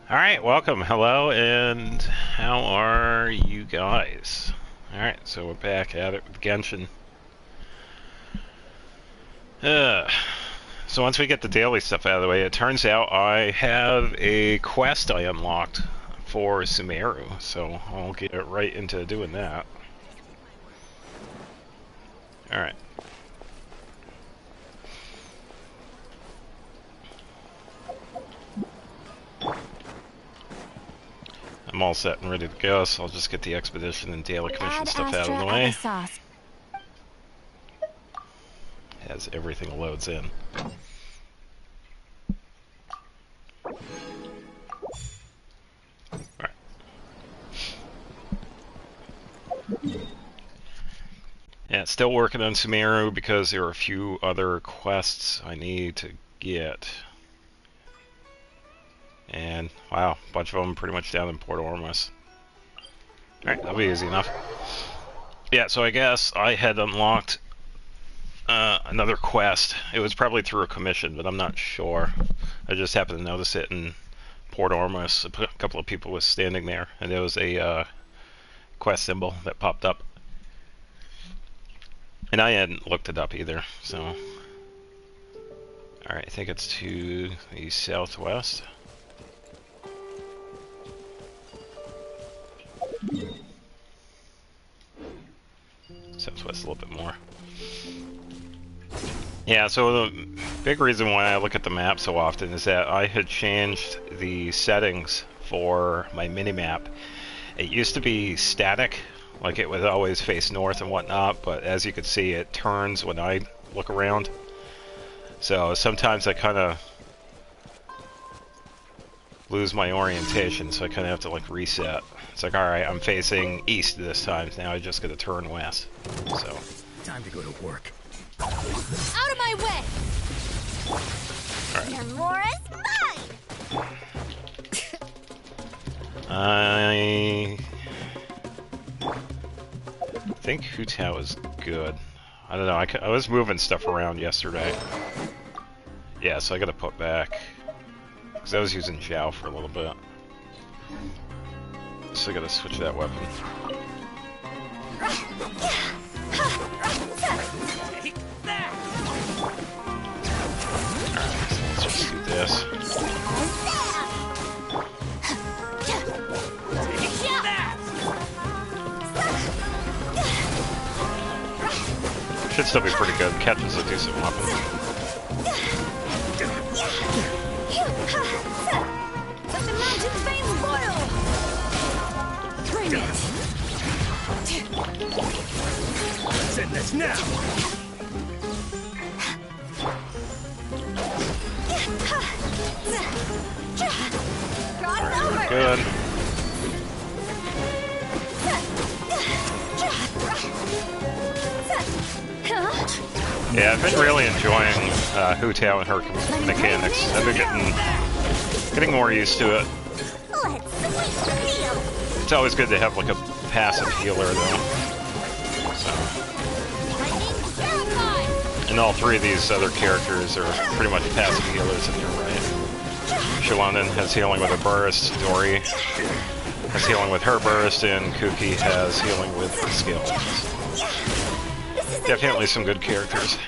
Alright, welcome, hello, and how are you guys? Alright, so we're back at it with Genshin. So once we get the daily stuff out of the way, it turns out I have a quest I unlocked for Sumeru, so I'll get right into doing that. Alright. I'm all set and ready to go, so I'll just get the expedition and daily commission stuff out of the way. As everything loads in. Alright. Yeah, still working on Sumeru because there are a few other quests I need to get. And, wow, a bunch of them pretty much down in Port Ormus. Alright, that'll be easy enough. Yeah, so I guess I had unlocked another quest. It was probably through a commission, but I'm not sure. I just happened to notice it in Port Ormus. A couple of people was standing there, and there was a quest symbol that popped up. And I hadn't looked it up either, so... Alright, I think it's to the southwest. Southwest a little bit more. Yeah, so the big reason why I look at the map so often is that I had changed the settings for my minimap. It used to be static, like it would always face north and whatnot, but as you can see, it turns when I look around. So sometimes I kind of lose my orientation, so I kind of have to like reset. It's like, alright, I'm facing east this time, now I just gotta turn west. So time to go to work. Out of my way! Alright. Laura's mine! I think Hutao is good. I don't know, I was moving stuff around yesterday. Yeah, so I gotta put back. Because I was using Zhao for a little bit. So I gotta switch that weapon. Alright, so let's just do this. Should still be pretty good. Catches a decent weapon. Send this now. Alright, good. Yeah, I've been really enjoying Hutao and her mechanics. I've been getting more used to it. It's always good to have like a passive healer though. So. And all three of these other characters are pretty much passive healers if you're right. Shilonen has healing with a burst, Dori has healing with her burst, and Kuki has healing with skill. Definitely some good characters.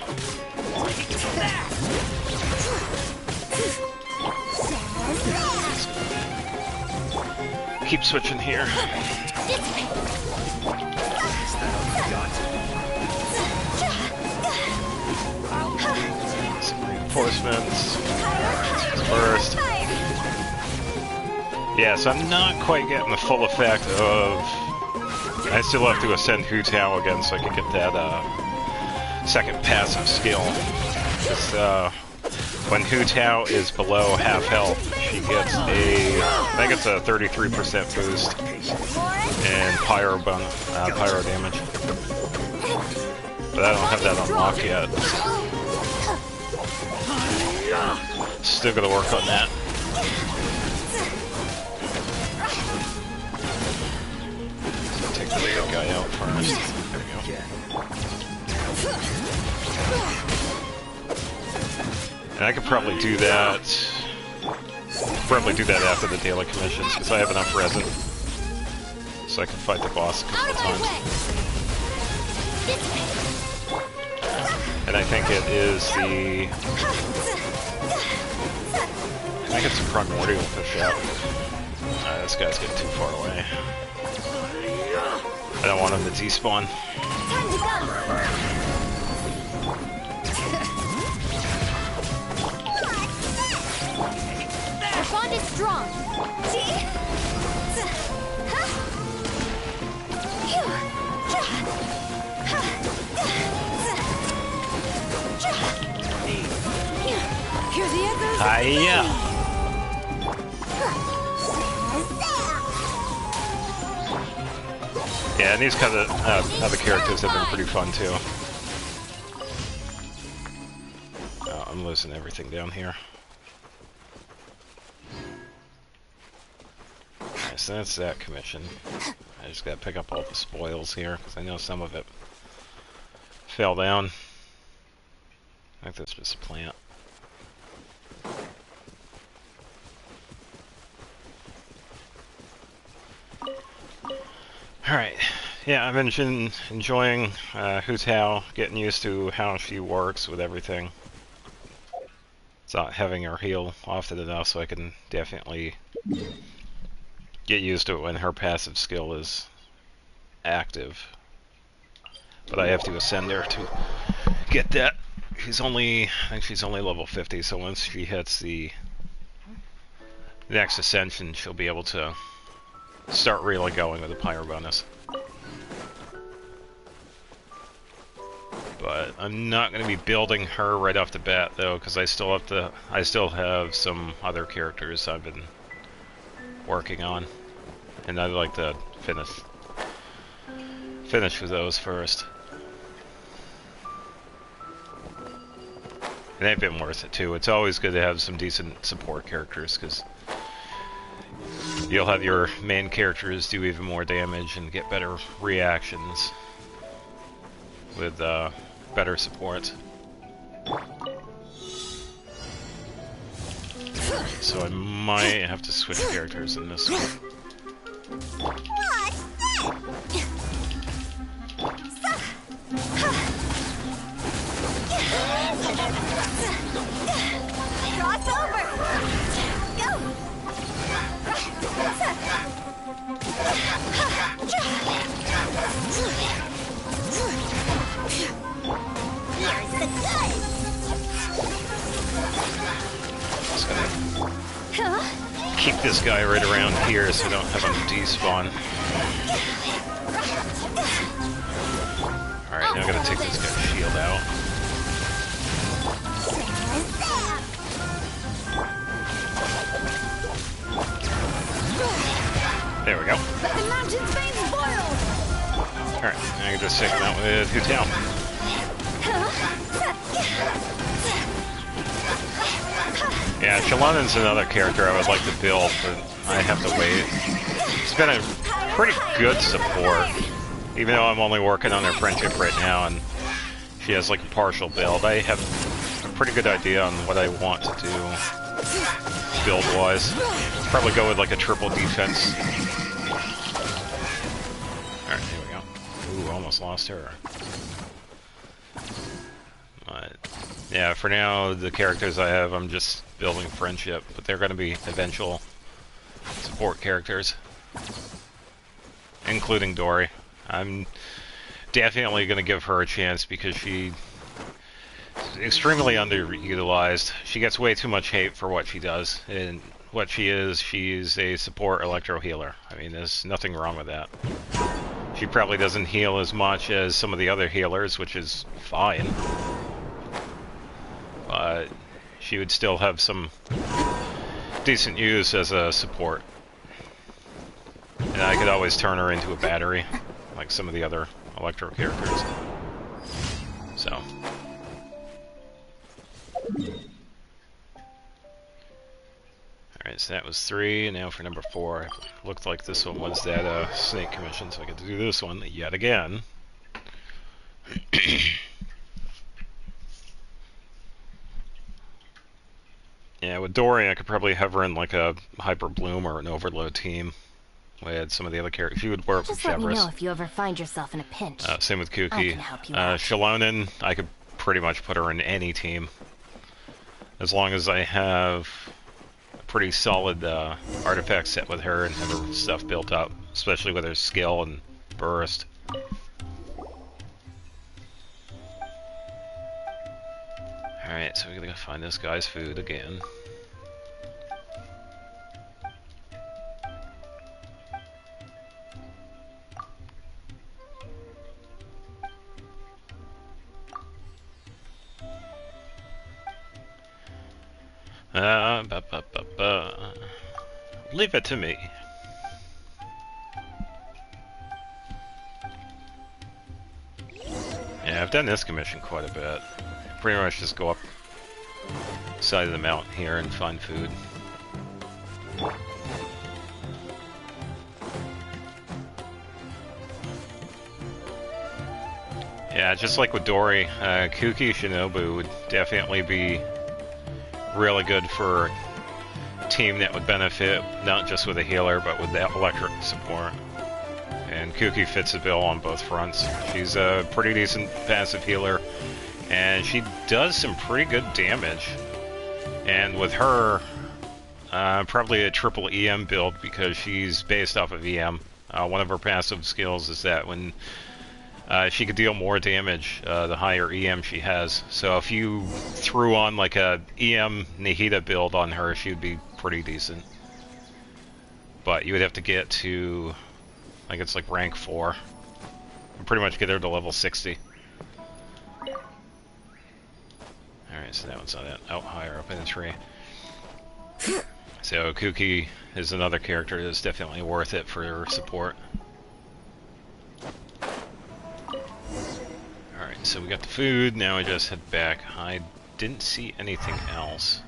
Keep switching here. Some reinforcements. Burst. Yeah, so I'm not quite getting the full effect of... I still have to ascend Hutao again so I can get that second passive skill. Because when Hutao is below half health, she gets a... I think it's a 33% boost in pyro damage. But I don't have that unlocked yet. Still gotta work on that. So take the big guy out first. There we go. And I could probably do that probably do that after the daily commissions, because I have enough resin. So I can fight the boss a couple of times. And I think it is the... I think it's a primordial fish out. This guy's getting too far away. I don't want him to despawn. Time to go. Our bond is strong. Hear the echoes. Hiya! Yeah, and these kind of other characters have been pretty fun too. Oh, I'm losing everything down here. Okay, so that's that commission. I just gotta pick up all the spoils here, because I know some of it fell down. I think this was a plant. Alright, yeah, I've been enjoying Hu Tao, getting used to how she works with everything. It's not having her heal often enough, so I can definitely get used to it when her passive skill is active. But I have to ascend her to get that. She's only, I think she's only level 50, so once she hits the next ascension, she'll be able to start really going with the pyro bonus. But I'm not going to be building her right off the bat though, because I still have some other characters I've been working on, and I'd like to finish with those first. And they've been worth it too. It's always good to have some decent support characters, because you'll have your main characters do even more damage and get better reactions with better support. So I might have to switch characters in this one. Cross over. Go. Here's the good. Just gonna keep this guy right around here so I don't have him despawn. Alright, now I'm gonna take this guy's shield out. There we go. The mountain's veins boil. Alright, now I can just take him out with Hu Tao. Yeah, Shalonen's another character I would like to build, but I have to wait. She's been a pretty good support, even though I'm only working on her friendship right now, and she has like a partial build. I have a pretty good idea on what I want to do build-wise. Probably go with like a triple defense. Alright, here we go. Ooh, almost lost her. But yeah, for now, the characters I have, I'm just building friendship, but they're going to be eventual support characters, including Dory. I'm definitely going to give her a chance because she's extremely underutilized. She gets way too much hate for what she does, and what she's a support electro healer. I mean, there's nothing wrong with that. She probably doesn't heal as much as some of the other healers, which is fine. But she would still have some decent use as a support. And I could always turn her into a battery, like some of the other electro characters. So. Alright, so that was 3, and now for number 4. Looked like this one was that snake commission, so I get to do this one yet again. Yeah, with Dory, I could probably have her in like a Hyper Bloom or an Overload team. With some of the other characters, she would work with Just let me know Jevris. if you ever find yourself in a pinch. Same with I Kuki. can help you out. Shalonen, I could pretty much put her in any team. As long as I have a pretty solid artifact set with her and have her stuff built up. Especially with her skill and burst. Alright, so we gotta go find this guy's food again. Leave it to me. Yeah, I've done this commission quite a bit. Pretty much just go up side of the mountain here and find food. Yeah, just like with Dory, Kuki Shinobu would definitely be really good for a team that would benefit not just with a healer, but with that electric support. And Kuki fits the bill on both fronts. She's a pretty decent passive healer, and she does some pretty good damage. And with her, probably a triple EM build because she's based off of EM. One of her passive skills is that when she could deal more damage, the higher EM she has. So if you threw on like a EM Nihita build on her, she would be pretty decent. But you would have to get to, I think it's like rank 4. And pretty much get her to level 60. Alright, so that one's out higher up in the tree. So Kuki is another character that's definitely worth it for her support. Alright, so we got the food, now we just head back. I didn't see anything else.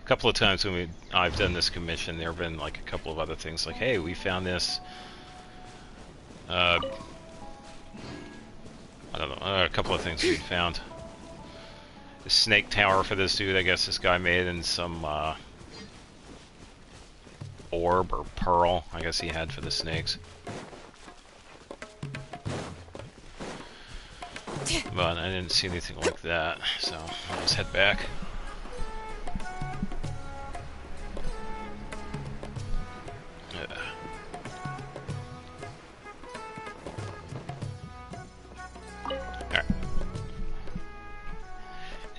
A couple of times when I've done this commission, there have been like a couple of other things, like, hey, we found this, I don't know, a couple of things we found. The snake tower for this dude, I guess this guy made in some orb or pearl, I guess he had for the snakes. But I didn't see anything like that, so let's head back. Alright.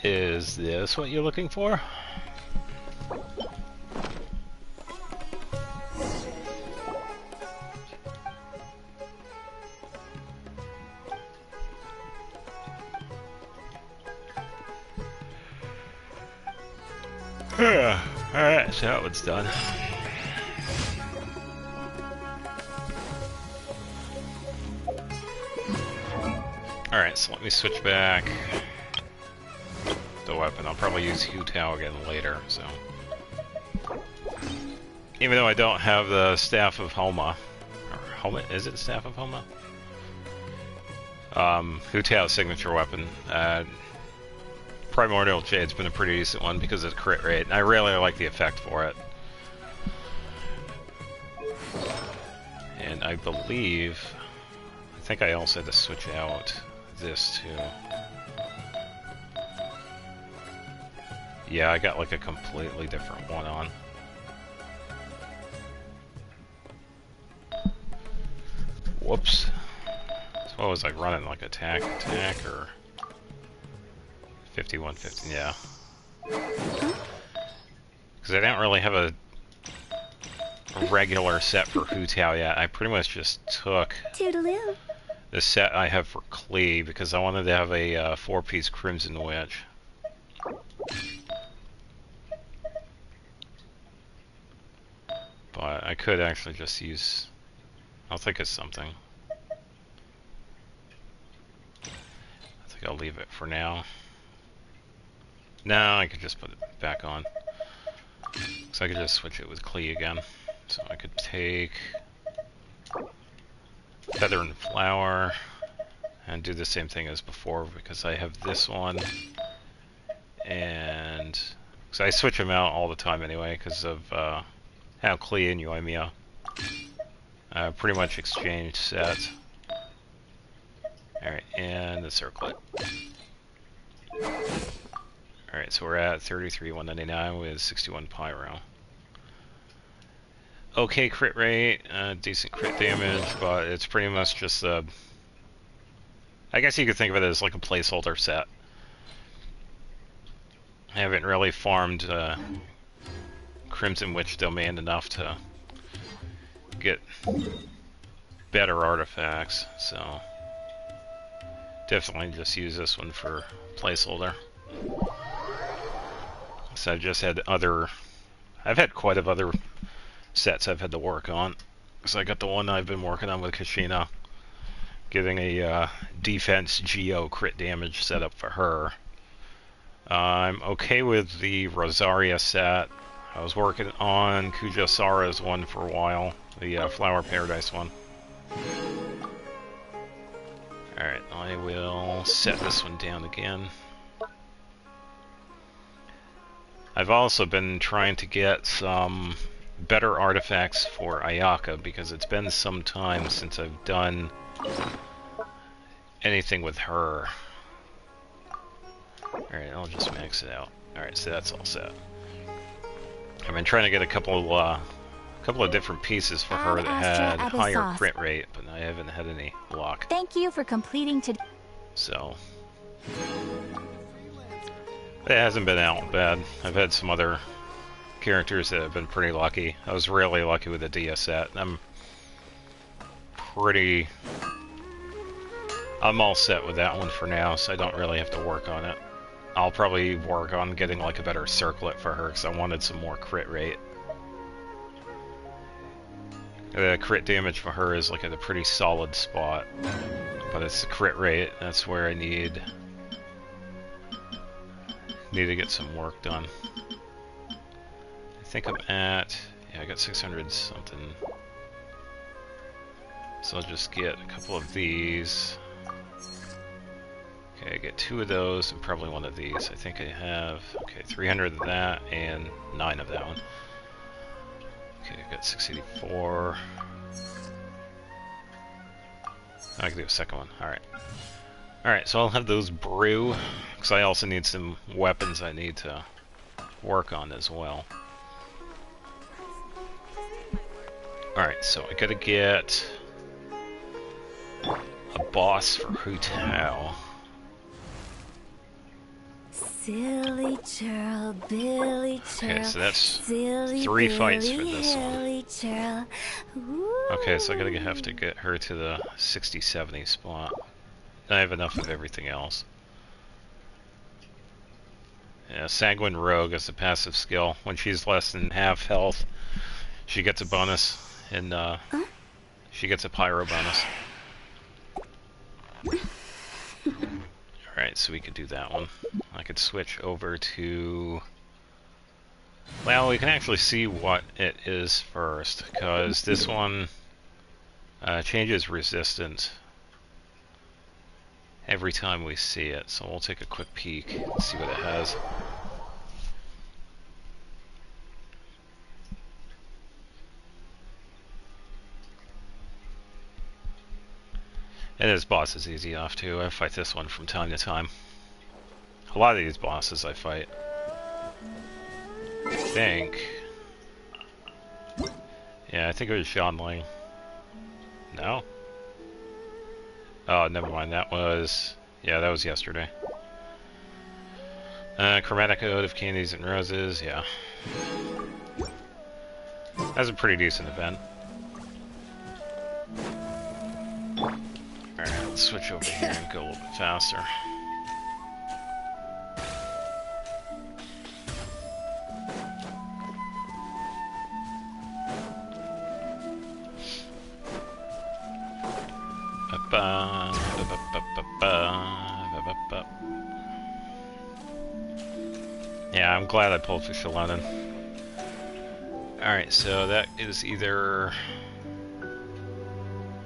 Is this what you're looking for? Alright, so that one's done. Alright, so let me switch back the weapon. I'll probably use Hu Tao again later, so. Even though I don't have the Staff of Homa. Or Homa? Is it Staff of Homa? Hu Tao's signature weapon. Primordial Jade's been a pretty decent one because of the crit rate, and I really like the effect for it. And I believe, I think I also had to switch out this too. Yeah, I got like a completely different one on. Whoops. So what was I running, like attack, or 51-50, yeah. Because I don't really have a regular set for Hu Tao yet. I pretty much just took Toodaloo. the set I have for Klee because I wanted to have a 4-piece Crimson Witch. But I could actually just use, I'll think of something. I think I'll leave it for now. No, I could just put it back on. So I could just switch it with Klee again. So I could take Feather and Flower and do the same thing as before because I have this one and So I switch them out all the time anyway, because of how Klee and Yoimiya pretty much exchange sets. Alright, and the circlet. Alright, so we're at 33,199 with 61 pyro. Okay crit rate, decent crit damage, but it's pretty much just a... I guess you could think of it as like a placeholder set. I haven't really farmed Crimson Witch Domain enough to get better artifacts, so definitely just use this one for placeholder. So I've just had I've had quite a other sets I've had to work on. So I got the one I've been working on with Kashina, getting a defense Geo crit damage set up for her. I'm okay with the Rosaria set. I was working on Kujasara's one for a while, the Flower Paradise one. Alright, I will set this one down again. I've also been trying to get some better artifacts for Ayaka, because it's been some time since I've done anything with her. Alright, I'll just max it out. Alright, so that's all set. I've been trying to get a couple of different pieces for her that had higher crit rate, but I haven't had any luck. Thank you for completing today. So it hasn't been out bad. I've had some other characters that have been pretty lucky. I was really lucky with the Dia set. I'm all set with that one for now, so I don't really have to work on it. I'll probably work on getting like a better circlet for her, because I wanted some more crit rate. The crit damage for her is like at a pretty solid spot, but it's the crit rate, that's where I need to get some work done. I think I'm at, yeah, I got 600 something. So I'll just get a couple of these. Okay, I get 2 of those and probably 1 of these. I think I have, okay, 300 of that and 9 of that one. Okay, I got 684. I can do a second one. Alright. Alright, so I'll have those brew, because I also need some weapons I need to work on as well. Alright, so I gotta get a boss for Hu Tao. Silly churl, Billy churl. Okay, so that's silly 3 fights for Billy, this one. Billy churl. Okay, so I gotta have to get her to the 60-70 spot. I have enough of everything else. Yeah, Sanguine Rogue is a passive skill. When she's less than half health, she gets a bonus, and she gets a pyro bonus. Alright, so we could do that one. I could switch over to... Well, we can actually see what it is first, because this one changes resistance every time we see it. So we'll take a quick peek and see what it has. And this boss is easy enough too. I fight this one from time to time. A lot of these bosses I fight. I think. Yeah, I think it was Xianling. No? Oh, never mind. That was... Yeah, that was yesterday. Chromatic Ode of Candies and Roses. Yeah. That's a pretty decent event. Alright, let's switch over here and go a little bit faster. Yeah, I'm glad I pulled for Shalanin. Alright, so that is either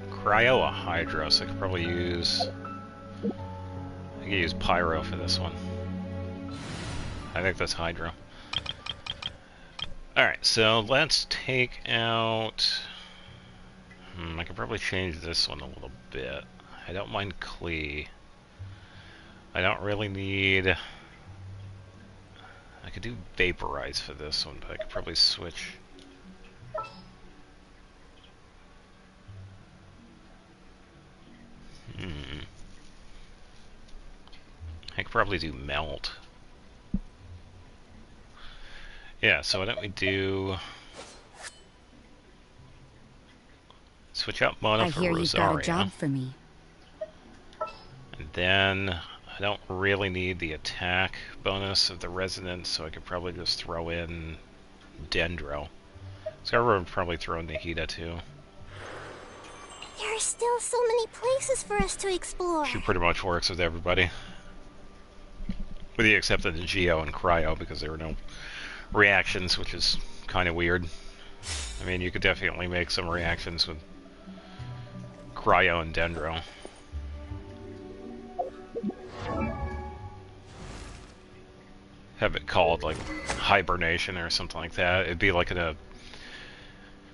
Cryo or Hydro, so I could probably use... I could use Pyro for this one. I think that's Hydro. Alright, so let's take out... I could probably change this one a little bit. I don't mind Klee. I don't really need... I could do Vaporize for this one, but I could probably switch... I could probably do Melt. Yeah, so why don't we do... Switch out Mona for Rosaria. I hear you've got a job for me. And then I don't really need the attack bonus of the Resonance, so I could probably just throw in Dendro. Scarver would probably throw in Nahida too. There are still so many places for us to explore. She pretty much works with everybody. With the exception of the Geo and Cryo, because there were no reactions, which is kind of weird. I mean, you could definitely make some reactions with Cryo and Dendro. Have it called, like, Hibernation or something like that. It'd be like a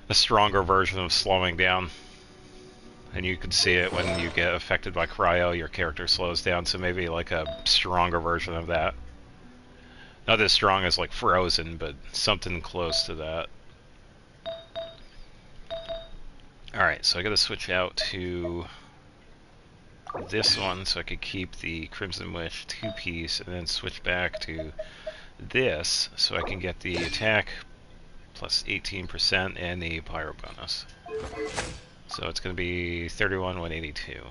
stronger version of slowing down. And you could see it when you get affected by Cryo, your character slows down, so maybe like a stronger version of that. Not as strong as like Frozen, but something close to that. Alright, so I gotta switch out to this one so I could keep the Crimson Wish 2-piece, and then switch back to this so I can get the attack plus 18% and the Pyro bonus. So it's going to be 31,182.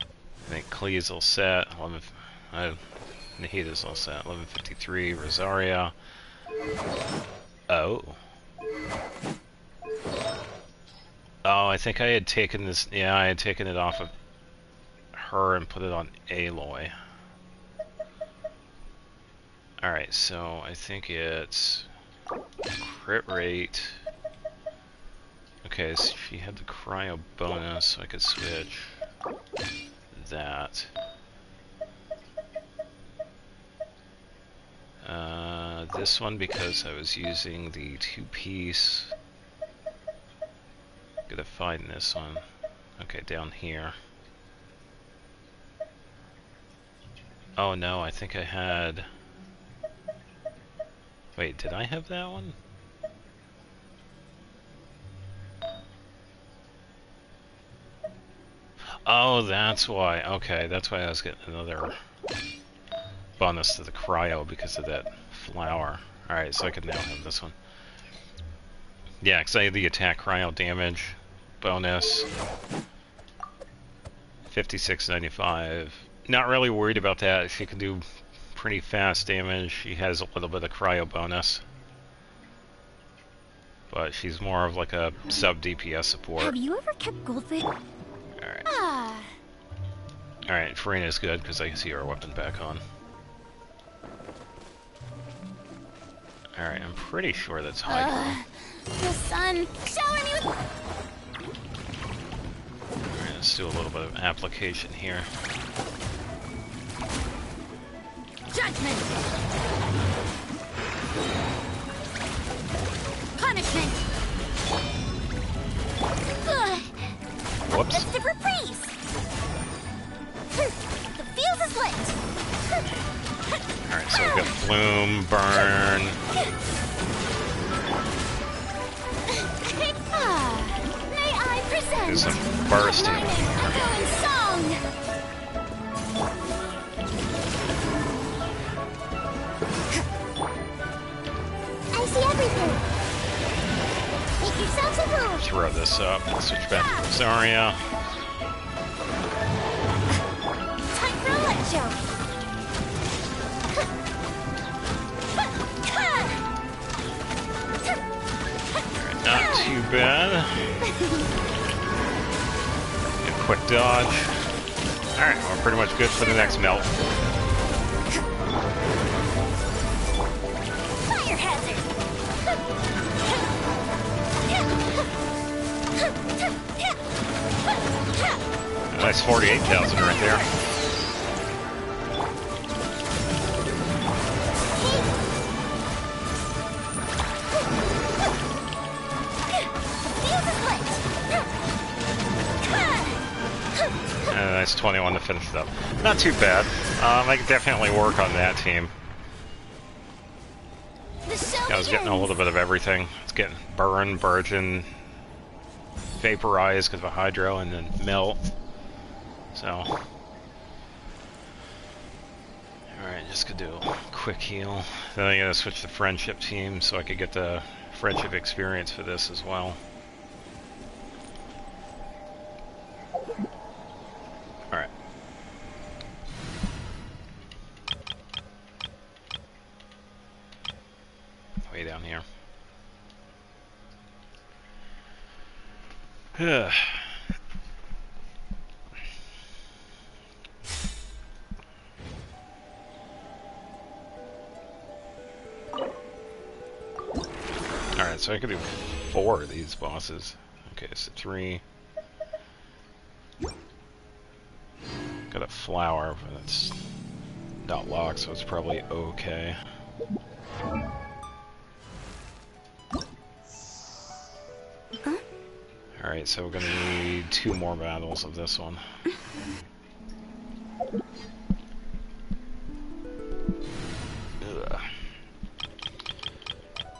I think Klee's all set. Nahida's all set. 1153. Rosaria. Oh. Oh, I think I had taken this. Yeah, I had taken it off of her and put it on Aloy. Alright, so I think it's crit rate. Okay, so she had the Cryo bonus, so I could switch that. This one because I was using the 2-piece. Gotta find this one. Okay, down here. Oh no, I think I had... Wait, did I have that one? Oh, that's why. Okay, that's why I was getting another bonus to the Cryo because of that flower. Alright, so I can now have this one. Yeah, because I had the attack Cryo damage bonus. 5695. Not really worried about that. She can do pretty fast damage. She has a little bit of Cryo bonus. But she's more of like a sub-DPS support. Have you ever kept goldfish? Alright. Ah. Alright, Farina's good because I can see her weapon back on. Alright, I'm pretty sure that's Hydro. The sun, shower me with... Alright, let's do a little bit of application here. Judgment! Punishment! Whoops. Uplifted reprise! The fuse is lit! Alright, so we've got Flume, Burn. May I present? Do some bursting here. Echoing song! I see everything! Make yourselves a room! Throw this up and switch back to Rosaria. Time for a light show! Alright, not too bad. Get a quick dodge. Alright, we're pretty much good for the next melt. Fire hazard! A nice 48,000 right there. 21 to finish it up. Not too bad. I could definitely work on that team. I was getting a little bit of everything. It's getting burn, burgeon, vaporize because of hydro, and then melt. So, alright, just gonna do a quick heal. Then I'm gonna switch to friendship team so I could get the friendship experience for this as well. Alright. Way down here. Alright, so I could do 4 of these bosses. Okay, so 3. Got a flower, but it's not locked, so it's probably okay. Alright, so we're gonna need 2 more battles of this one. Ugh.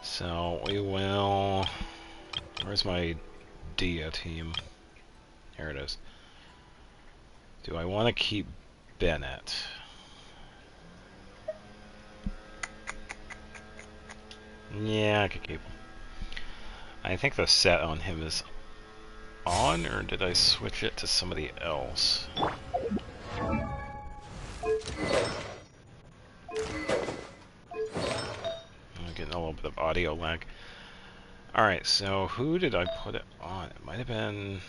So we will... Where's my Dia team? Here it is. Do I want to keep Bennett? Yeah, I could keep him. I think the set on him is on, or did I switch it to somebody else? I'm getting a little bit of audio lag. Alright, so who did I put it on? It might have been...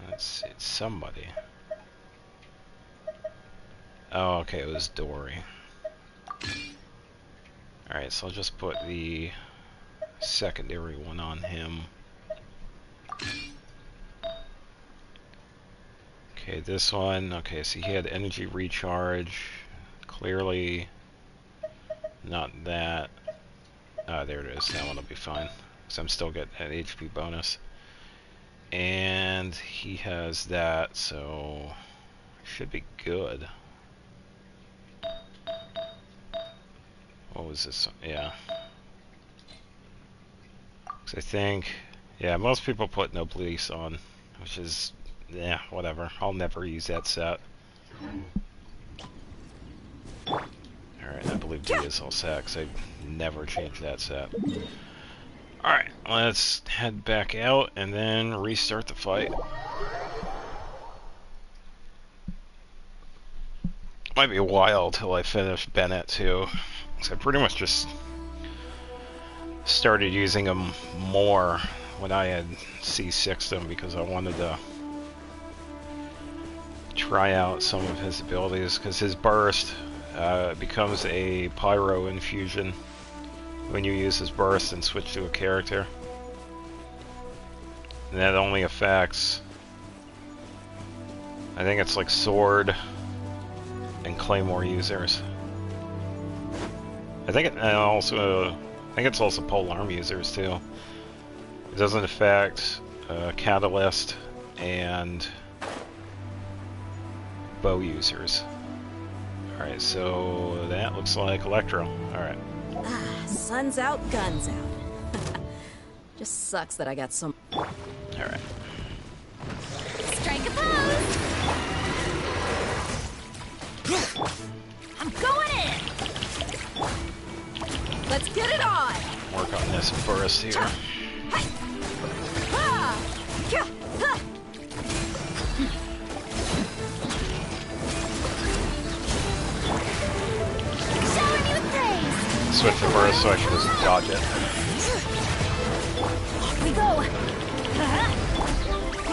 Let's see, it's somebody. Oh, okay, it was Dory. Alright, so I'll just put the secondary one on him. Okay, this one, okay, so he had energy recharge. Clearly not that. Ah, there it is, that one will be fine. Because I'm still getting an HP bonus. And he has that, so should be good. What was this? Yeah. Because I think, yeah, most people put Noblesse on, which is, yeah, whatever. I'll never use that set. Alright, I believe D is all set, because I never changed that set. Alright, let's head back out and then restart the fight. Might be a while till I finish Bennett too, because I pretty much just started using him more when I had C6'd him because I wanted to try out some of his abilities, because his burst becomes a pyro infusion when you use his burst and switch to a character. And that only affects, I think it's like sword and claymore users. I think it's also polearm users too. It doesn't affect catalyst and bow users. Alright, so that looks like Electro. Alright. Sun's out, guns out. Just sucks that I got some. Alright. Strike a pose! I'm going in! Let's get it on! Work on this burst here. Shower me with praise! Switch the burst so I can just dodge it. Here we go!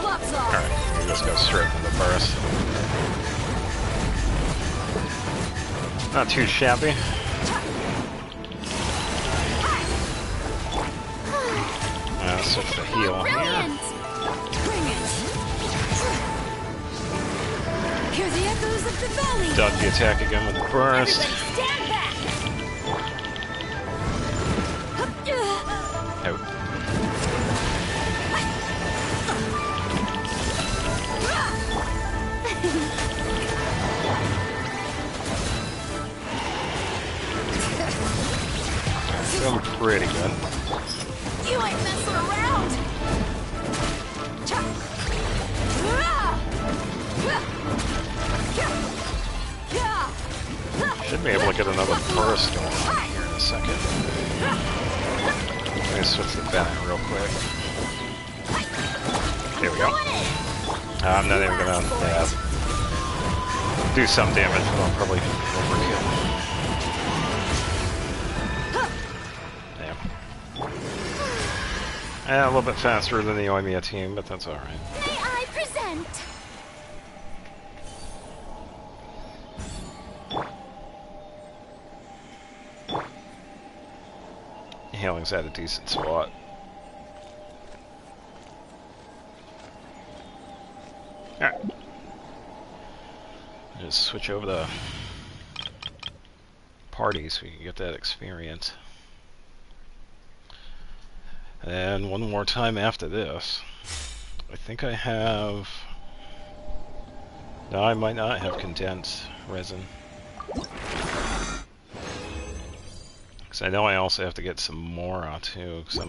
Gloves off! Alright, we just go straight from the burst. Not too shabby. Switch the heal here. Bring it! Hear the echoes of the valley! Dodge the attack again with the burst. Everybody stand back! Nope. Doing pretty good. You ain't messing around! Should be able to get another burst going on here in a second. Let me switch the bat real quick. Here we go. I'm not even gonna do some damage, but I'll probably overkill. Damn. A little bit faster than the Oimiya team, but that's alright. May I present? Healing's at a decent spot. Alright. Just switch over to party so we can get that experience. And one more time after this. I think I have... No, I might not have condensed resin. Because I know I also have to get some Mora too, because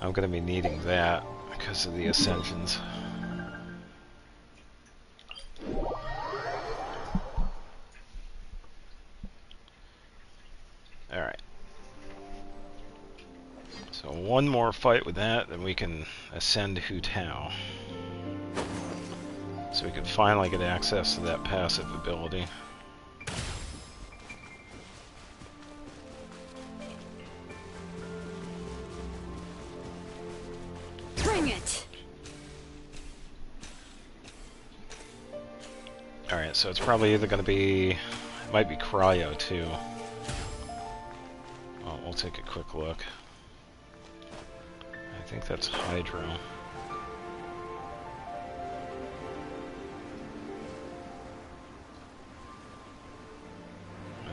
I'm going to be needing that because of the ascensions. Alright. So one more fight with that, then we can ascend Hu Tao. So we can finally get access to that passive ability. Bring it! Alright, so it's probably either going to be... It might be Cryo too. Well, we'll take a quick look. I think that's Hydro.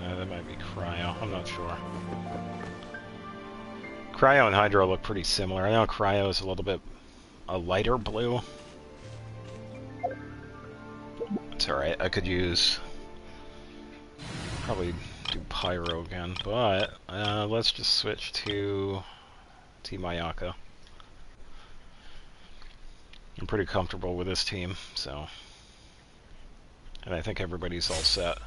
That might be Cryo, I'm not sure. Cryo and Hydro look pretty similar. I know Cryo is a little bit a lighter blue. It's alright, I could use... Probably do Pyro again, but let's just switch to Mayaka. I'm pretty comfortable with this team, so... And I think everybody's all set.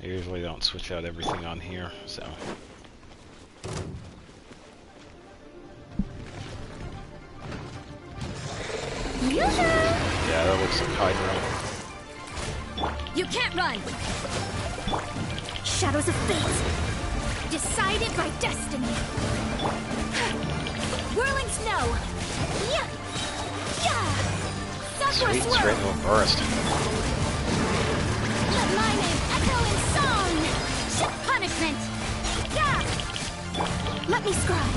I usually don't switch out everything on here, so... Yeah, that looks like Hydro. You can't run! Shadows of fate, decided by destiny. Whirling snow! Yeah. Yeah. Sweet, straight into a burst. Let my name echo in song. Punishment! Yeah. Let me scribe.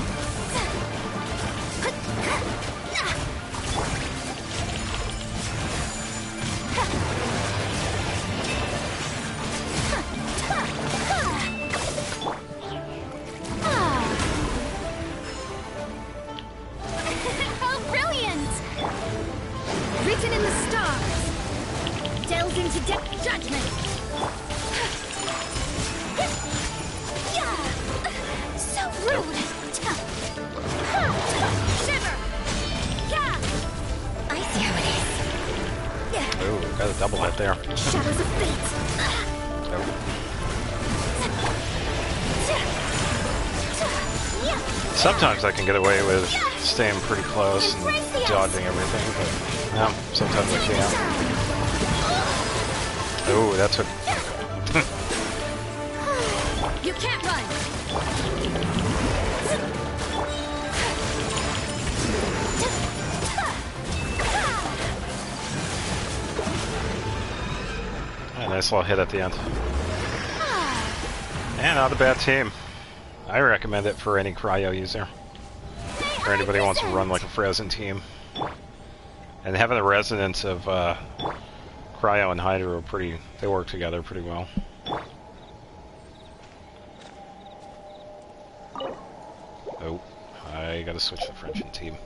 How brilliant! Written in the stars. Delved into depth judgment. So rude! Shiver! Yeah! I see how it is. Ooh, got a double hit there. Shadows of fate. Sometimes I can get away with staying pretty close and dodging everything, but sometimes I can't. Ooh, that took... You can't run! A nice little hit at the end. And not a bad team. I recommend it for any Cryo user. Or anybody who wants to run like a Frozen team. And having the resonance of Cryo and Hydro are pretty... They work together pretty well. Oh, I gotta switch to French team.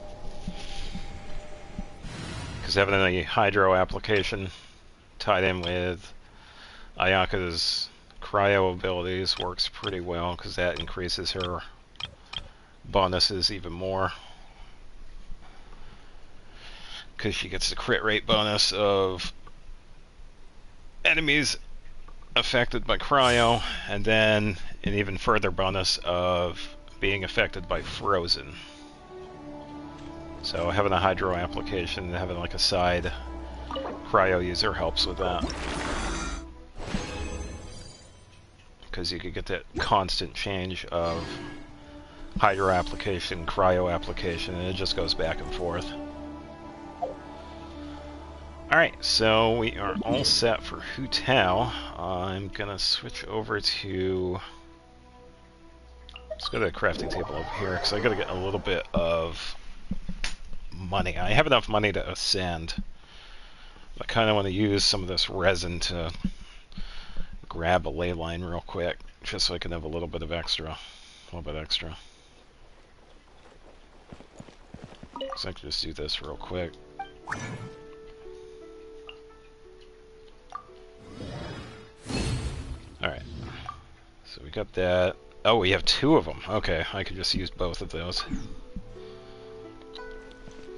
Because having a Hydro application tied in with Ayaka's cryo abilities works pretty well because that increases her bonuses even more. Because she gets the crit rate bonus of enemies affected by cryo, and then an even further bonus of being affected by frozen. So having a hydro application and having like a side cryo user helps with that. Because you could get that constant change of hydro application, cryo application, and it just goes back and forth. Alright, so we are all set for Hu Tao. I'm gonna switch over to... Let's go to the crafting table over here, because I gotta get a little bit of money. I have enough money to ascend. I kind of want to use some of this resin to grab a ley line real quick, just so I can have a little bit of extra. A little bit extra. So I can just do this real quick. Alright. So we got that. Oh, we have 2 of them. Okay, I could just use both of those.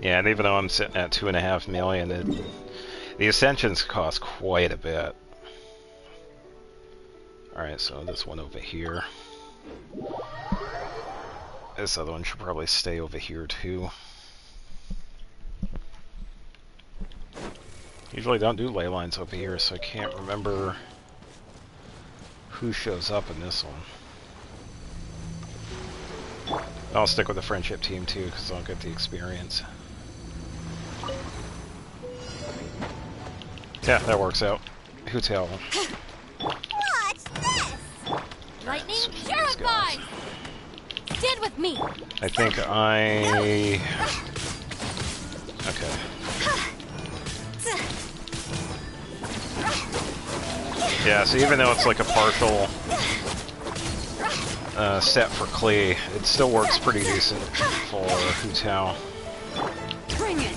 Yeah, and even though I'm sitting at 2.5 million, the ascensions cost quite a bit. Alright, so this one over here. This other one should probably stay over here too. Usually don't do ley lines over here, so I can't remember who shows up in this one. I'll stick with the friendship team too, because I'll get the experience. Yeah, that works out. Hu Tao. Watch this! Lightning purified! Stand with me! I think I... Okay. Yeah, so even though it's like a partial set for Klee, it still works pretty decent for Hu Tao. Bring it!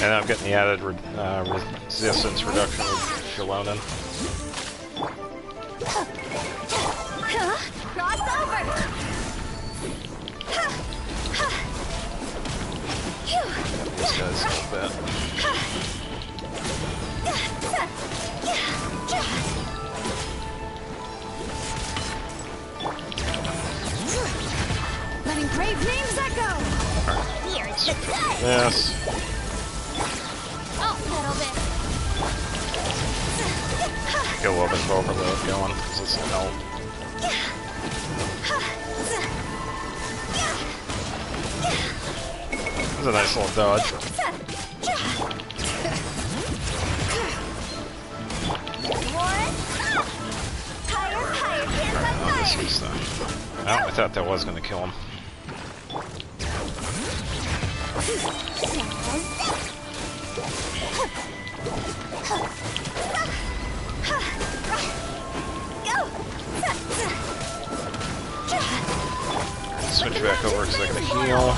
And I'm getting the added resistance reduction with Shilonen. Cross over! These guys a little bit. Letting brave names echo! Here's the cut! Yes. I'll settle this! Get a little bit of overload going, because it's an help. This is a nice little dodge. Alright, this is the... Oh, I thought that was going to kill him. Switch back over because I gotta heal.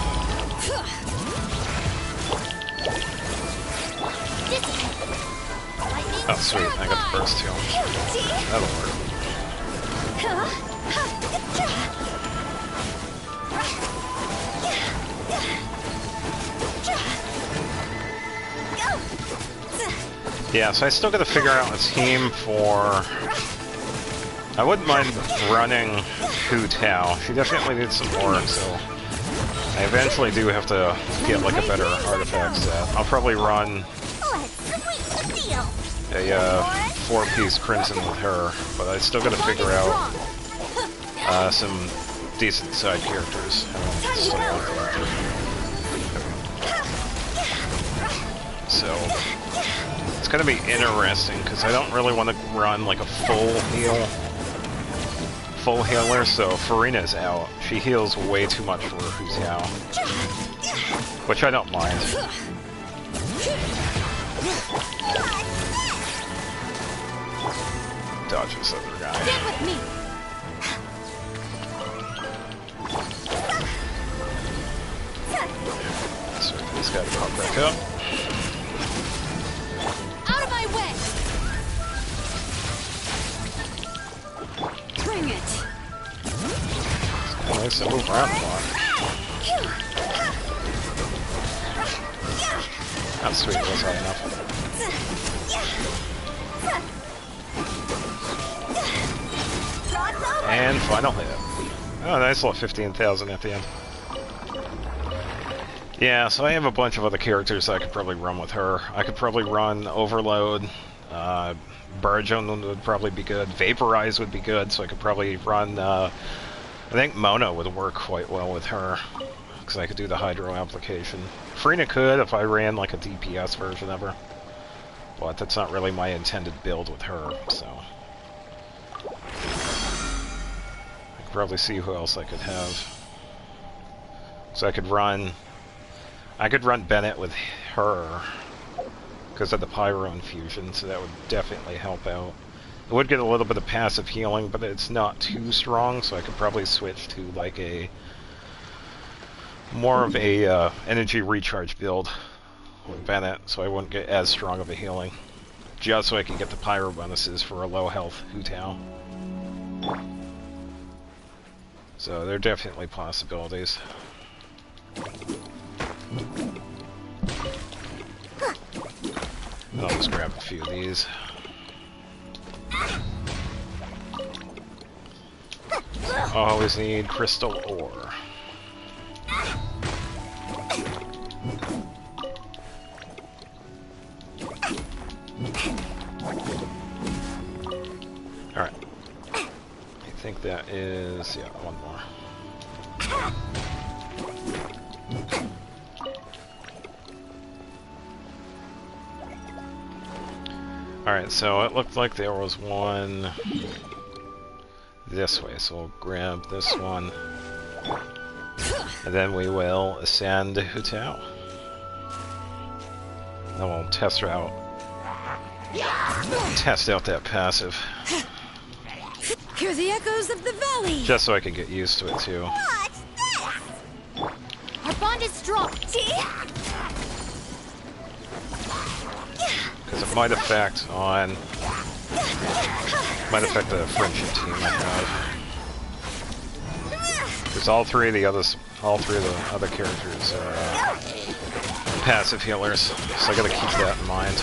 Oh, sweet. I got the burst heal. That'll work. Yeah, so I still gotta figure out a team for... I wouldn't mind running Hu Tao. She definitely needs some work, so... I eventually do have to get like a better artifact set. I'll probably run a 4-piece Crimson with her, but I still gotta figure out some decent side characters. So, it's gonna be interesting, because I don't really want to run like a full healer, so Farina's out. She heals way too much for Hu Tao, which I don't mind. Dodge this other guy. Stand with me! So this guy pop back up. Out of my way! Nice, I move around a lot. Not sweet, was high enough. And final hit. Oh, nice little 15,000 at the end. Yeah, so I have a bunch of other characters I could probably run with her. I could probably run Overload. Burgeon would probably be good. Vaporize would be good, so I could probably run... I think Mona would work quite well with her, because I could do the Hydro application. Frina could if I ran like a DPS version of her, but that's not really my intended build with her, so... I could probably see who else I could have. So I could run Bennett with her, because of the Pyro infusion, so that would definitely help out. It would get a little bit of passive healing, but it's not too strong, so I could probably switch to like a more of a energy recharge build with Bennett, so I wouldn't get as strong of a healing. Just so I can get the Pyro bonuses for a low health Hu Tao. So there are definitely possibilities. I'll just grab a few of these. Always need crystal ore. Alright. I think that is... yeah, one more. Alright, so it looked like there was one this way, so we'll grab this one. And then we will ascend Hu Tao. Then we'll test her out. Test out that passive. Hear the echoes of the valley! Just so I can get used to it too. What's this? Our bond is strong. Because it might affect the friendship team I have. Because all three of the other characters are passive healers, so I gotta keep that in mind.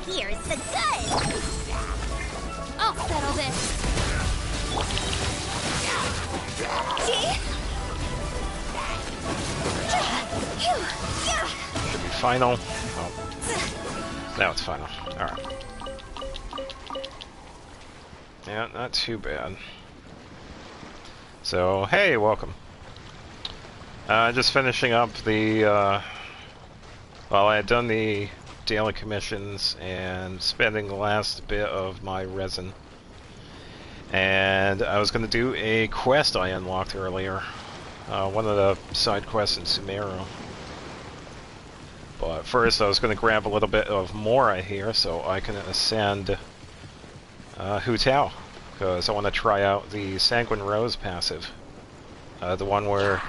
Here's the good. I'll settle this. Should be final. Oh. Now it's final. Alright. Yeah, not too bad. So, hey, welcome. Just finishing up the, well, I had done the daily commissions and spending the last bit of my resin. And I was going to do a quest I unlocked earlier. One of the side quests in Sumeru. But first I was going to grab a little bit of Mora here so I can ascend Hu Tao. Because I want to try out the Sanguine Rose passive. The one where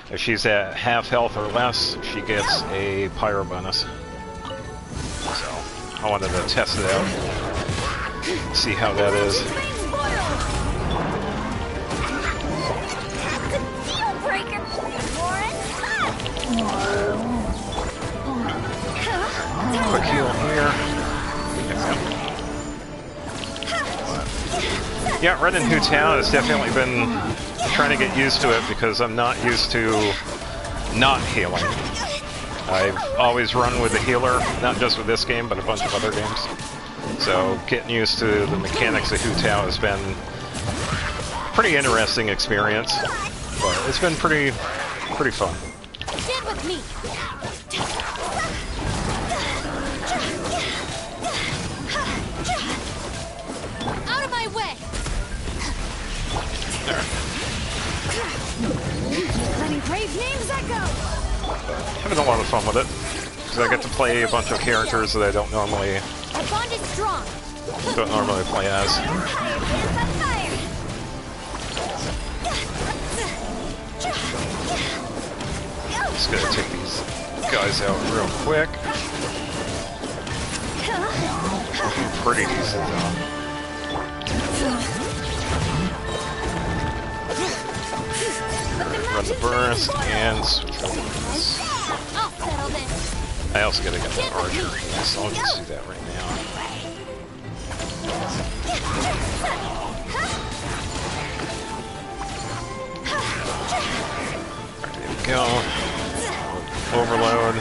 if she's at half health or less, she gets a Pyro bonus. So I wanted to test it out. See how that is. Quick heal here. Yeah, running Hu Tao has definitely been trying to get used to it because I'm not used to not healing. I've always run with the healer, not just with this game, but a bunch of other games. So getting used to the mechanics of Hu Tao has been a pretty interesting experience, but it's been pretty fun. Stand with me. Out of my way. Letting brave names echo. Having a lot of fun with it, because I get to play a bunch of characters that I don't normally Our bond is strong. play as. Just gonna take these guys out real quick. Looking pretty decent though. Run the burst and switch over to this. I'll settle this. I also gotta get that archery, so I'll just do that right now. There we go. Overload.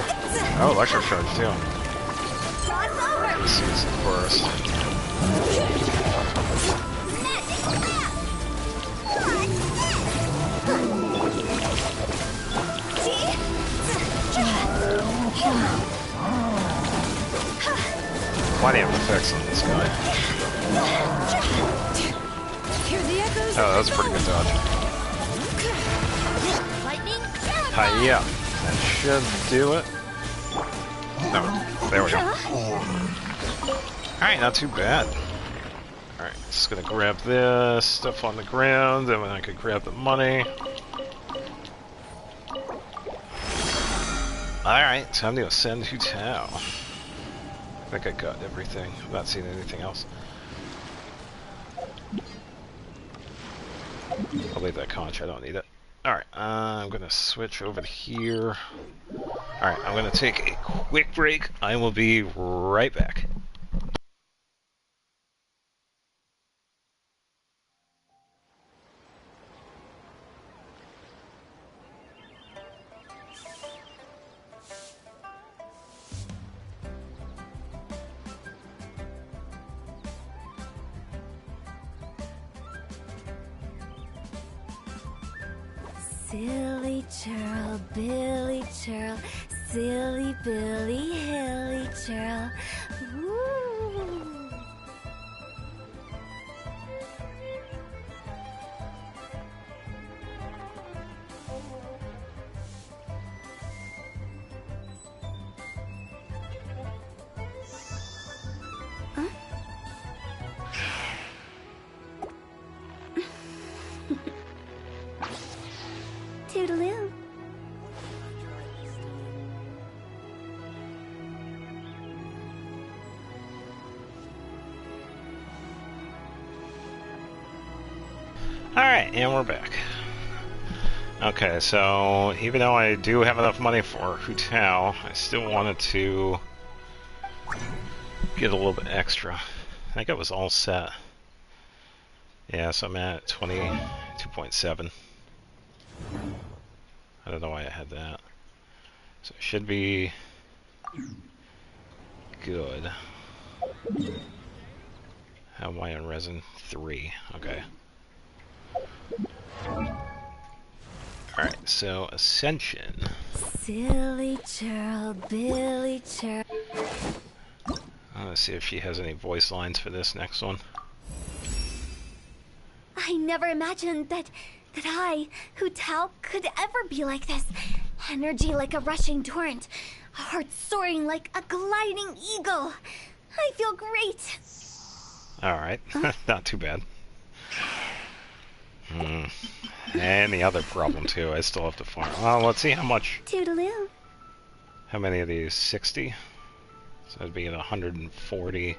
Oh, electric charge too. Let's see this first. Plenty of effects on this guy. Oh, that was a pretty good dodge. Lightning. Hi-ya. That should do it. No, there we go. Alright, not too bad. Alright, just gonna grab this stuff on the ground, and then I could grab the money. Alright, time to ascend Hutao. I think I got everything. I'm not seeing anything else. I'll leave that conch, I don't need it. Alright, I'm gonna switch over to here. Alright, I'm gonna take a quick break. I will be right back. Silly churl, Billy churl, silly Billy, hilly churl. Woo. Toodaloo. Alright, and we're back. Okay, so even though I do have enough money for Hutao, I still wanted to get a little bit extra. I think I was all set. Yeah, so I'm at 22.7. I don't know why I had that. So it should be good. How am I on resin? 3. Okay. Alright, so Ascension. Silly churl, Billy churl. Let's see if she has any voice lines for this next one. I never imagined that I, Hutao, could ever be like this. Energy like a rushing torrent, a heart soaring like a gliding eagle. I feel great. Alright, not too bad. And the other problem too, I still have to farm. Well, let's see how much. Toodaloo. How many of these? 60? So that'd be at 140.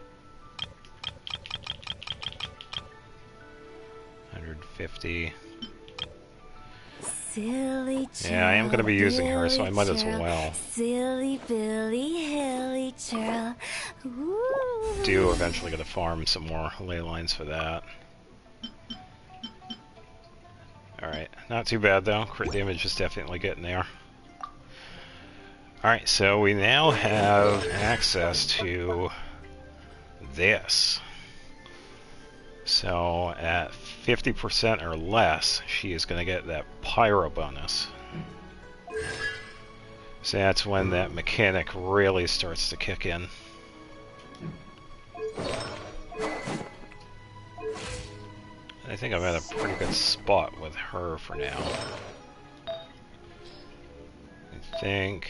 150. Silly churl, Yeah, I am going to be using her, so I might as well. Silly Billy, hilly churl. Ooh. Do eventually going to farm some more ley lines for that. Alright, not too bad though. Crit damage is definitely getting there. Alright, so we now have access to this. So at 50% or less, she is going to get that pyro bonus. So that's when that mechanic really starts to kick in. I think I'm at a pretty good spot with her for now. I think...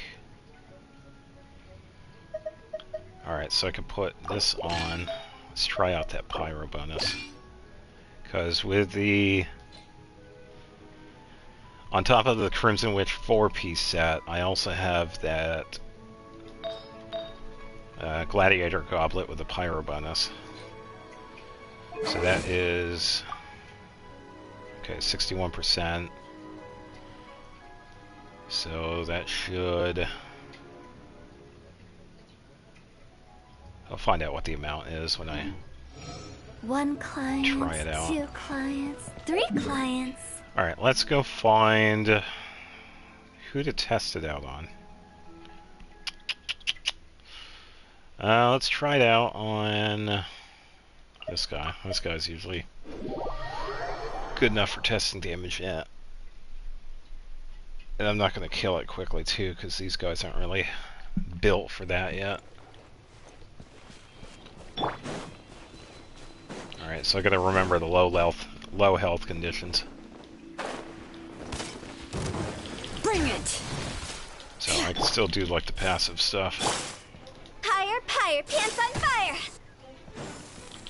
Alright, so I can put this on. Let's try out that pyro bonus. Because with the... On top of the Crimson Witch 4-piece set, I also have that Gladiator Goblet with a Pyro bonus. So that is... okay, 61%. So that should... I'll find out what the amount is when I 1 client, try it out. 2 clients, 3 clients. Alright, let's go find who to test it out on. Let's try it out on this guy. This guy's usually good enough for testing damage yet. And I'm not going to kill it quickly too, because these guys aren't really built for that yet. Alright, so I gotta remember the low health conditions. Bring it! So I can still do like the passive stuff. Pyre, pyre, pants on fire!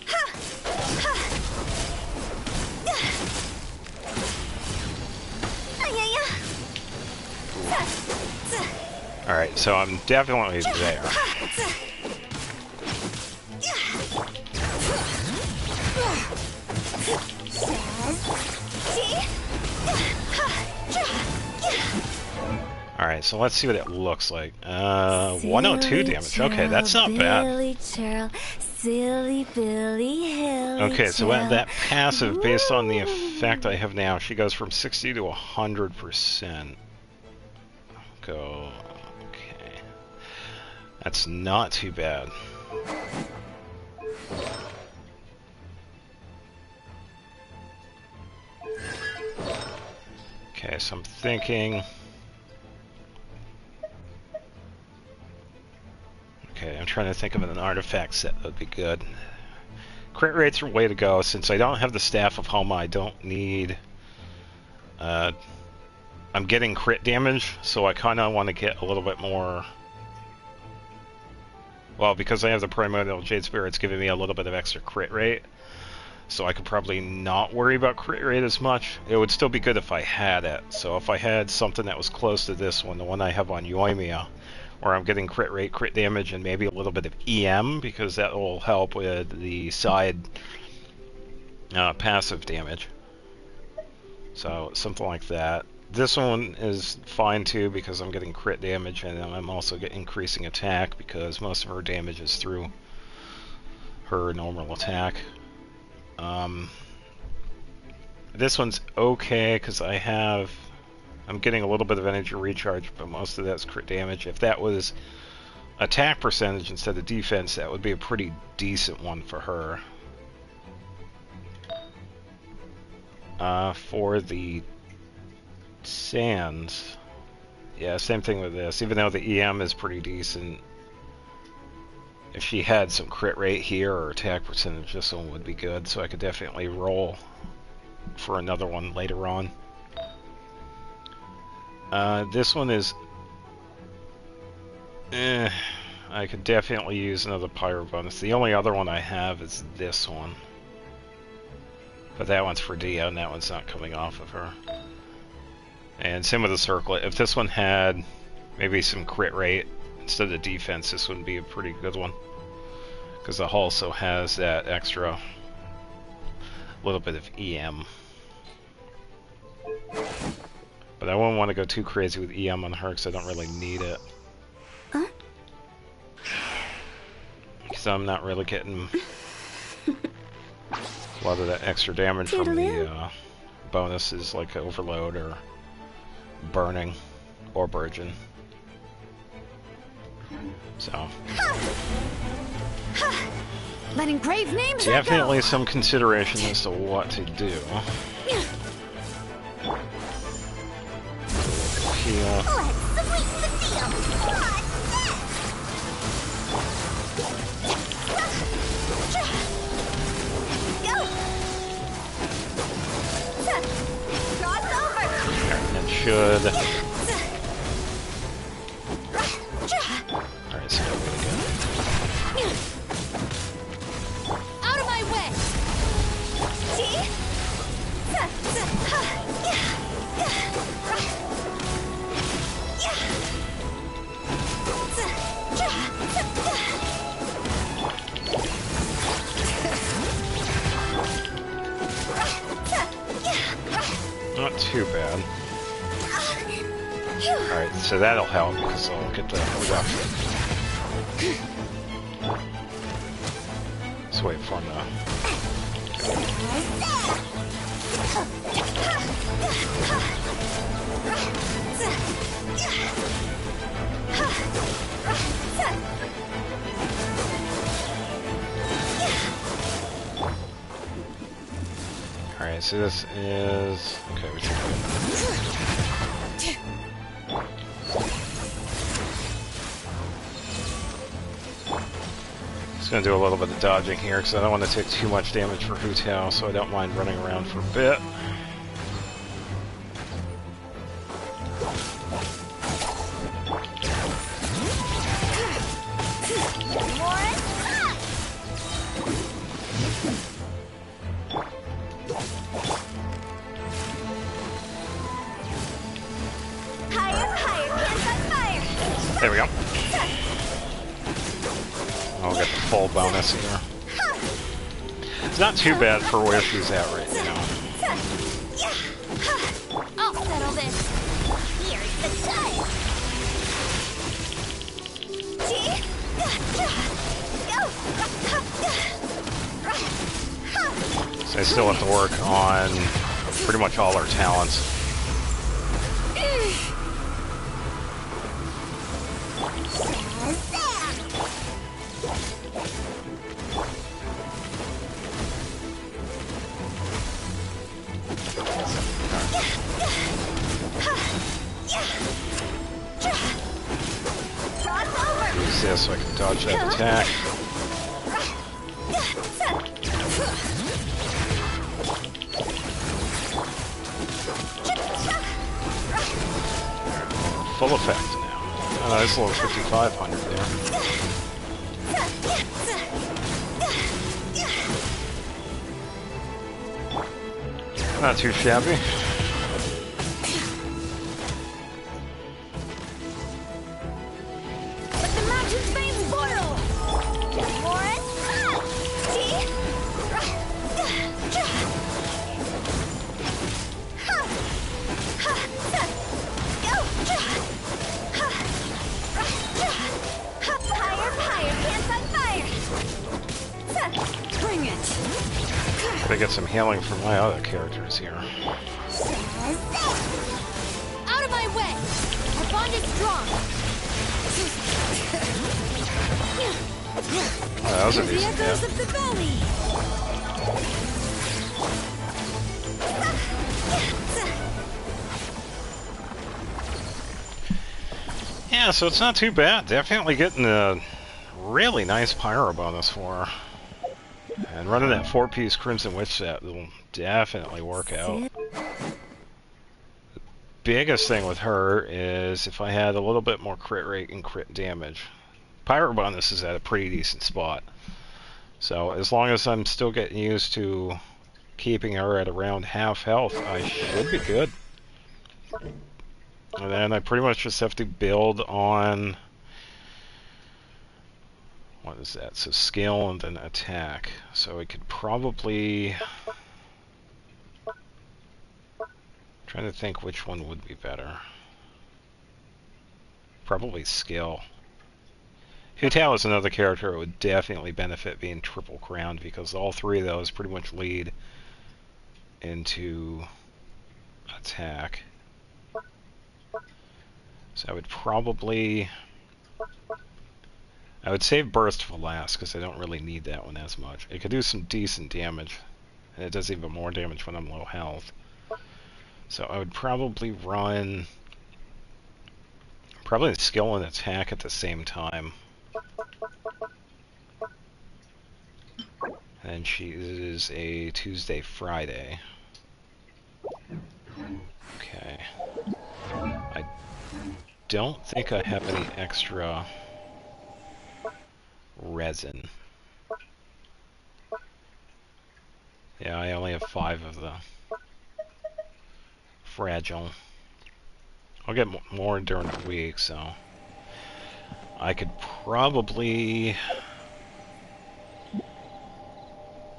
Ha! Ha! Alright, so I'm definitely there. Alright, so let's see what it looks like. 102 damage. Okay, that's not bad. Silly Billy Hill. Okay, so that passive, based on the effect I have now, she goes from 60 to 100%. Go. Okay. That's not too bad. Okay, so I'm thinking... okay, I'm trying to think of an artifact set that would be good. Crit rates are way to go. Since I don't have the Staff of Homa, I don't need... I'm getting crit damage, so I kind of want to get a little bit more... well, because I have the Primordial Jade Spear, it's giving me a little bit of extra crit rate. So I could probably not worry about crit rate as much. It would still be good if I had it. So if I had something that was close to this one, the one I have on Yoimiya, where I'm getting crit rate, crit damage, and maybe a little bit of EM, because that will help with the side passive damage. So something like that. This one is fine too, because I'm getting crit damage, and I'm also getting increasing attack, because most of her damage is through her normal attack. This one's okay, because I'm getting a little bit of energy recharge, but most of that's crit damage. If that was attack percentage instead of defense, that would be a pretty decent one for her. For the Sands, yeah, same thing with this. Even though the EM is pretty decent, if she had some crit rate here or attack percentage, this one would be good. So I could definitely roll for another one later on. This one is... I could definitely use another Pyro bonus. The only other one I have is this one. But that one's for Dia, and that one's not coming off of her. And same with the Circlet. If this one had maybe some crit rate instead of defense, this would be a pretty good one. Because it also has that extra little bit of EM. But I wouldn't want to go too crazy with EM on her, because I don't really need it. Huh? Because I'm not really getting a lot of that extra damage from the bonuses, like Overload or Burning or Burgeon. So Letting grave names definitely some consideration as to what to do. Heal. It should. Alright, so I'm gonna go. out of my way. Not too bad. Alright, so that'll help because I'll get the reduction. Let's wait for him to... Alright, so this is... Okay, we should go. Just gonna do a little bit of dodging here because I don't want to take too much damage for Hu Tao, so I don't mind running around for a bit. There we go. I'll get the full bonus here. It's not too bad for where she's at right now. I'll settle this. Here's the time. So I still have to work on pretty much all our talents. Use this so I can dodge that attack. Full effect now. Oh, that's a little 5,500 there. Not too shabby. Let the mountain's veins boil! Lauren? Bring it. Gotta get some healing from my other characters here. Out of my way. Our bond is strong. Oh, that was a The decent echoes hit. of the valley. Yeah, so it's not too bad. Definitely getting a really nice pyro bonus for her. And running that 4-piece Crimson Witch set will definitely work out. The biggest thing with her is if I had a little bit more crit rate and crit damage. Pyro bonus is at a pretty decent spot. So as long as I'm still getting used to keeping her at around half health, I should be good. And then I pretty much just have to build on... What is that? So skill and then attack. So I could probably... Trying to think which one would be better. Probably skill. Hu Tao is another character that would definitely benefit being triple crowned because all three of those pretty much lead into attack. So I would probably... I would save Burst for last because I don't really need that one as much. It could do some decent damage, and it does even more damage when I'm low health. So I would probably run probably skill and attack at the same time. And she is a Tuesday, Friday. Okay. I don't think I have any extra resin. Yeah, I only have 5 of the fragile. I'll get more during the week, so I could probably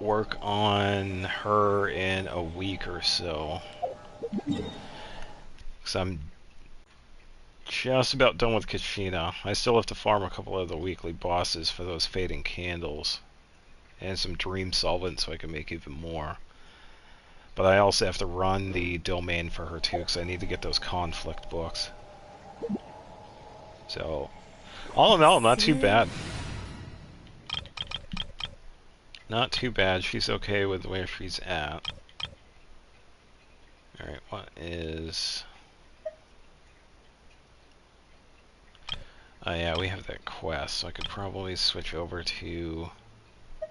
work on her in a week or so. Because I'm just about done with Kachina. I still have to farm a couple of the weekly bosses for those fading candles. And some dream solvent so I can make even more. But I also have to run the domain for her too, because I need to get those conflict books. So, all in all, not too bad. Not too bad. She's okay with where she's at. Alright, what is... Oh yeah, we have that quest, so I could probably switch over to... I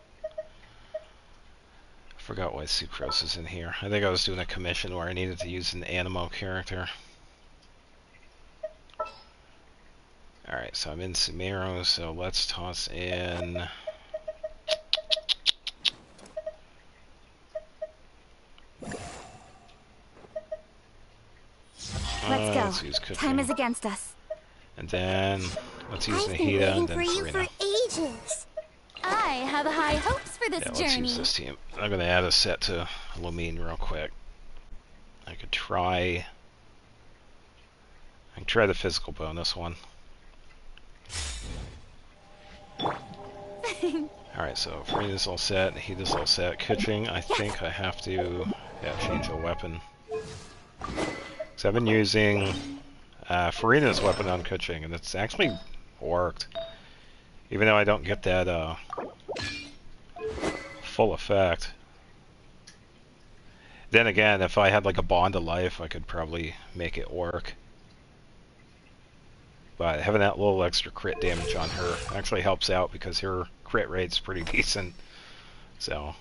forgot why Sucrose is in here. I think I was doing a commission where I needed to use an Animo character. Alright, so I'm in Sumeru, so let's toss in... Let's use go. cooking. Time is against us. And then let's use I've been Nahida waiting and for then you for Farina. ages. I have high hopes for this Yeah, let's journey. use this team. I'm gonna add a set to Lumine real quick. I could try... I can try the physical bonus one. Alright, so Farina's all set, Nahida's all set. Kitching, I think I have to change a weapon. So I've been using Farina's weapon on Kitching, and it's actually worked. Even though I don't get that full effect. Then again, if I had like a bond of life, I could probably make it work. But having that little extra crit damage on her actually helps out because her crit rate's pretty decent. So,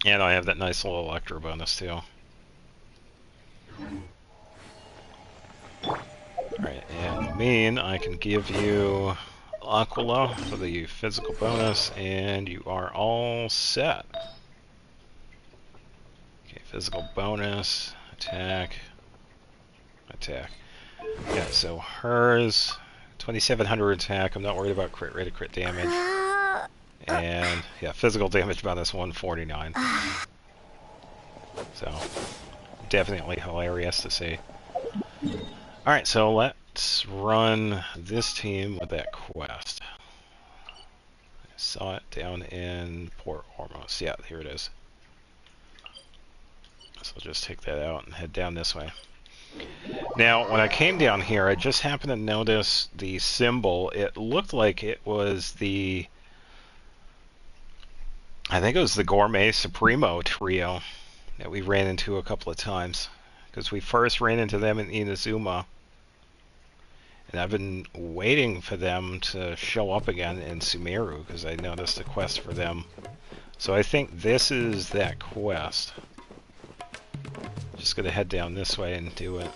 and I have that nice little electro bonus too. Alright, and Lumine, I can give you Aquila for the physical bonus, and you are all set. Okay, physical bonus, attack, attack. Yeah, so hers, 2700 attack, I'm not worried about crit rate or crit damage. And, yeah, physical damage bonus 149. So, definitely hilarious to see. Alright, so let's run this team with that quest. I saw it down in Port Ormos. Yeah, here it is. So I'll just take that out and head down this way. Now, when I came down here, I just happened to notice the symbol. It looked like it was the... I think it was the Gourmet Supremo trio that we ran into a couple of times. Because we first ran into them in Inazuma. And I've been waiting for them to show up again in Sumeru, because I noticed a quest for them. So I think this is that quest. Just gonna head down this way and do it.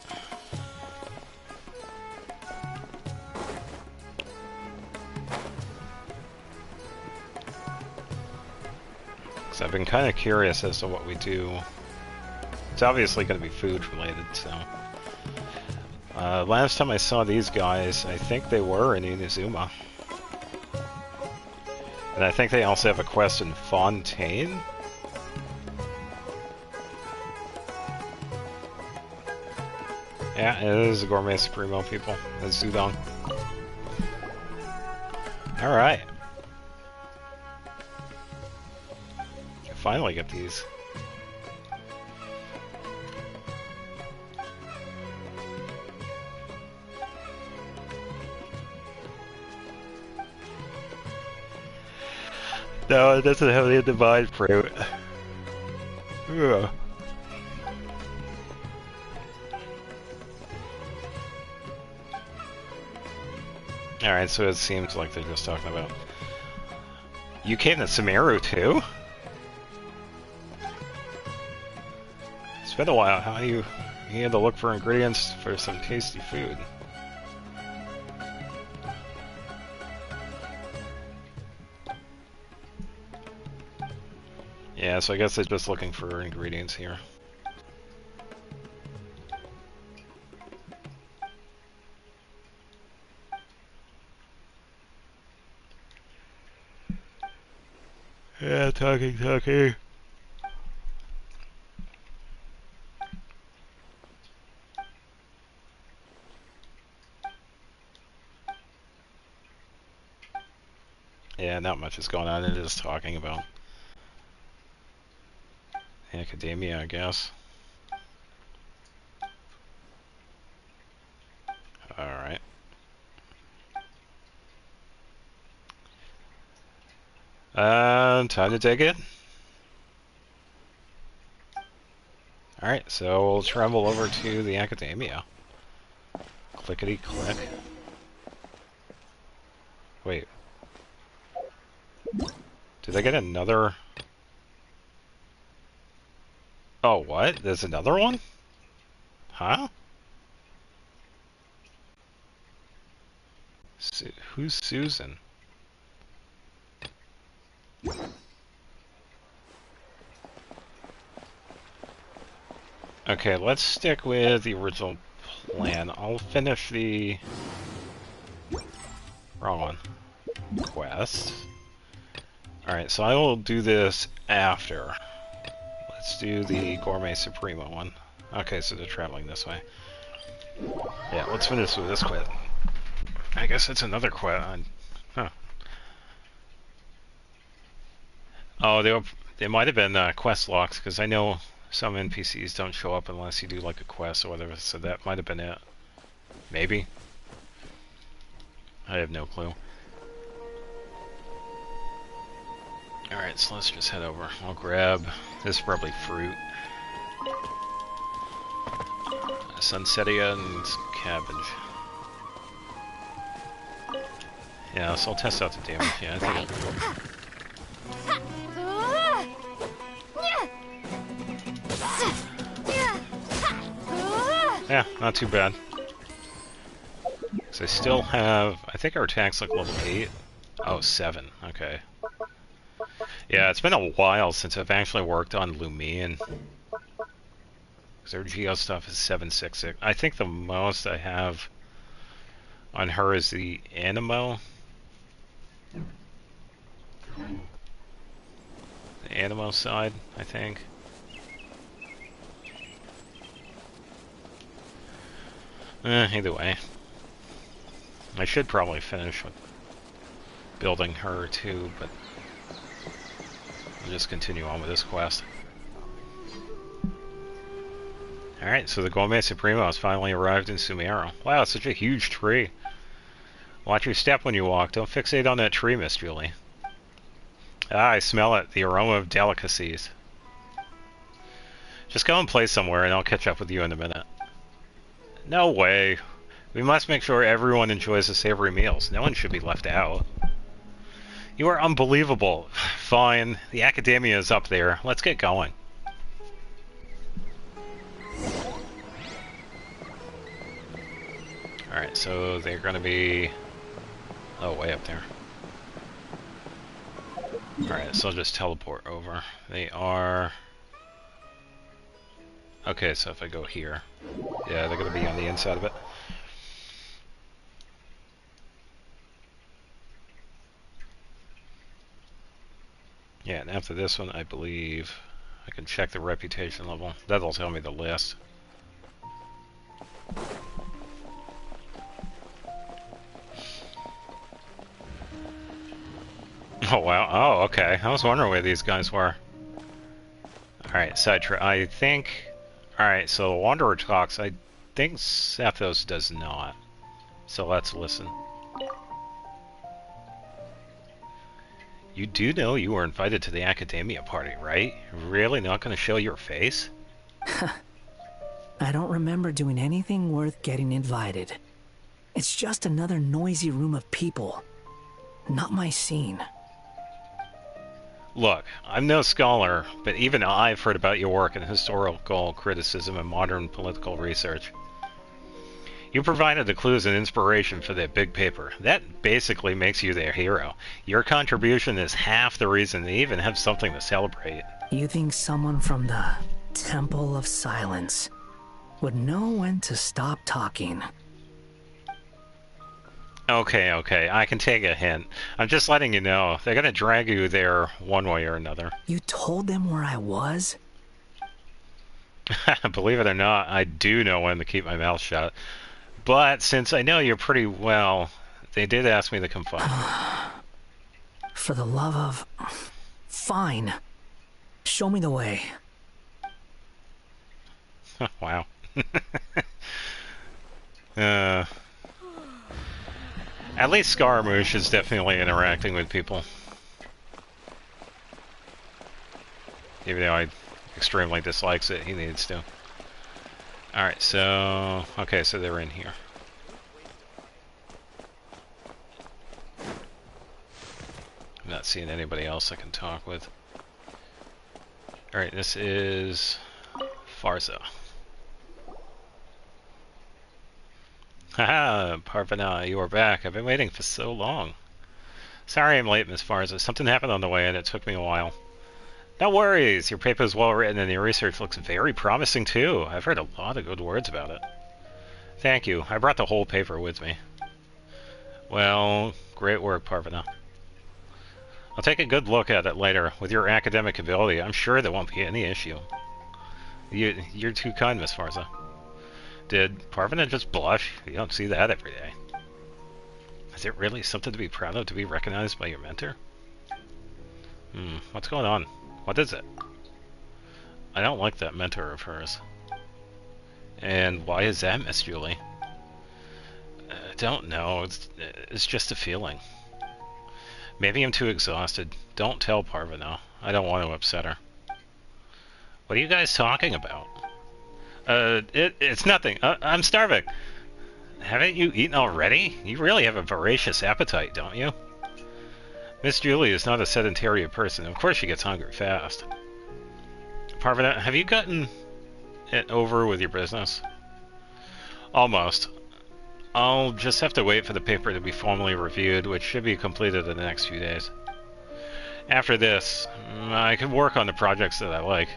So I've been kind of curious as to what we do. It's obviously going to be food related, so... last time I saw these guys, I think they were in Inazuma. And I think they also have a quest in Fontaine. Yeah, it is the Gourmet Supremo people. That's Zudong. Alright. Finally get these. No, it doesn't have the divine fruit. Ugh. Alright, so it seems like they're just talking about... You came to Sumeru too? It's been a while. How you had to look for ingredients for some tasty food. Yeah, so I guess they're just looking for ingredients here. Yeah, talking. not much is going on. It is talking about academia, I guess. Alright. Time to dig in. Alright, so we'll travel over to the academia. Clickety click. Wait. Did I get another? Oh, what? There's another one? Huh? Who's Susan? Okay, let's stick with the original plan. I'll finish the... wrong one. Quest. Alright, so I will do this after. Let's do the Gourmet Supremo one. Okay, so they're traveling this way. Yeah, let's finish with this quest. I guess it's another quest. Huh. Oh, they might have been quest locks, because I know some NPCs don't show up unless you do like a quest or whatever, so that might have been it. Maybe. I have no clue. Alright, so let's just head over. I'll grab, this is probably fruit. Sunsetia and some cabbage. Yeah, so I'll test out the damage. Yeah, I think yeah, not too bad. So I still have, I think our attack's like level 8. Oh, 7, okay. Yeah, it's been a while since I've actually worked on Lumion. Because their Geo stuff is 766. I think the most I have on her is the Animo. The Animo side, I think. Either way. I should probably finish with building her too, but I'll just continue on with this quest. Alright, so the Gourmet Supremo has finally arrived in Sumeru. Wow, it's such a huge tree. Watch your step when you walk. Don't fixate on that tree, Miss Julie. Ah, I smell it. The aroma of delicacies. Just go and play somewhere and I'll catch up with you in a minute. No way. We must make sure everyone enjoys the savory meals. No one should be left out. You are unbelievable. Fine. The academia is up there. Let's get going. Alright, so they're gonna be... oh, way up there. Alright, so I'll just teleport over. They are... okay, so if I go here... yeah, they're gonna be on the inside of it. Yeah, and after this one, I believe I can check the reputation level. That'll tell me the list. Oh, wow. Oh, okay. I was wondering where these guys were. Alright, sidetrack. I think... alright, so Wanderer talks. I think Sethos does not. So let's listen. You do know you were invited to the Academia party, right? Really not going to show your face? I don't remember doing anything worth getting invited. It's just another noisy room of people. Not my scene. Look, I'm no scholar, but even I've heard about your work in historical criticism and modern political research. You provided the clues and inspiration for that big paper. That basically makes you their hero. Your contribution is half the reason they even have something to celebrate. You think someone from the Temple of Silence would know when to stop talking? Okay, okay, I can take a hint. I'm just letting you know. They're gonna drag you there one way or another. You told them where I was? Believe it or not, I do know when to keep my mouth shut. But since I know you pretty well, they did ask me to come find you. For the love of... Fine. Show me the way. Wow. At least Scaramouche is definitely interacting with people. Even though I extremely dislikes it, he needs to. Alright, so... Okay, so they're in here. I'm not seeing anybody else I can talk with. Alright, this is... Farza. Haha, Parvana, you are back. I've been waiting for so long. Sorry I'm late, Miss Farza. Something happened on the way and it took me a while. No worries. Your paper is well written and your research looks very promising too. I've heard a lot of good words about it. Thank you. I brought the whole paper with me. Well, great work, Parvana. I'll take a good look at it later. With your academic ability, I'm sure there won't be any issue. You're too kind, Miss Farza. Did Parvana just blush? You don't see that every day. Is it really something to be proud of to be recognized by your mentor? What's going on? What is it? I don't like that mentor of hers. And why is that, Miss Julie? I don't know. It's just a feeling. Maybe I'm too exhausted. Don't tell Parvana. I don't want to upset her. What are you guys talking about? It's nothing. I'm starving. Haven't you eaten already? You really have a voracious appetite, don't you? Miss Julie is not a sedentary person. Of course she gets hungry fast. Parvana, have you gotten it over with your business? Almost. I'll just have to wait for the paper to be formally reviewed, which should be completed in the next few days. After this, I can work on the projects that I like.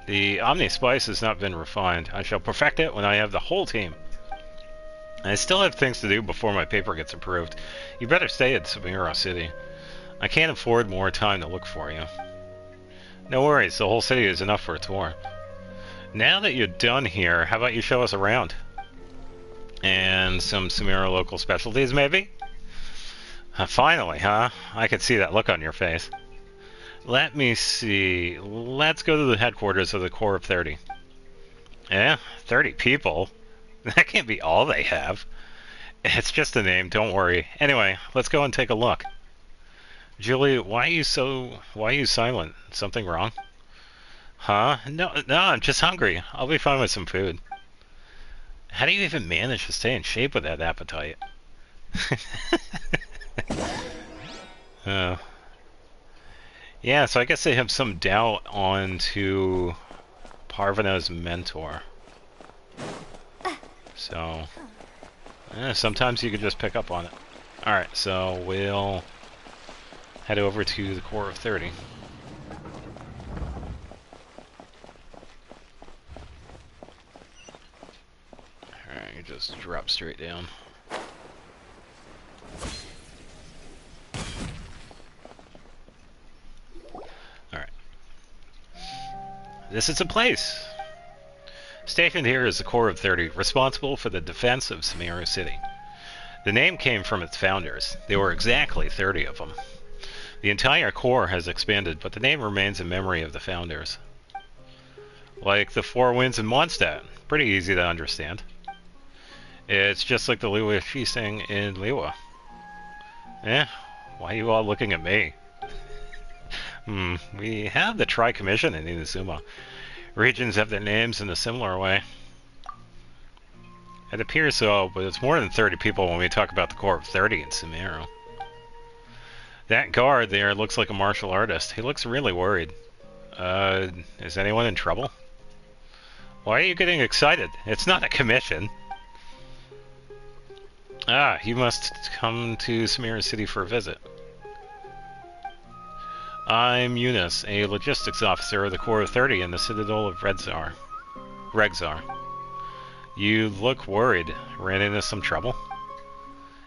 The Omni Spice has not been refined. I shall perfect it when I have the whole team. I still have things to do before my paper gets approved. You better stay at Samira City. I can't afford more time to look for you. No worries, the whole city is enough for a tour. Now that you're done here, how about you show us around? And some Samira local specialties, maybe? Finally, huh? I could see that look on your face. Let me see. Let's go to the headquarters of the Corps of 30. Yeah, 30 people? That can't be all they have. It's just a name, don't worry. Anyway, let's go and take a look. Julie, why are you silent? Something wrong? Huh? No, I'm just hungry. I'll be fine with some food. How do you even manage to stay in shape with that appetite? Yeah, so I guess they have some doubt on to Parvana's mentor. So, sometimes you can just pick up on it. Alright, so we'll head over to the Corps of 30. Alright, you just drop straight down. Alright. This is a place! Stationed here is the Corps of 30, responsible for the defense of Samira City. The name came from its founders. There were exactly 30 of them. The entire Corps has expanded, but the name remains in memory of the founders. Like the Four Winds in Mondstadt. Pretty easy to understand. It's just like the Liwa Shiseng in Liwa. Why are you all looking at me? We have the Tri-Commission in Inazuma. Regions have their names in a similar way. It appears so, but it's more than 30 people when we talk about the Corps of 30 in Sumeru. That guard there looks like a martial artist. He looks really worried. Is anyone in trouble? Why are you getting excited? It's not a commission. Ah, you must come to Samira City for a visit. I'm Eunice, a logistics officer of the Corps of 30 in the Citadel of Regzar. You look worried. Ran into some trouble?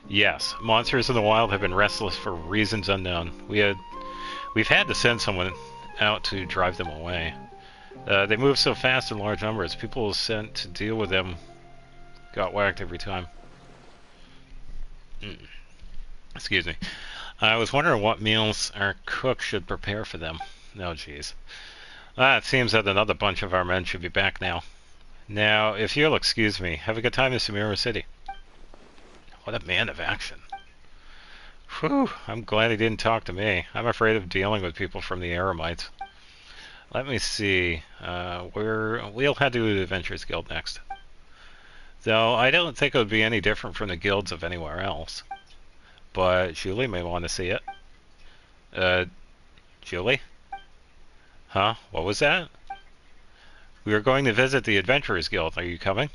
Yes, monsters in the wild have been restless for reasons unknown. We've had to send someone out to drive them away. They move so fast in large numbers, people sent to deal with them got whacked every time. Excuse me. I was wondering what meals our cook should prepare for them. Oh, jeez. It seems that another bunch of our men should be back now. Now, if you'll excuse me, have a good time in Samira City. What a man of action. Whew, I'm glad he didn't talk to me. I'm afraid of dealing with people from the Eremites. Let me see. We'll head to the Adventurers Guild next. Though I don't think it would be any different from the guilds of anywhere else. But Julie may want to see it. Julie? Huh? What was that? We are going to visit the Adventurers Guild. Are you coming?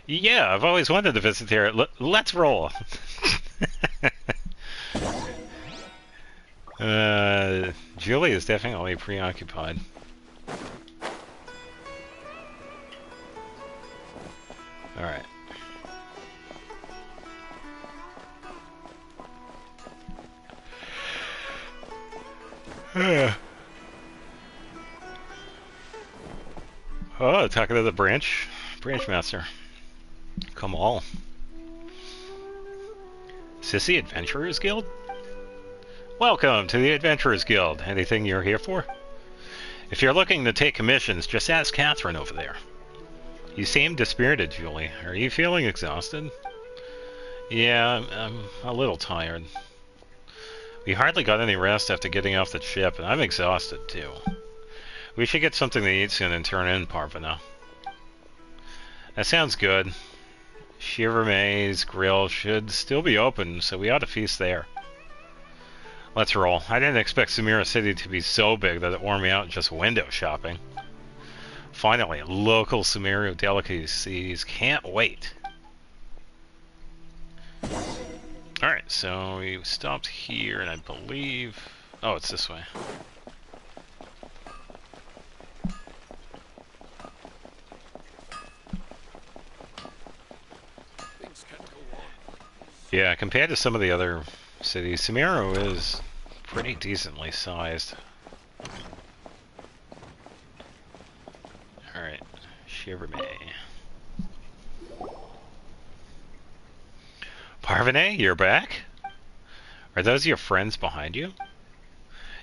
Yeah, I've always wanted to visit here. Let's roll. Julie is definitely preoccupied. Alright. Oh, talking to the branch master. Come all. Sissy Adventurers Guild? Welcome to the Adventurers Guild. Anything you're here for? If you're looking to take commissions, just ask Catherine over there. You seem dispirited, Julie. Are you feeling exhausted? Yeah, I'm a little tired. We hardly got any rest after getting off the ship, and I'm exhausted too. We should get something to eat soon and turn in, Parvana. That sounds good. Shivermay's grill should still be open, so we ought to feast there. Let's roll. I didn't expect Samira City to be so big that it wore me out just window shopping. Finally, local Samira delicacies. Can't wait. Alright, so we stopped here, and I believe... Oh, it's this way. Yeah, compared to some of the other cities, Samira is pretty decently sized. Alright, Shivermay. Parvane, you're back? Are those your friends behind you?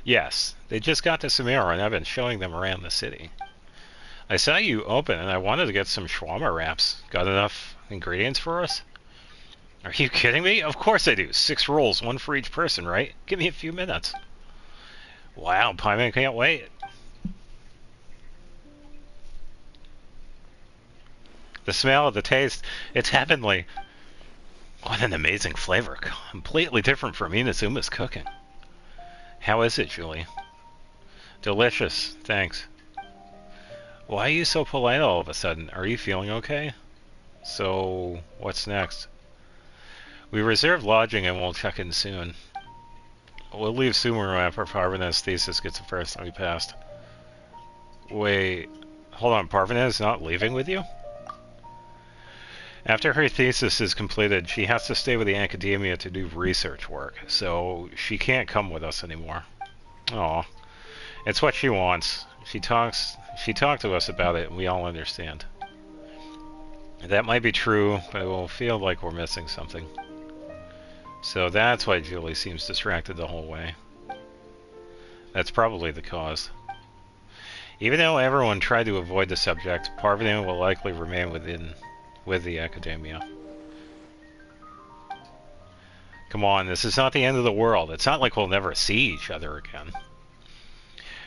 Yes, they just got to Samira and I've been showing them around the city. I saw you open and I wanted to get some shawarma wraps. Got enough ingredients for us? Are you kidding me? Of course I do. 6 rolls, 1 for each person, right? Give me a few minutes. Wow, Paimon can't wait. The smell, the taste, it's heavenly. What an amazing flavor. Completely different from Inazuma's cooking. How is it, Julie? Delicious, thanks. Why are you so polite all of a sudden? Are you feeling okay? So, what's next? We reserved lodging and we'll check in soon. We'll leave Sumeru after Parvana's thesis gets a first-time passed. Wait, hold on, Parvana is not leaving with you? After her thesis is completed, she has to stay with the academia to do research work, so she can't come with us anymore. Aw, it's what she wants. She talked to us about it and we all understand. That might be true, but it will feel like we're missing something. So that's why Julie seems distracted the whole way. That's probably the cause. Even though everyone tried to avoid the subject, Parvana will likely remain with the academia. Come on, this is not the end of the world. It's not like we'll never see each other again.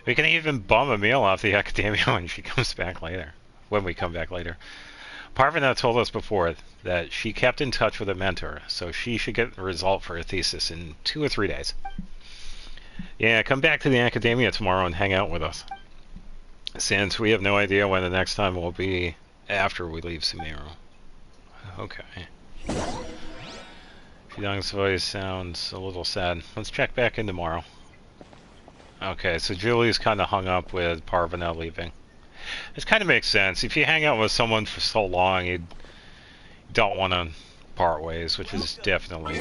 We can even bum a meal off the academia when she comes back later. When we come back later. Parvana told us before that she kept in touch with a mentor, so she should get the result for her thesis in 2 or 3 days. Yeah, come back to the academia tomorrow and hang out with us. Since we have no idea when the next time will be after we leave Sumeru. Okay. Fidang's voice sounds a little sad. Let's check back in tomorrow. Okay, so Julie's kind of hung up with Parvana leaving. It kind of makes sense. If you hang out with someone for so long, you don't want to part ways, which is definitely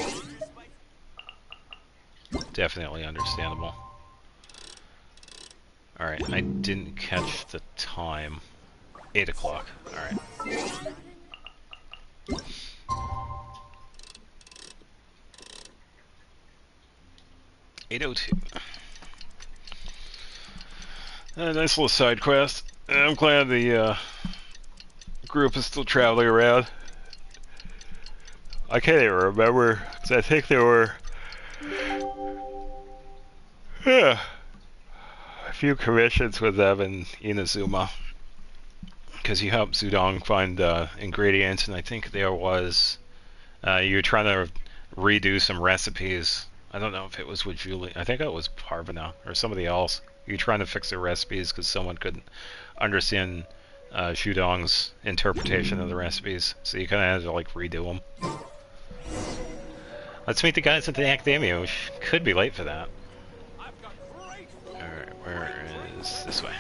understandable. Alright, I didn't catch the time. 8 o'clock. Alright. 802. A nice little side quest. I'm glad the group is still traveling around. I can't even remember, because I think there were a few commissions with them in Inazuma. Because you helped Zudong find ingredients, and I think there was you were trying to redo some recipes. I don't know if it was with Julie. I think it was Parvana or somebody else. You were trying to fix their recipes because someone couldn't understand Zudong's interpretation of the recipes, so you kind of had to like redo them. Let's meet the guys at the Academia. We could be late for that. Alright, where is this way?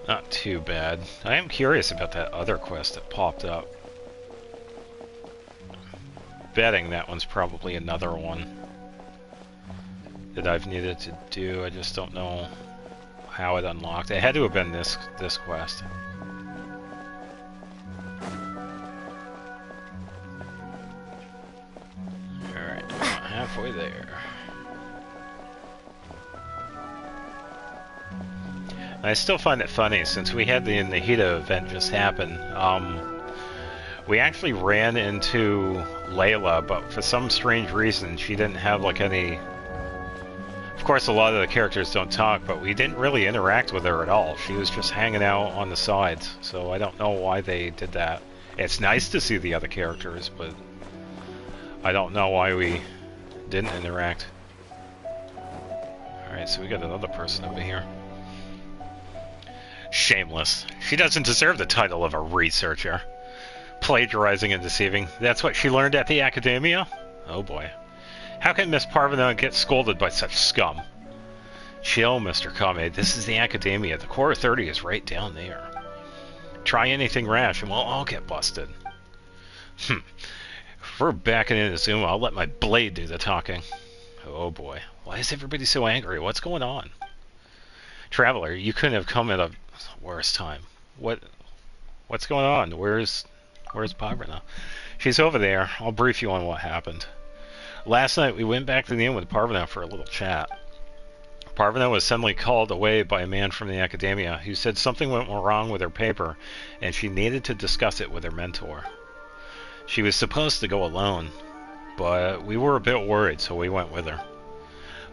Not too bad. I am curious about that other quest that popped up. Betting that one's probably another one that I've needed to do. I just don't know how it unlocked. It had to have been this quest. Alright, halfway there. I still find it funny, since we had the Nahida event just happen, we actually ran into Layla, but for some strange reason she didn't have like any... Of course a lot of the characters don't talk, but we didn't really interact with her at all. She was just hanging out on the sides, so I don't know why they did that. It's nice to see the other characters, but I don't know why we didn't interact. Alright, so we got another person over here. Shameless. She doesn't deserve the title of a researcher. Plagiarizing and deceiving. That's what she learned at the Academia? Oh boy. How can Miss Parvana get scolded by such scum? Chill, Mr. Kame. This is the Academia. The core authority is right down there. Try anything rash and we'll all get busted. If we're back in Inazuma, I'll let my blade do the talking. Oh boy. Why is everybody so angry? What's going on? Traveler, you couldn't have come at a worse time. What's going on? Where's Parvana? She's over there. I'll brief you on what happened. Last night we went back to the inn with Parvana for a little chat. Parvana was suddenly called away by a man from the Academia who said something went wrong with her paper and she needed to discuss it with her mentor. She was supposed to go alone, but we were a bit worried, so we went with her.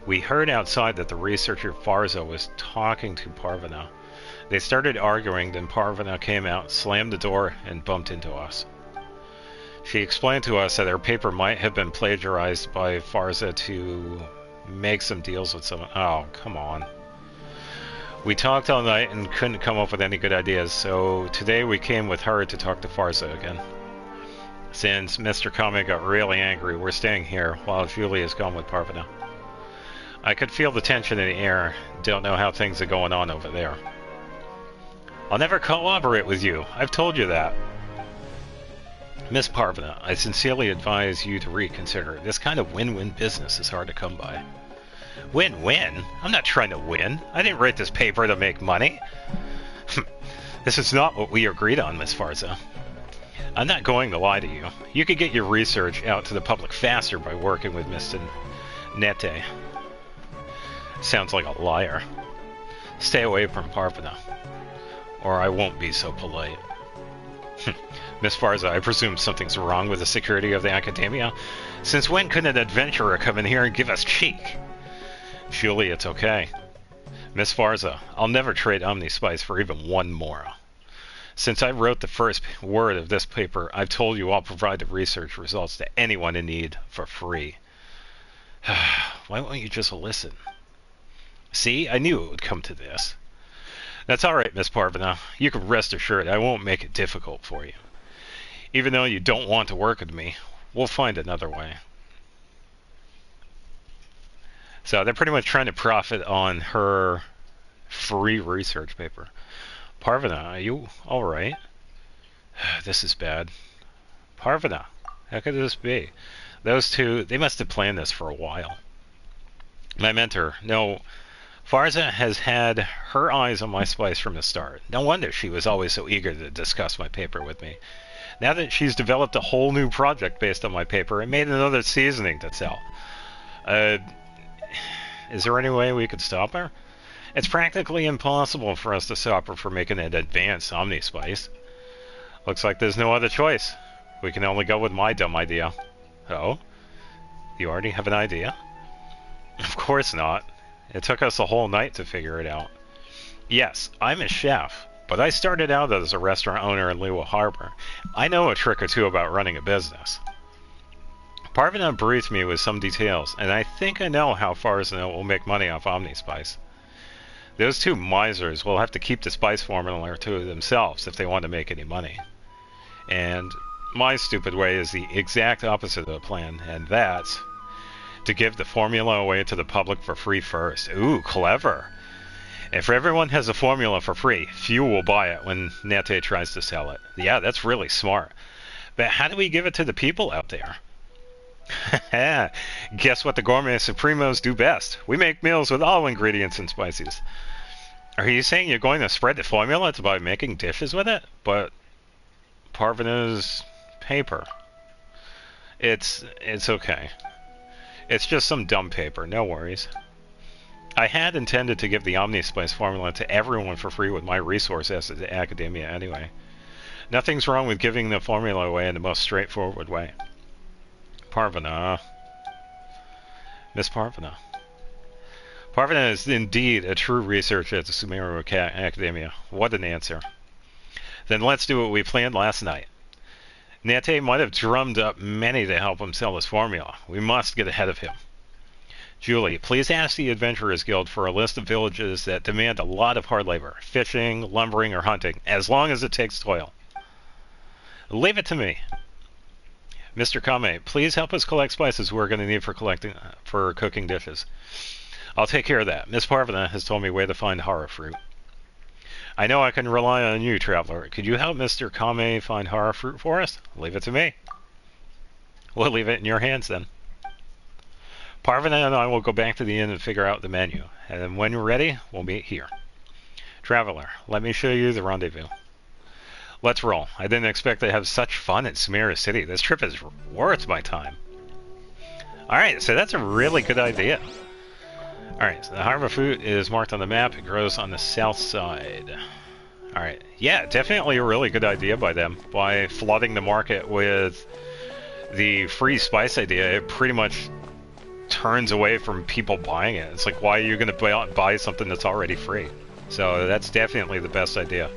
We heard outside that the researcher Farza was talking to Parvana. They started arguing, then Parvana came out, slammed the door, and bumped into us. She explained to us that her paper might have been plagiarized by Farza to make some deals with someone. Oh, come on. We talked all night and couldn't come up with any good ideas, so today we came with her to talk to Farza again. Since Mr. Kame got really angry, we're staying here while Julia's gone with Parvana. I could feel the tension in the air. Don't know how things are going on over there. I'll never cooperate with you. I've told you that. Miss Parvana, I sincerely advise you to reconsider. This kind of win-win business is hard to come by. Win-win? I'm not trying to win. I didn't write this paper to make money. This is not what we agreed on, Miss Farza. I'm not going to lie to you. You could get your research out to the public faster by working with Mr. Nete. Sounds like a liar. Stay away from Parvana, or I won't be so polite. Miss Farza, I presume something's wrong with the security of the Academia? Since when could an adventurer come in here and give us cheek? Surely it's okay. Miss Farza, I'll never trade Omnispice for even one mora. Since I wrote the first word of this paper, I've told you I'll provide the research results to anyone in need for free. Why won't you just listen? See, I knew it would come to this. That's alright, Miss Parvana. You can rest assured I won't make it difficult for you. Even though you don't want to work with me, we'll find another way. So they're pretty much trying to profit on her free research paper. Parvana, are you alright? This is bad. Parvana, how could this be? Those two, they must have planned this for a while. My mentor, no, Farza has had her eyes on my spice from the start. No wonder she was always so eager to discuss my paper with me. Now that she's developed a whole new project based on my paper and made another seasoning to sell. Is there any way we could stop her? It's practically impossible for us to stop her from making an advanced Omnispice. Looks like there's no other choice. We can only go with my dumb idea. Oh? You already have an idea? Of course not. It took us a whole night to figure it out. Yes, I'm a chef, but I started out as a restaurant owner in Lua Harbor. I know a trick or two about running a business. Parvana briefed me with some details, and I think I know how Farzana will make money off Omnispice. Those two misers will have to keep the spice formula to themselves if they want to make any money. And my stupid way is the exact opposite of the plan, and that's to give the formula away to the public for free first. Ooh, clever. If everyone has a formula for free, few will buy it when Nete tries to sell it. Yeah, that's really smart. But how do we give it to the people out there? Guess what the Gourmet Supremos do best? We make meals with all ingredients and spices. Are you saying you're going to spread the formula by making dishes with it? But Parvana's paper. It's okay. It's just some dumb paper, no worries. I had intended to give the Omnispice formula to everyone for free with my resource as the academia anyway. Nothing's wrong with giving the formula away in the most straightforward way. Parvana. Miss Parvana. Parvana is indeed a true researcher at the Sumeru Academia. What an answer. Then let's do what we planned last night. Nete might have drummed up many to help him sell his formula. We must get ahead of him. Julie, please ask the Adventurers Guild for a list of villages that demand a lot of hard labor. Fishing, lumbering, or hunting, as long as it takes toil. Leave it to me. Mr. Kame, please help us collect spices we're going to need for cooking dishes. I'll take care of that. Miss Parvana has told me where to find Hara fruit. I know I can rely on you, Traveler. Could you help Mr. Kame find Hara fruit for us? Leave it to me. We'll leave it in your hands then. Parvana and I will go back to the inn and figure out the menu. And when we're ready, we'll meet here. Traveler, let me show you the rendezvous. Let's roll. I didn't expect to have such fun at Sumeru City. This trip is worth my time. Alright, so that's a really good idea. Alright, so the Hara fruit is marked on the map. It grows on the south side. Alright, yeah, definitely a really good idea by them. By flooding the market with the free spice idea, it pretty much turns away from people buying it. It's like, why are you going to buy something that's already free? So that's definitely the best idea.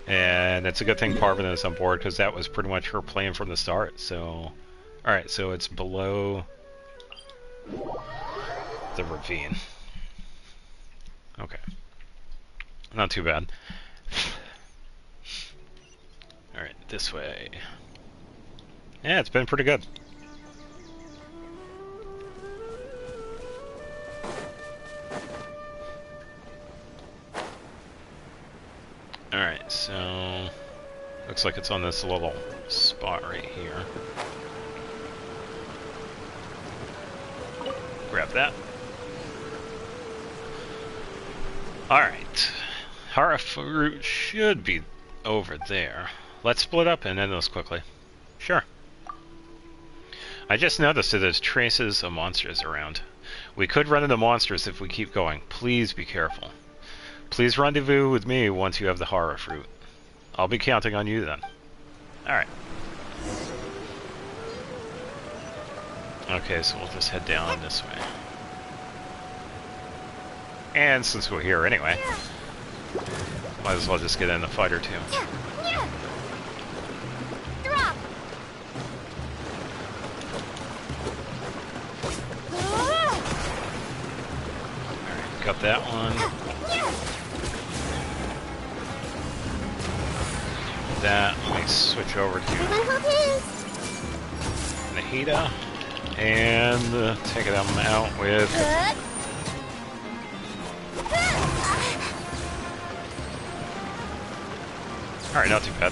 And it's a good thing Parvana is on board, because that was pretty much her plan from the start. So, alright, so it's below the ravine. Okay. Not too bad. Alright, this way. Yeah, it's been pretty good. Alright, so looks like it's on this little spot right here. Grab that. Alright. Hara fruit should be over there. Let's split up and end this quickly. Sure. I just noticed that there's traces of monsters around. We could run into monsters if we keep going. Please be careful. Please rendezvous with me once you have the Hara fruit. I'll be counting on you then. Alright. Okay, so we'll just head down this way. And since we're here anyway, might as well just get in a fight or two. Drop. Alright, got that one. That, let me switch over to Nahida and take them out with alright, not too bad.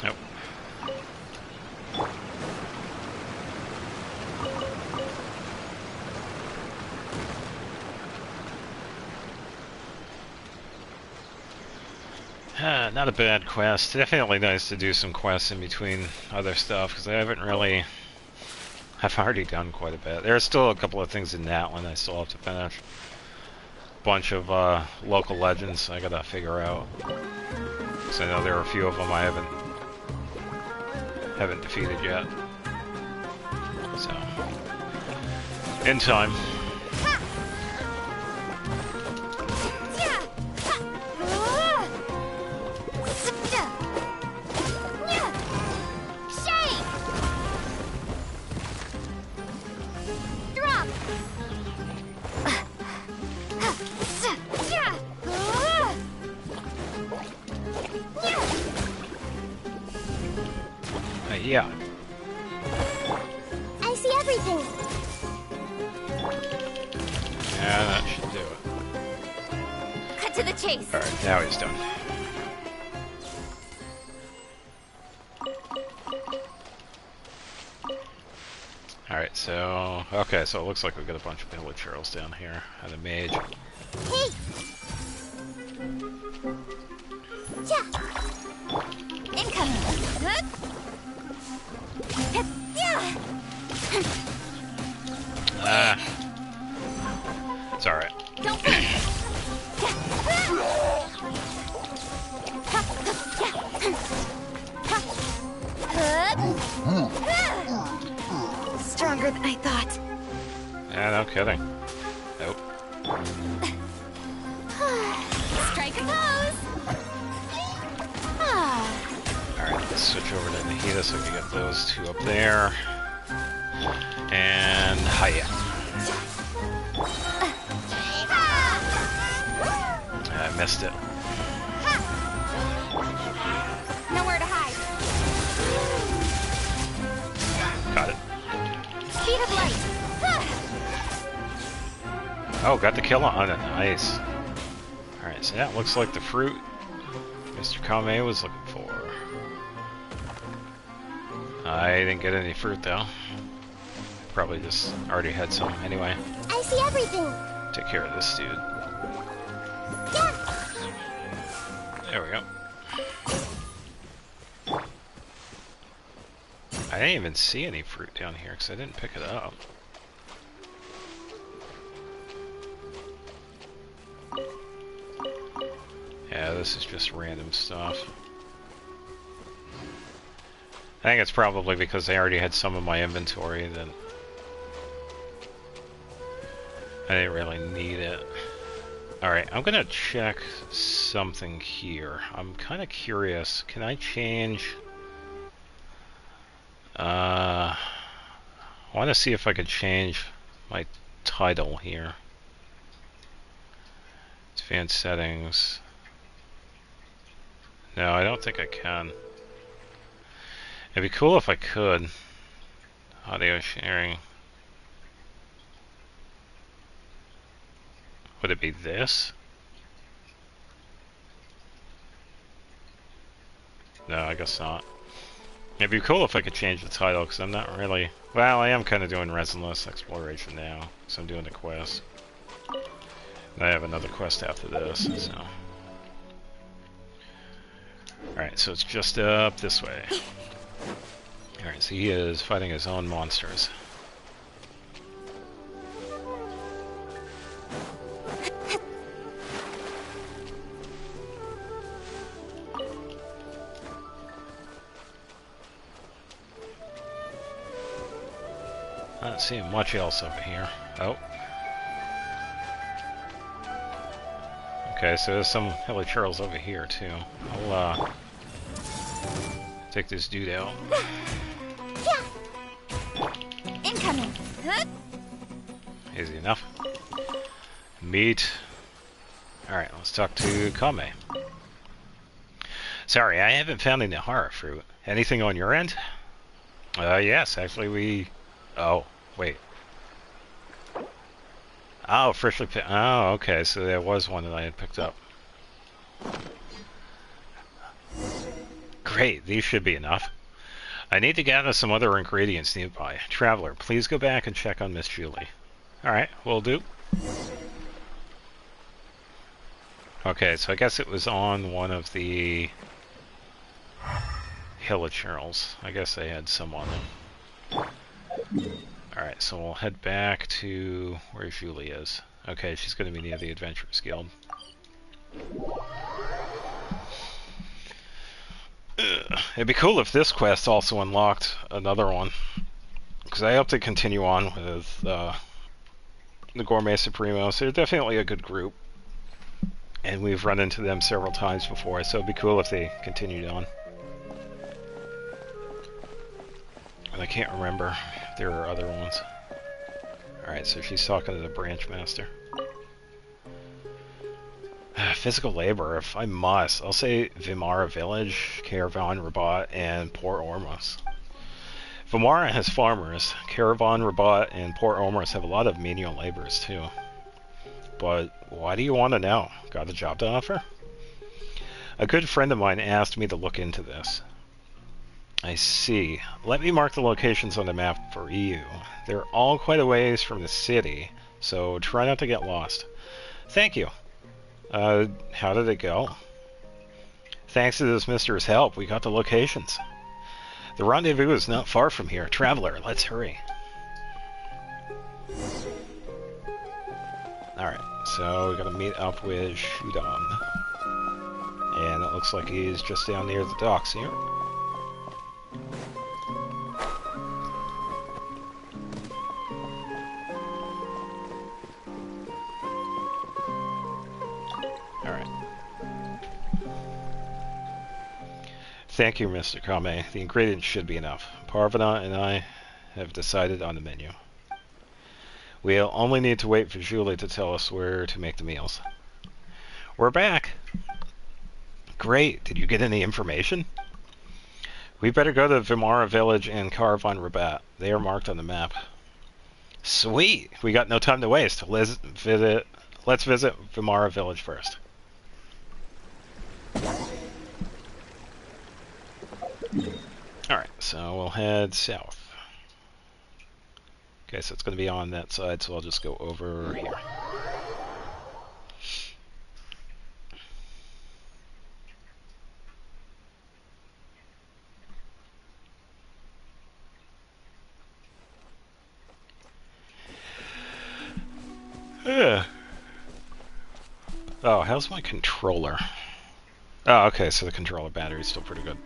Nope. Not a bad quest. Definitely nice to do some quests in between other stuff, because I haven't really... I've already done quite a bit. There's still a couple of things in that one I still have to finish. Bunch of local legends I gotta figure out. Because I know there are a few of them I haven't defeated yet. So, in time. Yeah. I see everything. Yeah, that should do it. Cut to the chase. Alright, now he's done. Alright, so... Okay, so it looks like we've got a bunch of village heroes down here, and a mage. Hey! Yeah. Incoming. Huh? Yeah. It's alright. Don't Stronger than I thought. Yeah, no kidding. Nope. strike a pose. Alright, let's switch over to Nahida so we can get those two up there. And hiya. I missed it. Nowhere to hide. Got it. Speed of light. Oh, got the kill on it. Nice. Alright, so that looks like the fruit Mr. Kame was looking for. I didn't get any fruit though. Probably just already had some anyway. I see everything. Take care of this dude. Yeah. There we go. I didn't even see any fruit down here because I didn't pick it up. Yeah, this is just random stuff. I think it's probably because I already had some in my inventory that I didn't really need it. Alright, I'm gonna check something here. I'm kinda curious. Can I change... I want to see if I could change my title here. Advanced settings. No, I don't think I can. It'd be cool if I could. Audio sharing. Would it be this? No, I guess not. It'd be cool if I could change the title, because I'm not really... Well, I am kind of doing Resinless Exploration now, so I'm doing the quest. And I have another quest after this, so... Alright, so it's just up this way. Alright, so he is fighting his own monsters. I don't see much else over here. Oh. Okay, so there's some hilly churls over here too. I'll take this dude out. Yeah. Incoming. Huh? Easy enough. Meat. Alright, let's talk to Kame. Sorry, I haven't found any horror fruit. Anything on your end? Yes, actually we... Oh, wait. Oh, freshly picked. Oh, okay, so there was one that I had picked up. Great, these should be enough. I need to gather some other ingredients nearby. Traveler, please go back and check on Miss Julie. Alright, will do. Okay, so I guess it was on one of the hilichurls. I guess they had some on them. Alright, so we'll head back to where Julie is. Okay, she's going to be near the Adventurers Guild. It'd be cool if this quest also unlocked another one. Because I hope to continue on with the Gourmet Supremos. They're definitely a good group. And we've run into them several times before, so it'd be cool if they continued on. And I can't remember if there are other ones. Alright, so she's talking to the branch master. Physical labor, if I must. I'll say Vimara Village, Caravan Rabat, and Port Ormuz. Vimara has farmers. Caravan Rabat and Port Ormuz have a lot of menial laborers too. But why do you want to know? Got a job to offer? A good friend of mine asked me to look into this. I see. Let me mark the locations on the map for you. They're all quite a ways from the city, so try not to get lost. Thank you. How did it go? Thanks to this mister's help, we got the locations. The rendezvous is not far from here. Traveler, let's hurry. Alright, so we gotta meet up with Shudong. And it looks like he's just down near the docks here. Alright. Thank you, Mr. Kame. The ingredients should be enough. Parvana and I have decided on the menu. We'll only need to wait for Julie to tell us where to make the meals. We're back! Great! Did you get any information? We better go to Vimara Village and Caravan Rabat. They are marked on the map. Sweet! We got no time to waste. Let's visit Vimara Village first. Alright, so we'll head south. Okay, so it's going to be on that side, so I'll just go over here. Oh, how's my controller? Oh, okay, so the controller battery's still pretty good.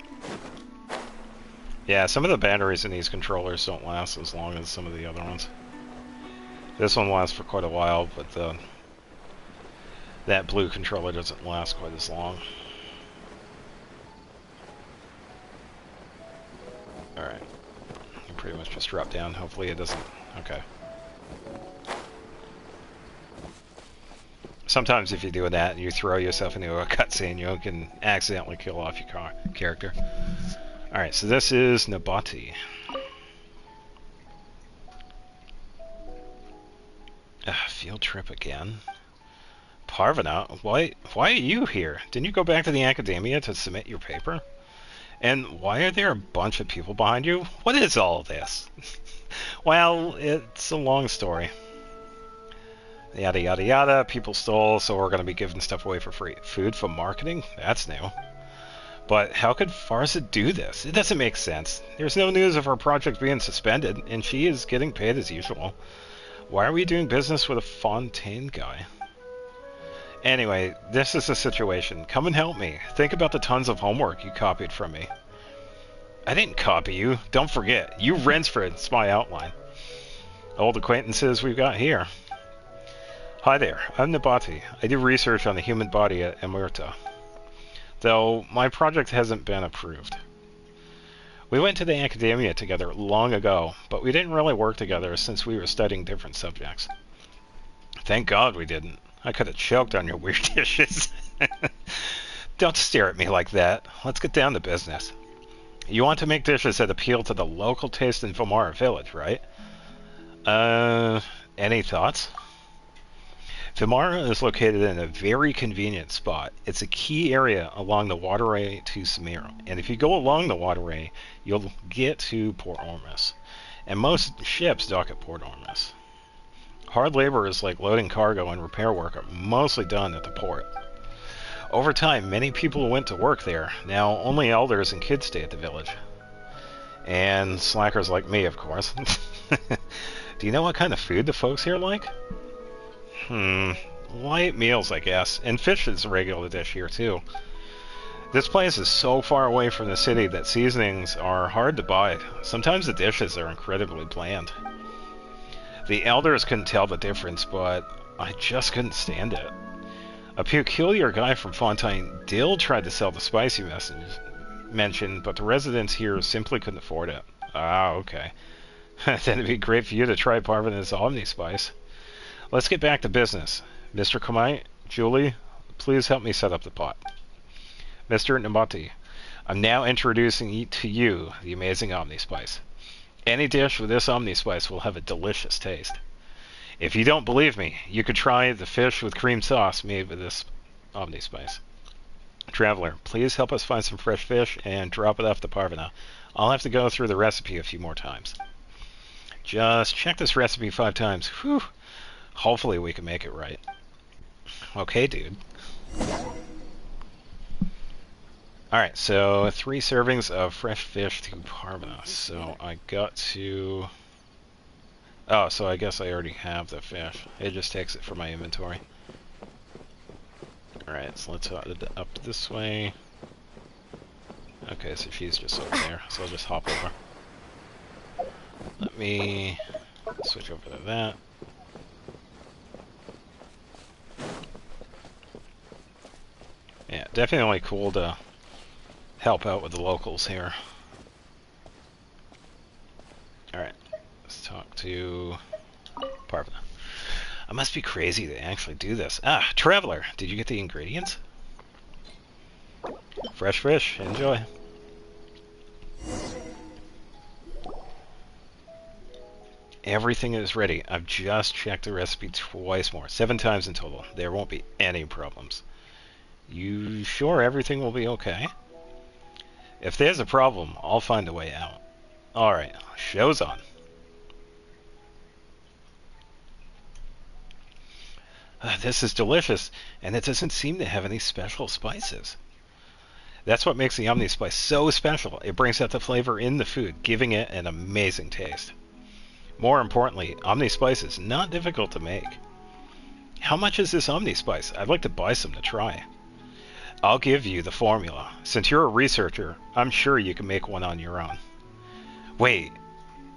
Yeah, some of the batteries in these controllers don't last as long as some of the other ones. This one lasts for quite a while, but that blue controller doesn't last quite as long. Alright. You pretty much just drop down. Hopefully it doesn't... Okay. Sometimes if you do that and you throw yourself into a cutscene, you can accidentally kill off your character. Alright, so this is Nabati. Field trip again? Parvana, why are you here? Didn't you go back to the academia to submit your paper? And why are there a bunch of people behind you? What is all of this? Well, it's a long story. Yada yada yada, people stole, so we're going to be giving stuff away for free. Food for marketing? That's new. But how could Farsa do this? It doesn't make sense. There's no news of her project being suspended, and she is getting paid as usual. Why are we doing business with a Fontaine guy? Anyway, this is the situation. Come and help me. Think about the tons of homework you copied from me. I didn't copy you. Don't forget. You Rensford's my outline. Old acquaintances we've got here. Hi there. I'm Nabati. I do research on the human body at Emirta. Though my project hasn't been approved. We went to the academia together long ago, but we didn't really work together since we were studying different subjects. Thank God we didn't. I could have choked on your weird dishes. Don't stare at me like that. Let's get down to business. You want to make dishes that appeal to the local taste in Vimara Village, right? Any thoughts? Vimara is located in a very convenient spot. It's a key area along the waterway to Samira. And if you go along the waterway, you'll get to Port Ormuz. And most ships dock at Port Ormuz. Hard labor is like loading cargo and repair work are mostly done at the port. Over time, many people went to work there. Now, only elders and kids stay at the village. And slackers like me, of course. Do you know what kind of food the folks here like? Light meals, I guess. And fish is a regular dish here, too. This place is so far away from the city that seasonings are hard to buy. Sometimes the dishes are incredibly bland. The elders couldn't tell the difference, but I just couldn't stand it. A peculiar guy from Fontaine Dill tried to sell the spicy mentioned, but the residents here simply couldn't afford it. Ah, okay. Then it'd be great for you to try Parvana's Omnispice. Let's get back to business. Mr. Kamai, Julie, please help me set up the pot. Mr. Namati, I'm now introducing to you the amazing Omnispice. Any dish with this Omnispice will have a delicious taste. If you don't believe me, you could try the fish with cream sauce made with this Omnispice. Traveler, please help us find some fresh fish and drop it off to Parvana. I'll have to go through the recipe a few more times. Just check this recipe 5 times. Whew. Hopefully we can make it right. Okay, dude. Alright, so 3 servings of fresh fish to Parvana. So I got to... Oh, so I guess I already have the fish. It just takes it from my inventory. Alright, so let's head up this way. Okay, so she's just over there, so I'll just hop over. Let me switch over to that. Yeah, definitely cool to help out with the locals here. Alright, let's talk to Parvana. I must be crazy to actually do this. Ah, Traveler, did you get the ingredients? Fresh fish, enjoy. Everything is ready. I've just checked the recipe twice more. 7 times in total. There won't be any problems. You sure everything will be okay? If there's a problem, I'll find a way out. Alright, show's on. This is delicious, and it doesn't seem to have any special spices. That's what makes the Omnispice so special. It brings out the flavor in the food, giving it an amazing taste. More importantly, Omnispice is not difficult to make. How much is this Omnispice? I'd like to buy some to try. I'll give you the formula. Since you're a researcher, I'm sure you can make one on your own. Wait,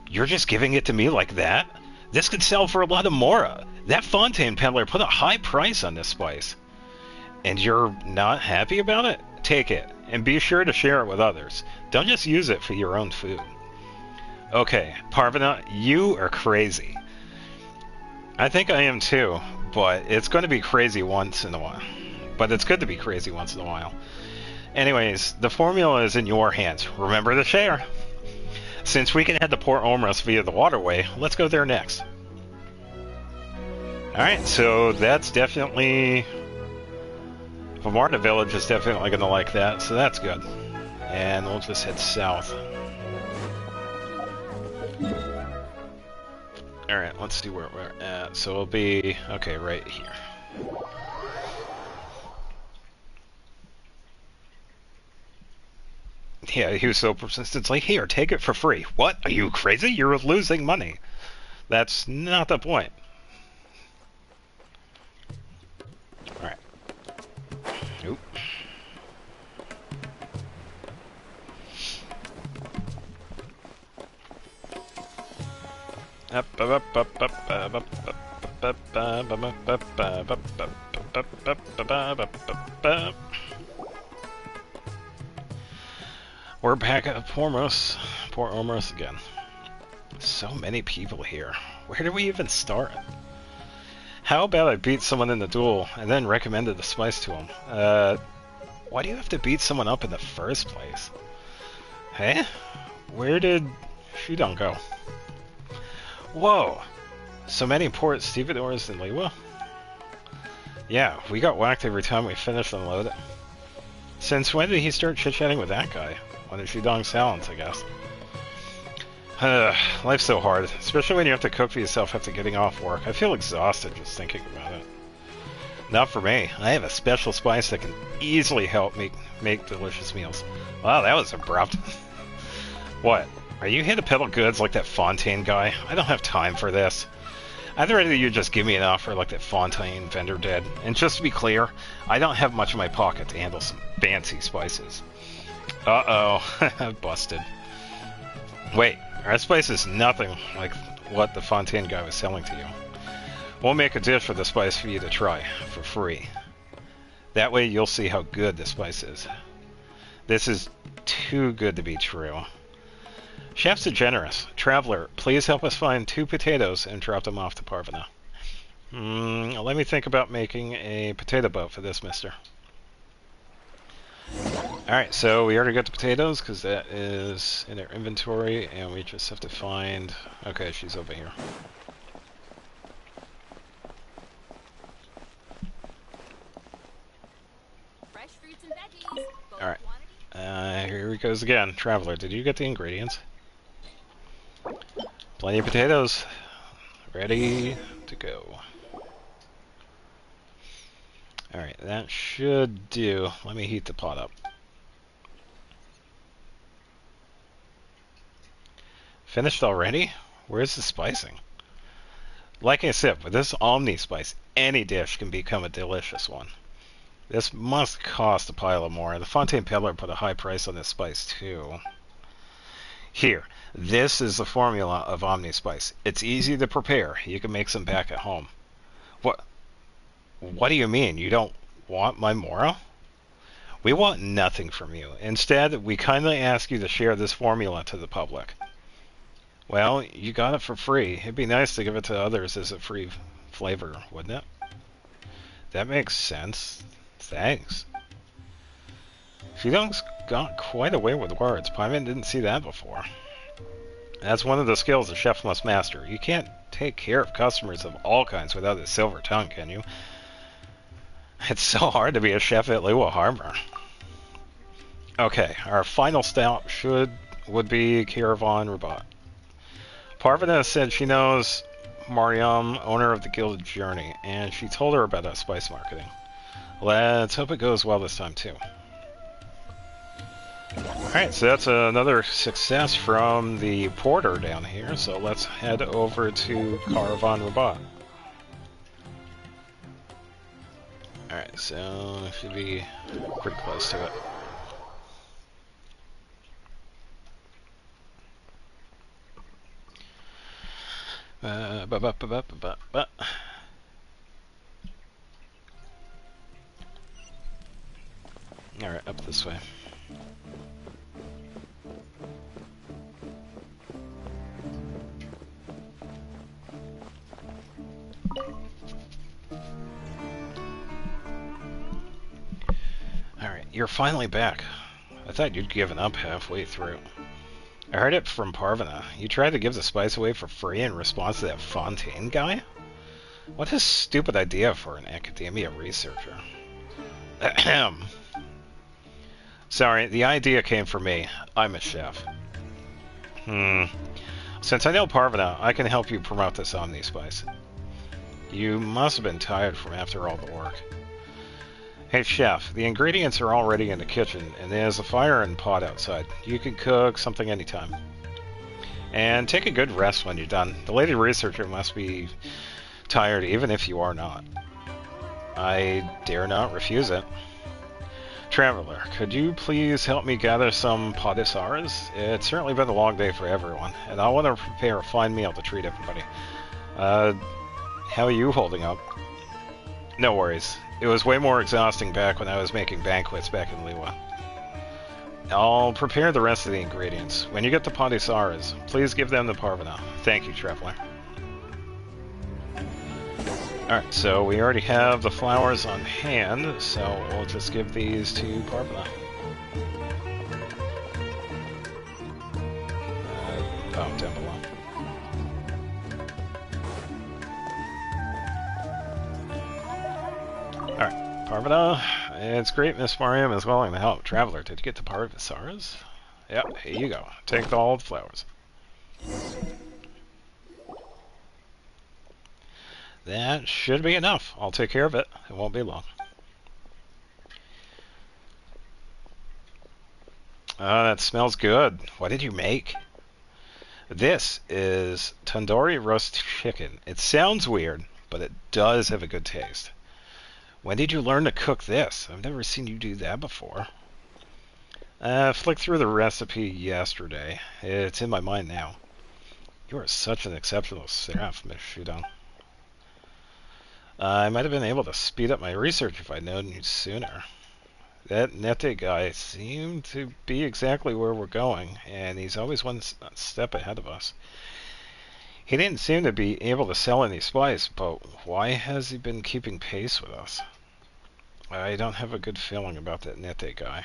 you're just giving it to me like that? This could sell for a lot of mora. That Fontaine peddler put a high price on this spice. And you're not happy about it? Take it, and be sure to share it with others. Don't just use it for your own food. Okay, Parvana, you are crazy. I think I am too, but it's going to be crazy once in a while. But it's good to be crazy once in a while. Anyways, the formula is in your hands. Remember to share. Since we can head to Port Omros via the waterway, let's go there next. Alright, so that's definitely... Vamarna Village is definitely going to like that, so that's good. And we'll just head south. Alright, let's see where we're at. So we'll be... Okay, right here. Yeah, he was so persistent. It's like, here, take it for free. What? Are you crazy? You're losing money. That's not the point. Alright. Oop. We're back at Port Omros again. So many people here. Where do we even start? How about I beat someone in the duel and then recommended the spice to him? Why do you have to beat someone up in the first place? Hey? Where did Shudong go? Whoa! So many port stevedores in Liwa? Yeah, we got whacked every time we finished unloading. Since when did he start chit-chatting with that guy? When did Shudong's silence, I guess. Life's so hard, especially when you have to cook for yourself after getting off work. I feel exhausted just thinking about it. Not for me. I have a special spice that can easily help me make delicious meals. Wow, that was abrupt. What? Are you here to peddle goods like that Fontaine guy? I don't have time for this. I'd rather you just give me an offer like that Fontaine vendor did. And just to be clear, I don't have much in my pocket to handle some fancy spices. Uh-oh. Busted. Wait, our spice is nothing like what the Fontaine guy was selling to you. We'll make a dish with the spice for you to try, for free. That way you'll see how good the spice is. This is too good to be true. Chefs are generous. Traveler, please help us find 2 potatoes and drop them off to Parvana. Let me think about making a potato boat for this, mister. Alright, so we already got the potatoes, because that is in our inventory, and we just have to find... Okay, she's over here. Fresh fruits and veggies. Alright. Here he goes again. Traveler, did you get the ingredients? Plenty of potatoes. Ready to go. Alright, that should do. Let me heat the pot up. Finished already? Where's the spicing? Like I said, with this Omni spice, any dish can become a delicious one. This must cost a pile of more. The Fontaine Peddler put a high price on this spice too. Here, this is the formula of Omni Spice. It's easy to prepare. You can make some back at home. What do you mean? You don't want my Mora? We want nothing from you. Instead, we kindly ask you to share this formula to the public. Well, you got it for free. It'd be nice to give it to others as a free flavor, wouldn't it? That makes sense. Thanks. She got quite a way with words. Paimon didn't see that before. That's one of the skills a chef must master. You can't take care of customers of all kinds without a silver tongue, can you? It's so hard to be a chef at Lua Harbor. Okay, our final stop would be Caravan Rabat. Parvana said she knows Mariam, owner of the Gilded Journey, and she told her about us spice marketing. Let's hope it goes well this time too. Alright, so that's another success from the porter down here, so let's head over to Caravan Rabat. Alright, so it should be pretty close to it. Alright, up this way. Alright, you're finally back. I thought you'd given up halfway through. I heard it from Parvana. You tried to give the spice away for free in response to that Fontaine guy? What a stupid idea for an academia researcher. Ahem. Sorry, the idea came from me. I'm a chef. Since I know Parvana, I can help you promote this Omni Spice. You must have been tired from after all the work. Hey chef, the ingredients are already in the kitchen, and there's a fire and pot outside. You can cook something anytime. And take a good rest when you're done. The lady researcher must be tired even if you are not. I dare not refuse it. Traveler, could you please help me gather some podisars? It's certainly been a long day for everyone, and I want to prepare a fine meal to treat everybody. How are you holding up? No worries. It was way more exhausting back when I was making banquets back in Liyue. I'll prepare the rest of the ingredients. When you get the podisars, please give them to Parvana. Thank you, Traveler. Alright, so we already have the flowers on hand, so we'll just give these to Parvana. Down below. Alright, Parvana, it's great Miss Mariam is willing to help. Traveler, did you get the Parvisaras? Yep, here you go. Take all the flowers. That should be enough. I'll take care of it. It won't be long. That smells good. What did you make? This is tandoori roast chicken. It sounds weird, but it does have a good taste. When did you learn to cook this? I've never seen you do that before. Flicked through the recipe yesterday. It's in my mind now. You are such an exceptional chef, Miss Shudon. I might have been able to speed up my research if I'd known you sooner. That Nete guy seemed to be exactly where we're going, and he's always one step ahead of us. He didn't seem to be able to sell any spice, but why has he been keeping pace with us? I don't have a good feeling about that Nete guy.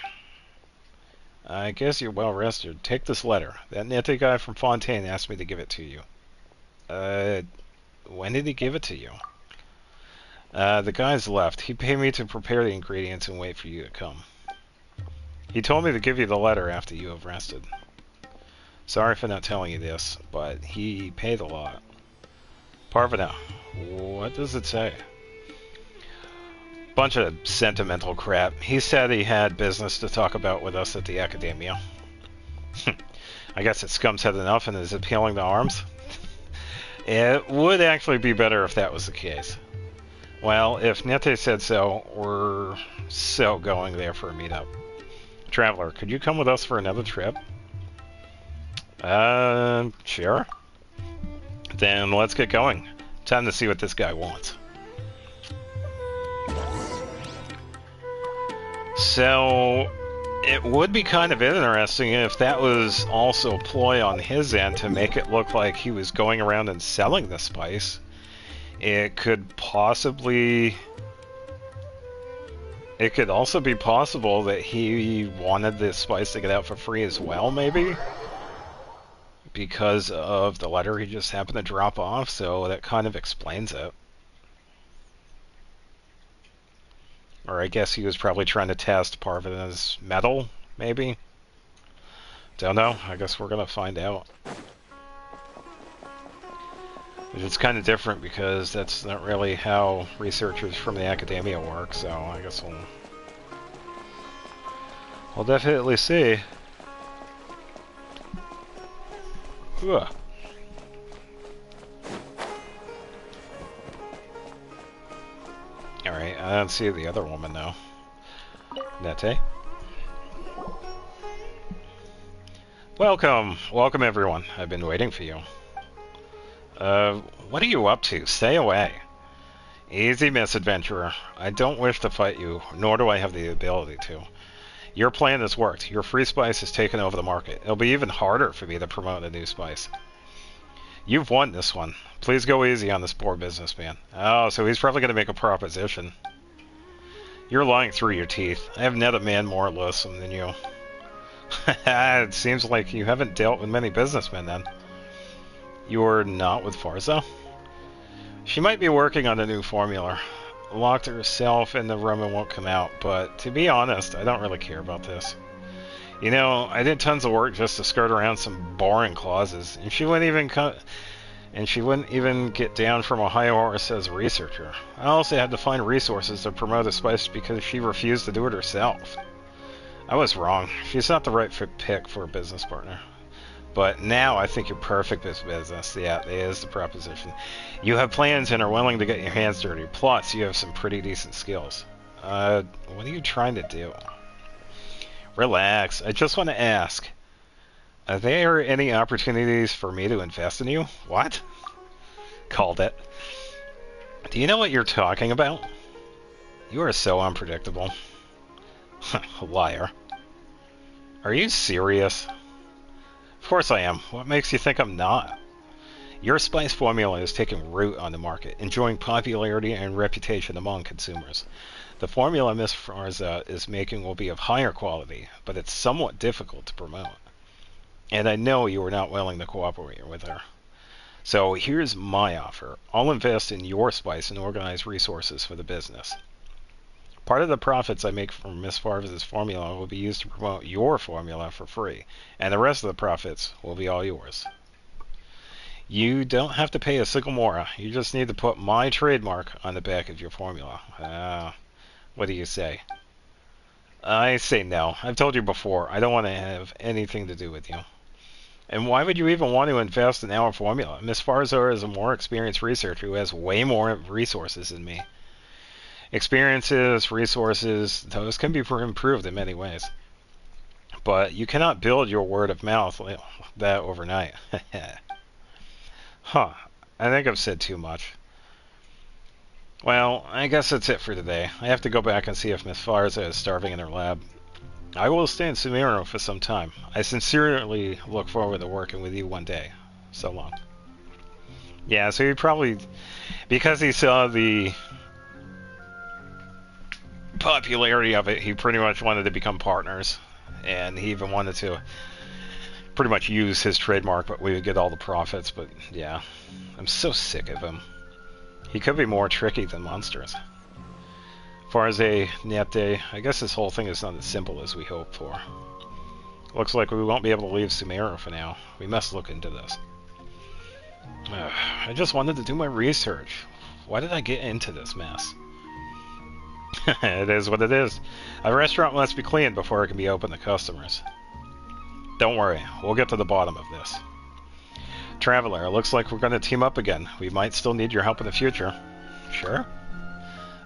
I guess you're well rested. Take this letter. That Nete guy from Fontaine asked me to give it to you. When did he give it to you? The guy's left. He paid me to prepare the ingredients and wait for you to come. He told me to give you the letter after you have rested. Sorry for not telling you this, but he paid a lot. Parvana, what does it say? Bunch of sentimental crap. He said he had business to talk about with us at the Academia. I guess it scum's head enough and is appealing to arms. It would actually be better if that was the case. Well, if Nete said so, we're so going there for a meetup. Traveler, could you come with us for another trip? Sure. Then let's get going. Time to see what this guy wants. So, it would be kind of interesting if that was also a ploy on his end to make it look like he was going around and selling the spice. It could possibly... It could also be possible that he wanted this spice to get out for free as well, maybe? Because of the letter he just happened to drop off, so that kind of explains it. Or I guess he was probably trying to test Parvana's metal, maybe? Don't know. I guess we're gonna find out. Which is kind of different because that's not really how researchers from the Academia work, so I guess we'll definitely see. Ugh. Alright, I don't see the other woman though. Nete? Welcome! Welcome everyone. I've been waiting for you. What are you up to? Stay away. Easy, Miss Adventurer. I don't wish to fight you, nor do I have the ability to. Your plan has worked. Your free spice has taken over the market. It'll be even harder for me to promote a new spice. You've won this one. Please go easy on this poor businessman. Oh, so he's probably going to make a proposition. You're lying through your teeth. I have net a man more loathsome than you. It seems like you haven't dealt with many businessmen then. You're not with Farza? She might be working on a new formula. Locked herself in the room and won't come out, but to be honest, I don't really care about this. You know, I did tons of work just to skirt around some boring clauses, and she wouldn't even get down from a high horse as a researcher. I also had to find resources to promote a spice because she refused to do it herself. I was wrong. She's not the right pick for a business partner. But now I think you're perfect for business. Yeah, that is the proposition. You have plans and are willing to get your hands dirty. Plus, you have some pretty decent skills. What are you trying to do? Relax. I just want to ask. Are there any opportunities for me to invest in you? What? Called it. Do you know what you're talking about? You are so unpredictable. Liar. Are you serious? Of course I am. What makes you think I'm not? Your spice formula is taking root on the market, enjoying popularity and reputation among consumers. The formula Miss Farza is making will be of higher quality, but it's somewhat difficult to promote. And I know you are not willing to cooperate with her. So here's my offer. I'll invest in your spice and organize resources for the business. Part of the profits I make from Miss Farva's formula will be used to promote your formula for free, and the rest of the profits will be all yours. You don't have to pay a single more. You just need to put my trademark on the back of your formula. What do you say? I say no. I've told you before, I don't want to have anything to do with you. And why would you even want to invest in our formula? Miss Farzar is a more experienced researcher who has way more resources than me. Experiences, resources, those can be improved in many ways. But you cannot build your word of mouth like that overnight. Huh. I think I've said too much. Well, I guess that's it for today. I have to go back and see if Miss Farza is starving in her lab. I will stay in Sumero for some time. I sincerely look forward to working with you one day. So long. Yeah, so he probably... Because he saw the popularity of it, he pretty much wanted to become partners. And he even wanted to pretty much use his trademark, but we would get all the profits. But yeah, I'm so sick of him. He could be more tricky than monsters. As far as a Niete, I guess this whole thing is not as simple as we hoped for. Looks like we won't be able to leave Sumero for now. We must look into this. I just wanted to do my research. Why did I get into this mess? It is what it is. A restaurant must be cleaned before it can be open to customers. Don't worry, we'll get to the bottom of this. Traveler, it looks like we're going to team up again. We might still need your help in the future. Sure?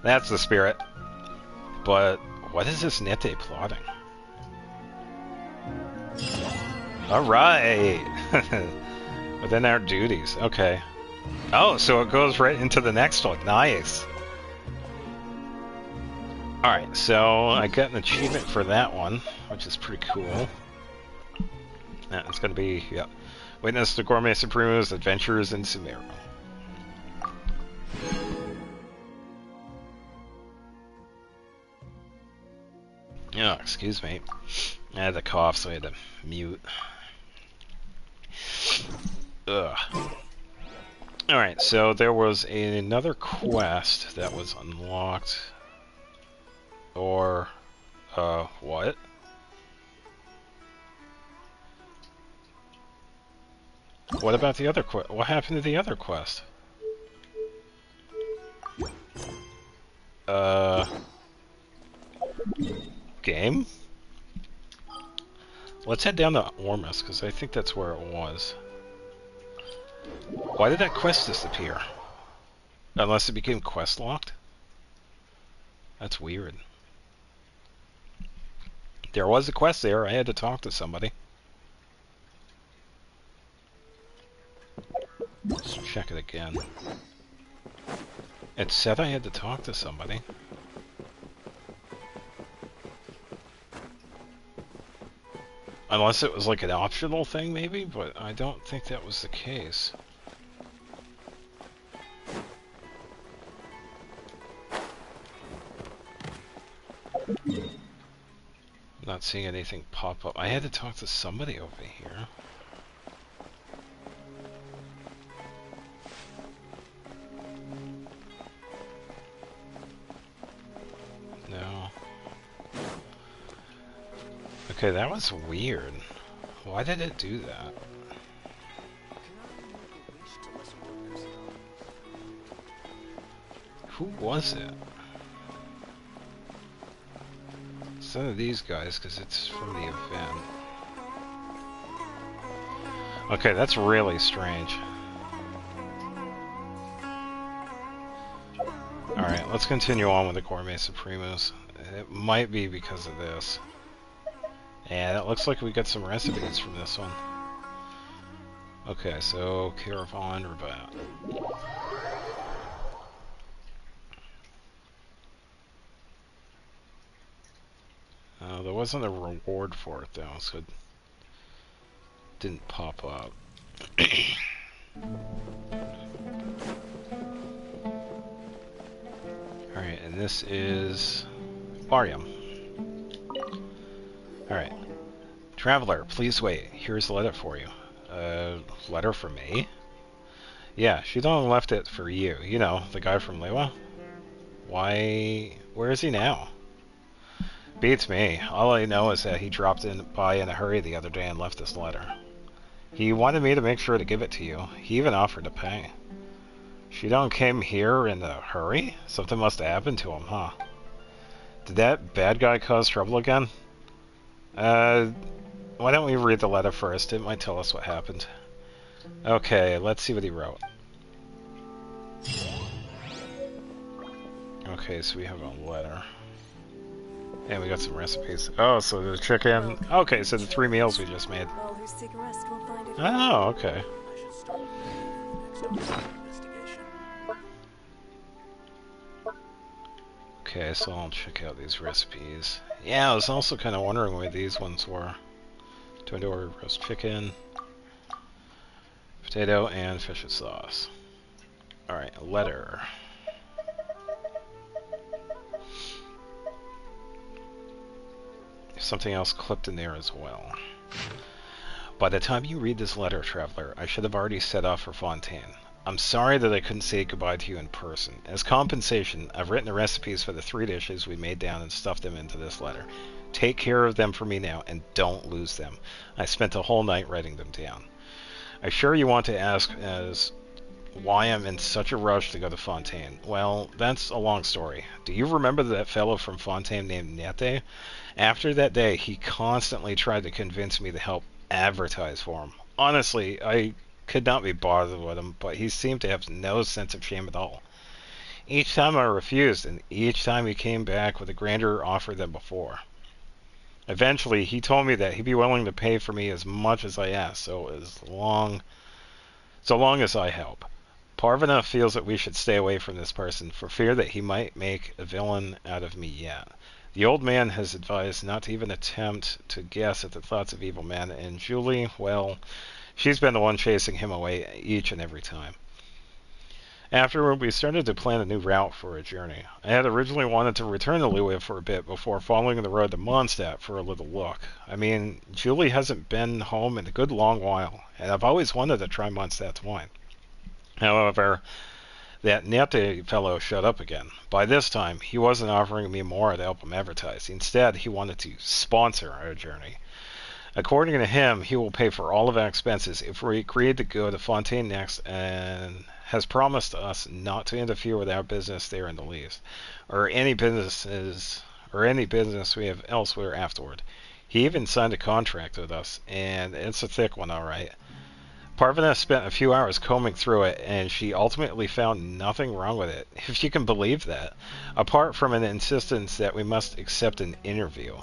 That's the spirit. But what is this Nete plotting? Alright! Within our duties. Okay. Oh, so it goes right into the next one. Nice! Alright, so I got an achievement for that one, which is pretty cool. It's going to be, yeah. Witness the Gourmet Supremo's adventures in Sumero. Oh, excuse me. I had a cough, so I had to mute. Ugh. Alright, so there was another quest that was unlocked. Or, what? What about the other quest? What happened to the other quest? Game? Let's head down to Ormus, because I think that's where it was. Why did that quest disappear? Unless it became quest locked? That's weird. There was a quest there, I had to talk to somebody. Let's check it again. It said I had to talk to somebody. Unless it was like an optional thing, maybe? But I don't think that was the case. Not seeing anything pop up. I had to talk to somebody over here. No. Okay, that was weird. Why did it do that? Who was it? It's none of these guys, because it's from the event. Okay, that's really strange. Alright, let's continue on with the Gourmet Supremos. It might be because of this. And it looks like we got some recipes from this one. Okay, so Caravan Rabat. There wasn't a reward for it though, so it didn't pop up. Alright, and this is Barium. Alright. Traveler, please wait. Here's a letter for you. Letter for me? Yeah, she done left it for you. You know, the guy from Lewa? Why... Where is he now? Beats me. All I know is that he dropped in by in a hurry the other day and left this letter. He wanted me to make sure to give it to you. He even offered to pay. Shidon came here in a hurry? Something must have happened to him, huh? Did that bad guy cause trouble again? Why don't we read the letter first? It might tell us what happened. Okay, let's see what he wrote. Okay, so we have a letter. And we got some recipes. Oh, so the chicken... Okay, so the 3 meals we just made. Oh, okay. Okay, so I'll check out these recipes. Yeah, I was also kind of wondering where these ones were. Order roast chicken, potato, and fish sauce. Alright, a letter. Something else clipped in there as well. By the time you read this letter, Traveler, I should have already set off for Fontaine. I'm sorry that I couldn't say goodbye to you in person. As compensation, I've written the recipes for the 3 dishes we made down and stuffed them into this letter. Take care of them for me now, and don't lose them. I spent a whole night writing them down. I'm sure you want to ask as why I'm in such a rush to go to Fontaine. Well, that's a long story. Do you remember that fellow from Fontaine named Nete? After that day, he constantly tried to convince me to help advertise for him. Honestly, I could not be bothered with him, but he seemed to have no sense of shame at all. Each time I refused, and each time he came back with a grander offer than before. Eventually, he told me that he'd be willing to pay for me as much as I asked, so long as I help. Parvana feels that we should stay away from this person, for fear that he might make a villain out of me yet. The old man has advised not to even attempt to guess at the thoughts of evil men, and Julie, well, she's been the one chasing him away each and every time. Afterward, we started to plan a new route for a journey. I had originally wanted to return to Lua for a bit before following the road to Mondstadt for a little look. I mean, Julie hasn't been home in a good long while, and I've always wanted to try Mondstadt's wine. However, that Nete fellow showed up again. By this time, he wasn't offering me more to help him advertise. Instead, he wanted to sponsor our journey. According to him, he will pay for all of our expenses if we agree to go to Fontaine next, and has promised us not to interfere with our business there in the least, or any business we have elsewhere afterward. He even signed a contract with us, and it's a thick one, alright. Parvana spent a few hours combing through it, and she ultimately found nothing wrong with it, if you can believe that, apart from an insistence that we must accept an interview.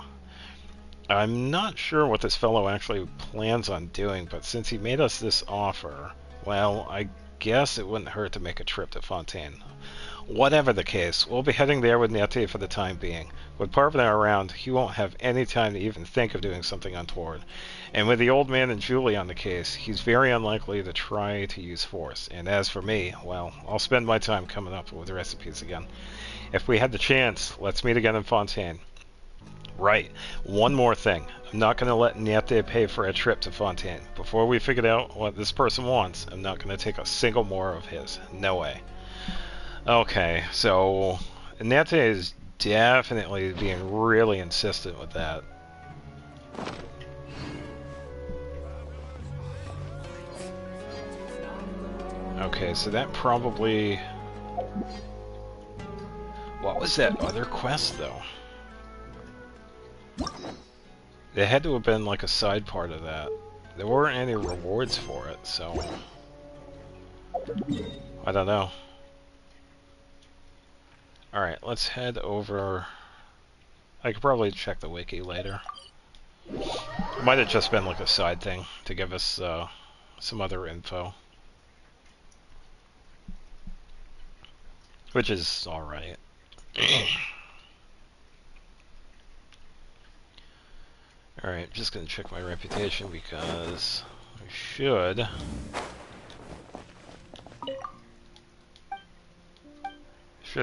I'm not sure what this fellow actually plans on doing, but since he made us this offer, well, I guess it wouldn't hurt to make a trip to Fontaine. Whatever the case, we'll be heading there with Nete for the time being. With Parvana around, he won't have any time to even think of doing something untoward. And with the old man and Julie on the case, he's very unlikely to try to use force. And as for me, well, I'll spend my time coming up with recipes again. If we had the chance, let's meet again in Fontaine. Right. One more thing. I'm not going to let Nete pay for a trip to Fontaine. Before we figure out what this person wants, I'm not going to take a single more of his. No way. Okay, so Nete is definitely being really insistent with that. Okay, so that probably... What was that other quest, though? It had to have been like a side part of that. There weren't any rewards for it, so... I don't know. Alright, let's head over... I could probably check the wiki later. It might have just been like a side thing to give us some other info. Which is alright. Alright, just gonna check my reputation because I should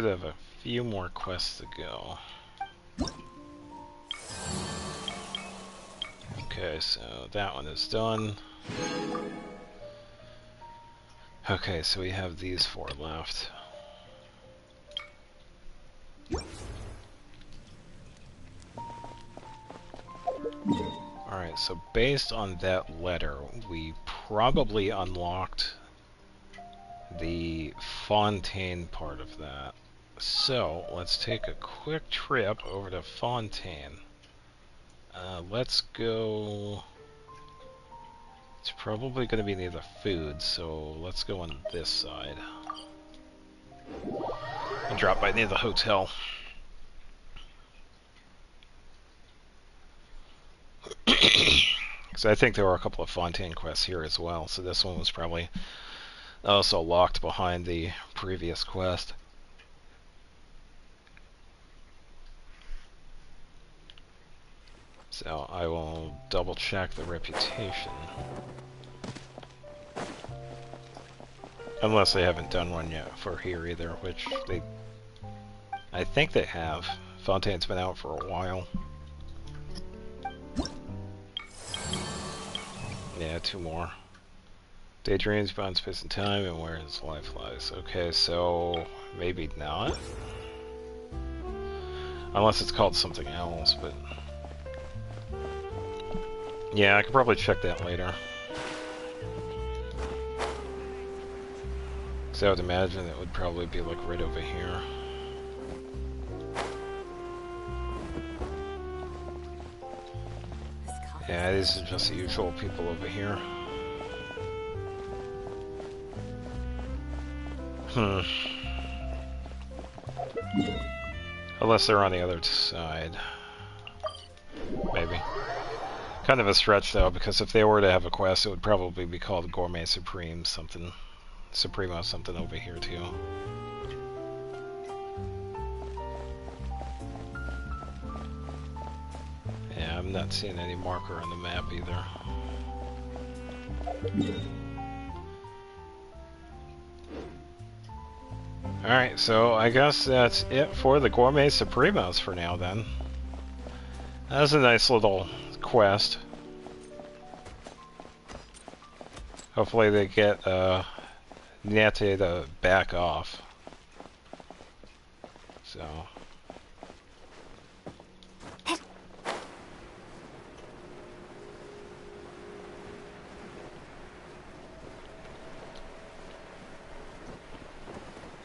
have a few more quests to go. Okay, so that one is done. Okay, so we have these 4 left. Alright, so based on that letter, we probably unlocked the Fontaine part of that. So, let's take a quick trip over to Fontaine. Let's go... It's probably going to be near the food, so let's go on this side. And drop by near the hotel. Because I think there were a couple of Fontaine quests here as well, so this one was probably also locked behind the previous quest. So I will double check the reputation. Unless they haven't done one yet for here either, which they... I think they have. Fontaine's been out for a while. Yeah, 2 more. Daydreams, bound space and time, and where his life lies. Okay, so maybe not. Unless it's called something else, but... Yeah, I could probably check that later. So I would imagine it would probably be like right over here. Yeah, these are just the usual people over here. Unless they're on the other side. Maybe. Kind of a stretch though, because if they were to have a quest, it would probably be called Gourmet Supreme something. Supremo something over here too. Yeah, I'm not seeing any marker on the map either. Alright, so I guess that's it for the Gourmet Supremos for now then. That's a nice little quest. Hopefully they get Nate to back off. So...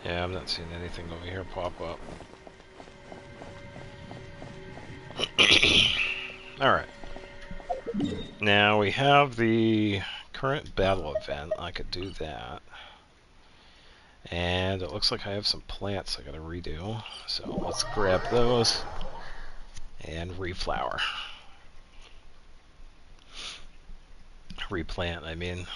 Yeah, I'm not seeing anything over here pop up. Alright. Now we have the current battle event. I could do that. And it looks like I have some plants I gotta redo. So let's grab those and reflower. Replant, I mean.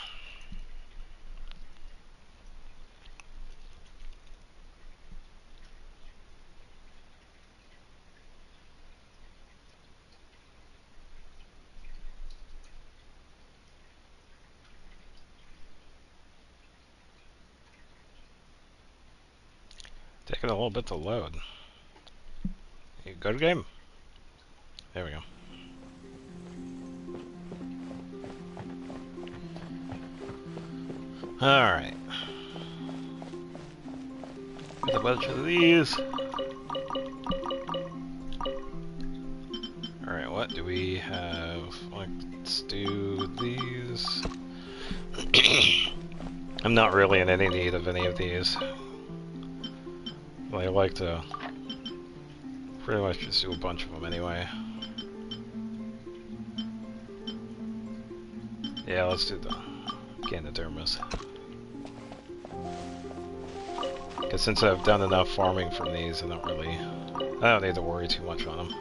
Taking a little bit to load. You go to game. There we go. Alright. Got a bunch of these. Alright, what do we have? Let's do these. I'm not really in any need of any of these. I like to pretty much just do a bunch of them anyway. Yeah, let's do the Ganodermas. Because since I've done enough farming from these, I don't need to worry too much on them.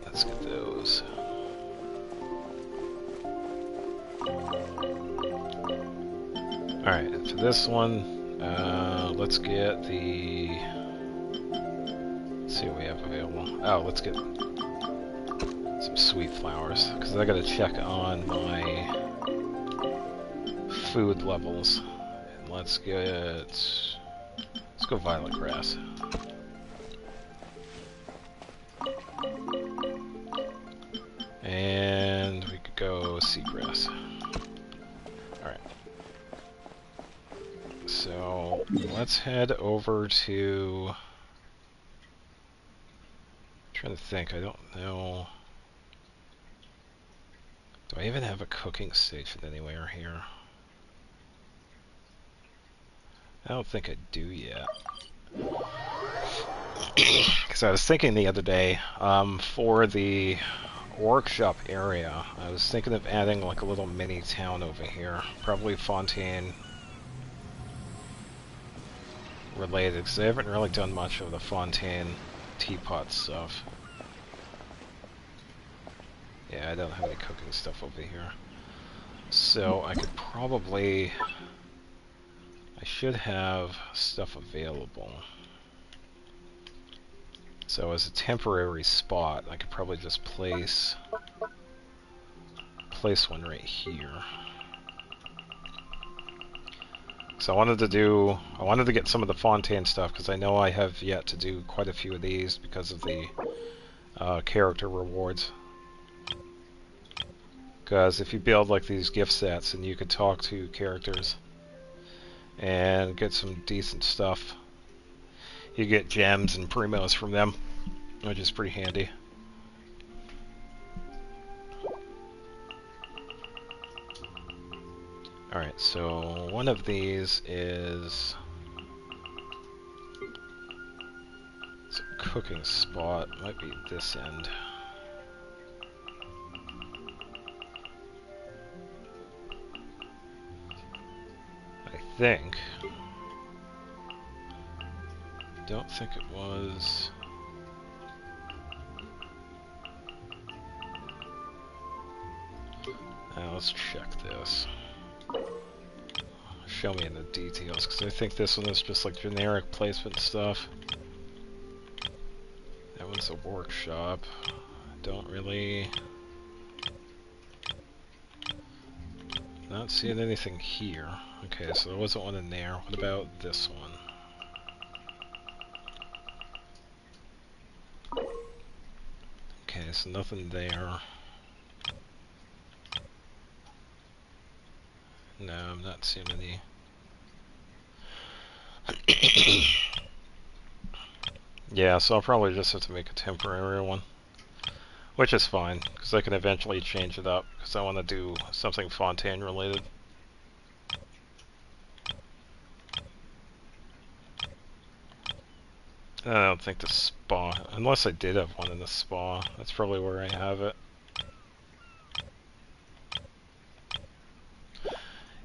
Let's get those. Alright, for this one, let's get the... Let's see what we have available. Oh, let's get some sweet flowers, because I gotta check on my food levels. And let's go violet grass. And we could go seagrass. Alright. So, let's head over to... trying to think, I don't know. Do I even have a cooking station anywhere here? I don't think I do yet. Because I was thinking the other day, for the workshop area, I was thinking of adding like a little mini town over here. Probably Fontaine related, because I haven't really done much of the Fontaine teapot stuff. Yeah, I don't have any cooking stuff over here. So I could probably... I should have stuff available. So as a temporary spot, I could probably just place one right here. So I wanted to get some of the Fontaine stuff, because I know I have yet to do quite a few of these because of the character rewards. Because if you build like these gift sets, and you could talk to characters and get some decent stuff, you get gems and primos from them, which is pretty handy. Alright, so one of these is it's a cooking spot. Might be this end. I think. Don't think it was. Now let's check this. Show me in the details, because I think this one is just like generic placement stuff. That one's a workshop. Don't really... not seeing anything here. Okay, so there wasn't one in there. What about this one? Okay, so nothing there. No, I'm not seeing any. Yeah, so I'll probably just have to make a temporary one. Which is fine, because I can eventually change it up, because I want to do something Fontaine related. I don't think the spa, unless I did have one in the spa, that's probably where I have it.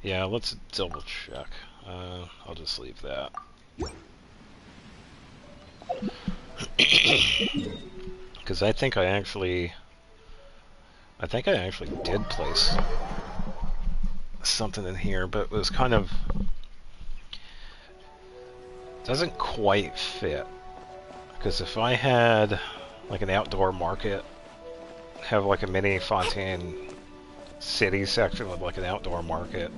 Yeah, let's double check. I'll just leave that. Because I think I actually did place something in here, but it was kind of doesn't quite fit. Because if I had like an outdoor market, have like a mini Fontaine city section with like an outdoor market,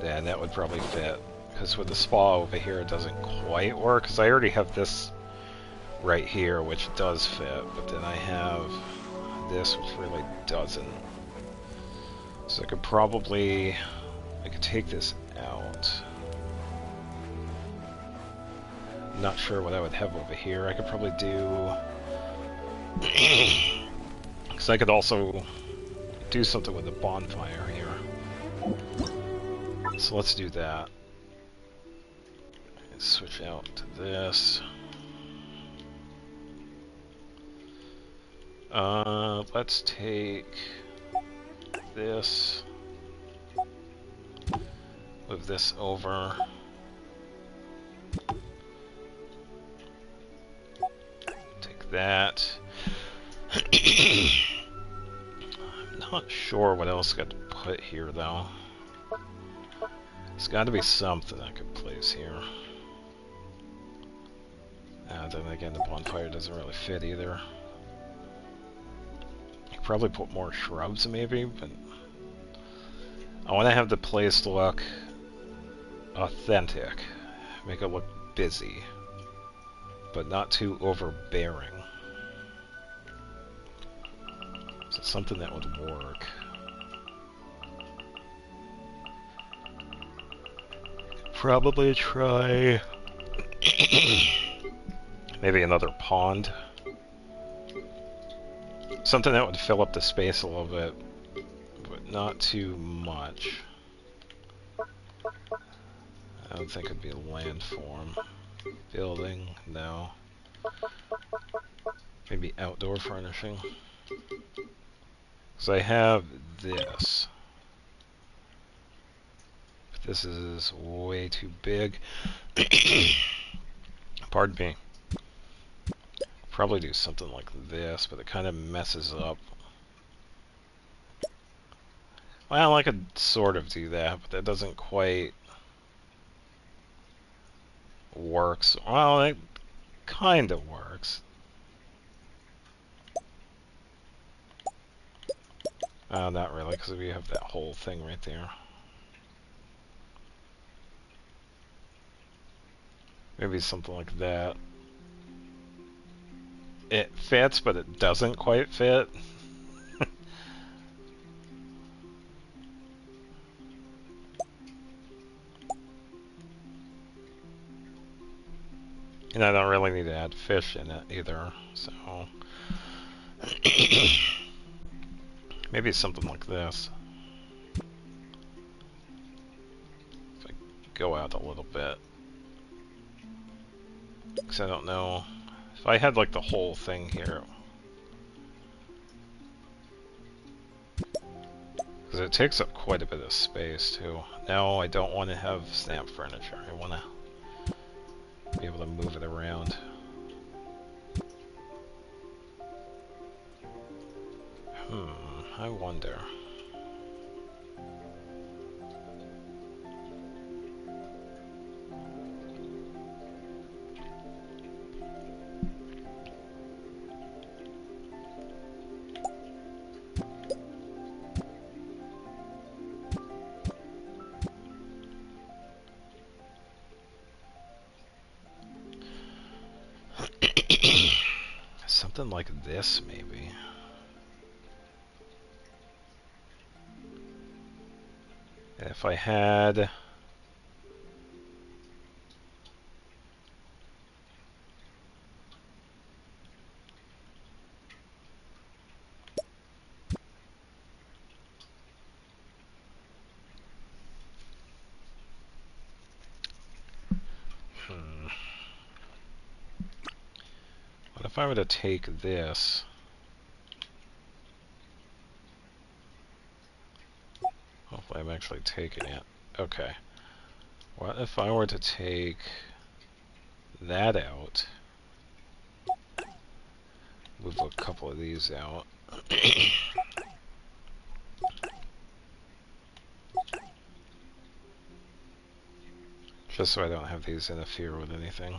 then that would probably fit. Because with the spa over here, it doesn't quite work. Because I already have this right here, which does fit, but then I have this, which really doesn't. So I could take this out. I'm not sure what I would have over here. I could probably do... because I could also do something with the bonfire here. So let's do that. Switch out to this. Let's take this, move this over. Take that. I'm not sure what else got to put here though. There's got to be something I could place here. Then again, the bonfire doesn't really fit either. Probably put more shrubs maybe, but I want to have the place look authentic, make it look busy, but not too overbearing. So something that would work. Probably try maybe another pond Something that would fill up the space a little bit, but not too much. I don't think it'd be a landform. Building, no. Maybe outdoor furnishing. Because I have this. But this is way too big. Pardon me. Probably do something like this, but it kind of messes up. Well, I could sort of do that, but that doesn't quite works. Well, it kind of works. Not really, because we have that whole thing right there. Maybe something like that. It fits, but it doesn't quite fit. And I don't really need to add fish in it either, so... Maybe something like this. If I go out a little bit. Because I don't know... If I had like the whole thing here... Because it takes up quite a bit of space too. No, I don't want to have snap furniture. I want to be able to move it around. I wonder. Something like this, maybe. If I had... What if I were to take this? Hopefully I'm actually taking it. Okay. What if I were to take that out? Move a couple of these out. Just so I don't have these interfere with anything.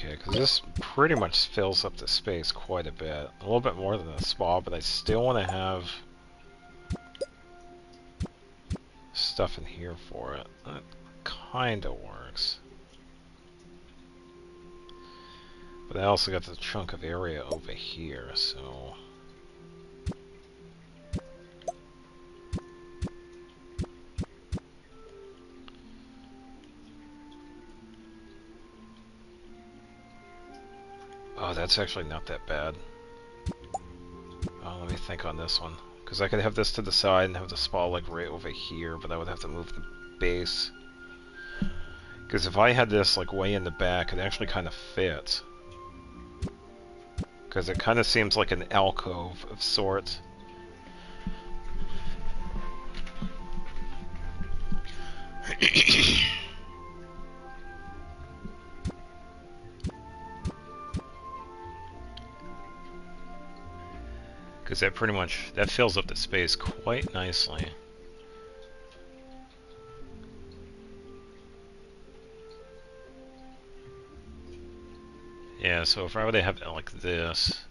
Okay, because this pretty much fills up the space quite a bit. A little bit more than a spa, but I still want to have stuff in here for it. That kind of works. But I also got the chunk of area over here, so... Oh, that's actually not that bad. Oh, let me think on this one. Because I could have this to the side and have the spa like right over here, but I would have to move the base. Because if I had this like way in the back, it actually kind of fits. Because it kind of seems like an alcove of sorts. Because that pretty much, that fills up the space quite nicely. Yeah, so if I were to have it like this...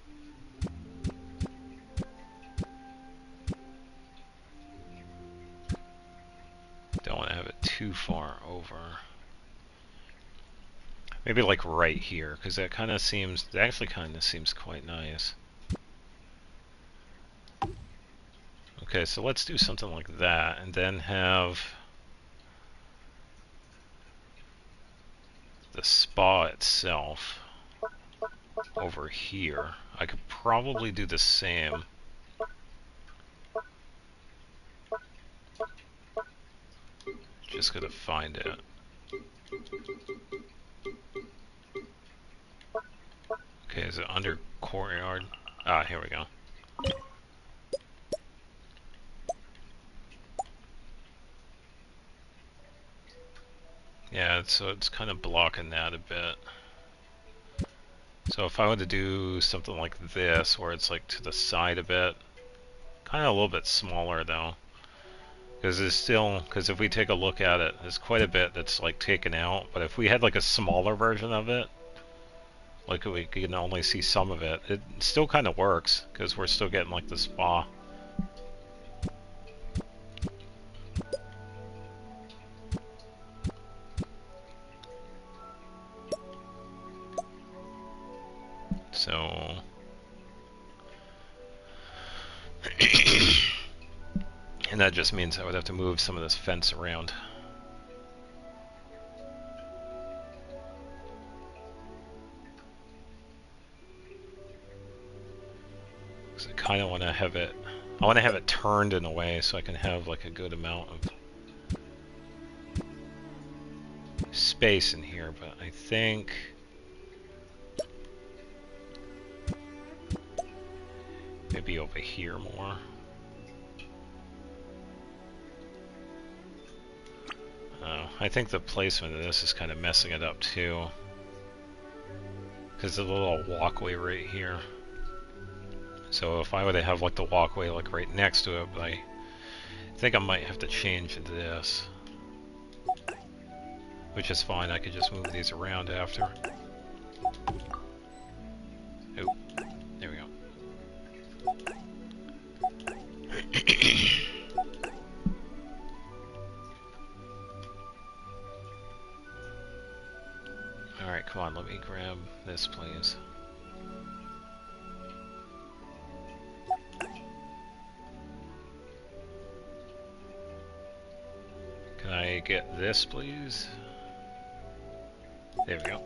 Don't want to have it too far over. Maybe like right here, because that kind of seems, that actually kind of seems quite nice. Okay, so let's do something like that, and then have... the spa itself over here. I could probably do the same. Just gotta find it. Okay, is it under courtyard? Ah, here we go. Yeah, so it's kind of blocking that a bit. So if I were to do something like this, where it's like to the side a bit, kind of a little bit smaller though, because there's still, because if we take a look at it, there's quite a bit that's like taken out. But if we had like a smaller version of it, like we can only see some of it, it still kind of works because we're still getting like the spa. So and that just means I would have to move some of this fence around. Because I kind of want to have it, I want to have it turned in a way so I can have like a good amount of space in here, but I think maybe over here more. I think the placement of this is kind of messing it up too, because there's a little walkway right here. So if I were to have like the walkway like right next to it, but I think I might have to change this, which is fine. I could just move these around after. Oh, there we go. Alright, come on, let me grab this, please. Can I get this, please? There we go.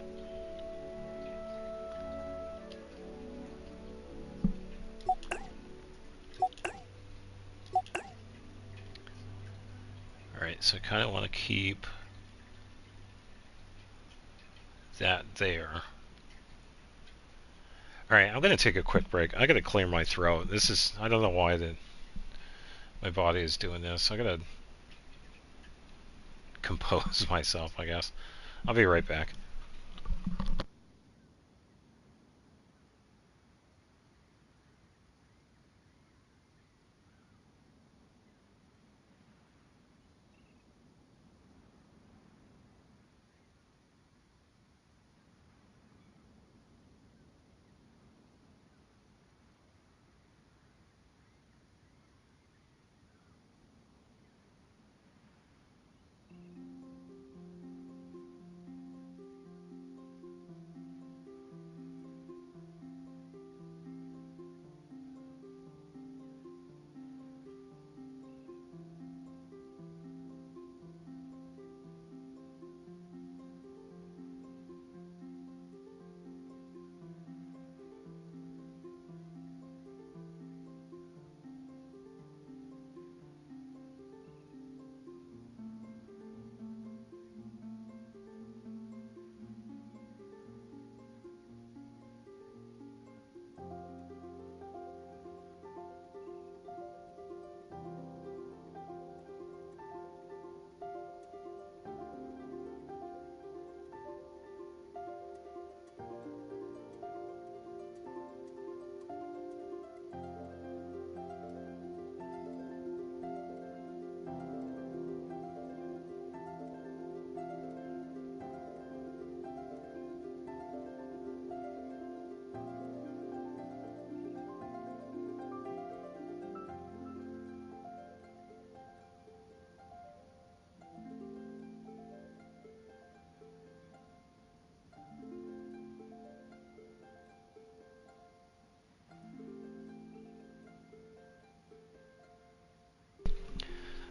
Alright, so I kind of want to keep that there. Alright, I'm going to take a quick break. I got to clear my throat. This is, I don't know why my body is doing this. I got to compose myself, I guess. I'll be right back.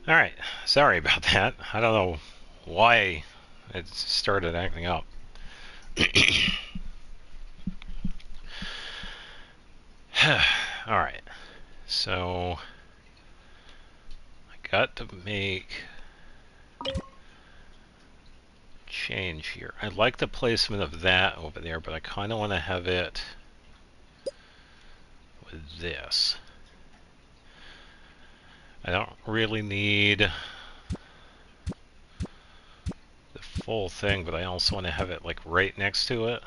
Alright, sorry about that. I don't know why it started acting up. Alright, so I got to make change here. I like the placement of that over there, but I kind of want to have it with this. I don't really need the full thing, but I also want to have it like right next to it.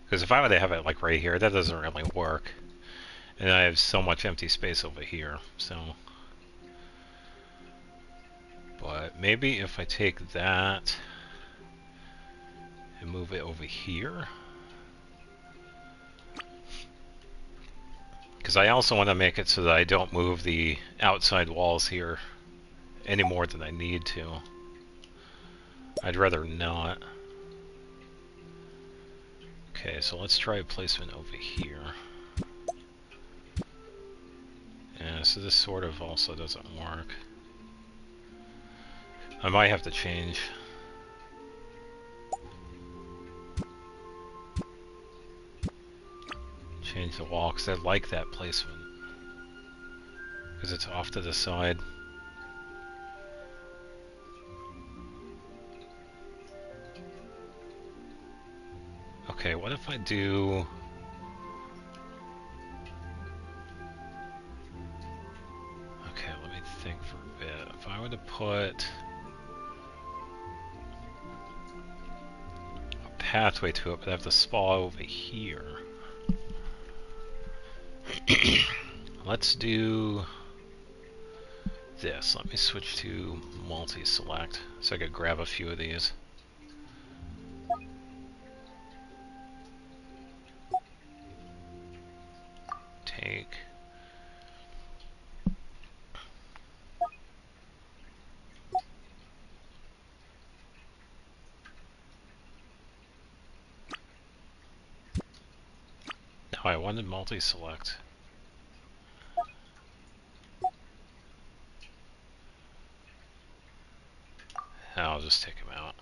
Because if I were to have it like right here, that doesn't really work. And I have so much empty space over here, so... But maybe if I take that and move it over here. Because I also want to make it so that I don't move the outside walls here any more than I need to. I'd rather not. Okay, so let's try a placement over here. Yeah, so this sort of also doesn't work. I might have to change. Change the wall, because I like that placement. Because it's off to the side. Okay, what if I do... Okay, let me think for a bit. If I were to put a pathway to it, but I have to spa over here. Let's do this. Let me switch to multi-select so I could grab a few of these. Take. No, I wanted multi-select. I'll just take him out.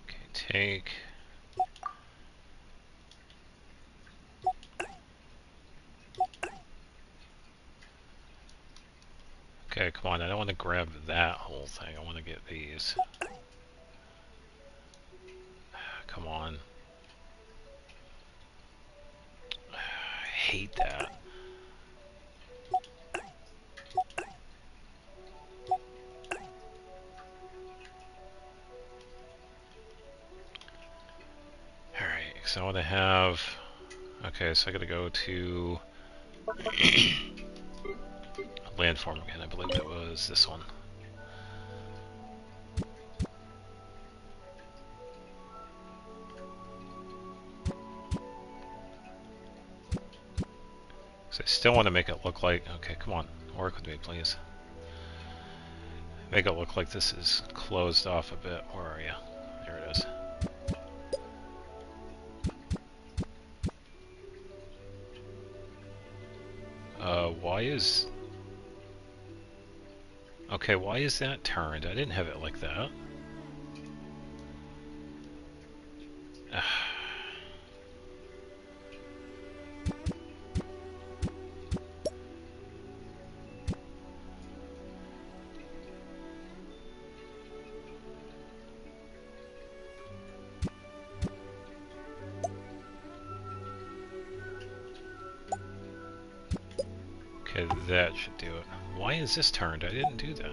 Okay, take. Okay, come on, I don't want to grab that whole thing. I want to get these. Come on. I hate that. Alright, so I want to have... Okay, so I gotta go to... landform again, I believe it was this one. So I still want to make it look like... Okay, come on, work with me, please. Make it look like this is closed off a bit. Where are you? There it is. Why is... Okay, why is that turned? I didn't have it like that. Okay, that should do it. Why is this turned? I didn't do that.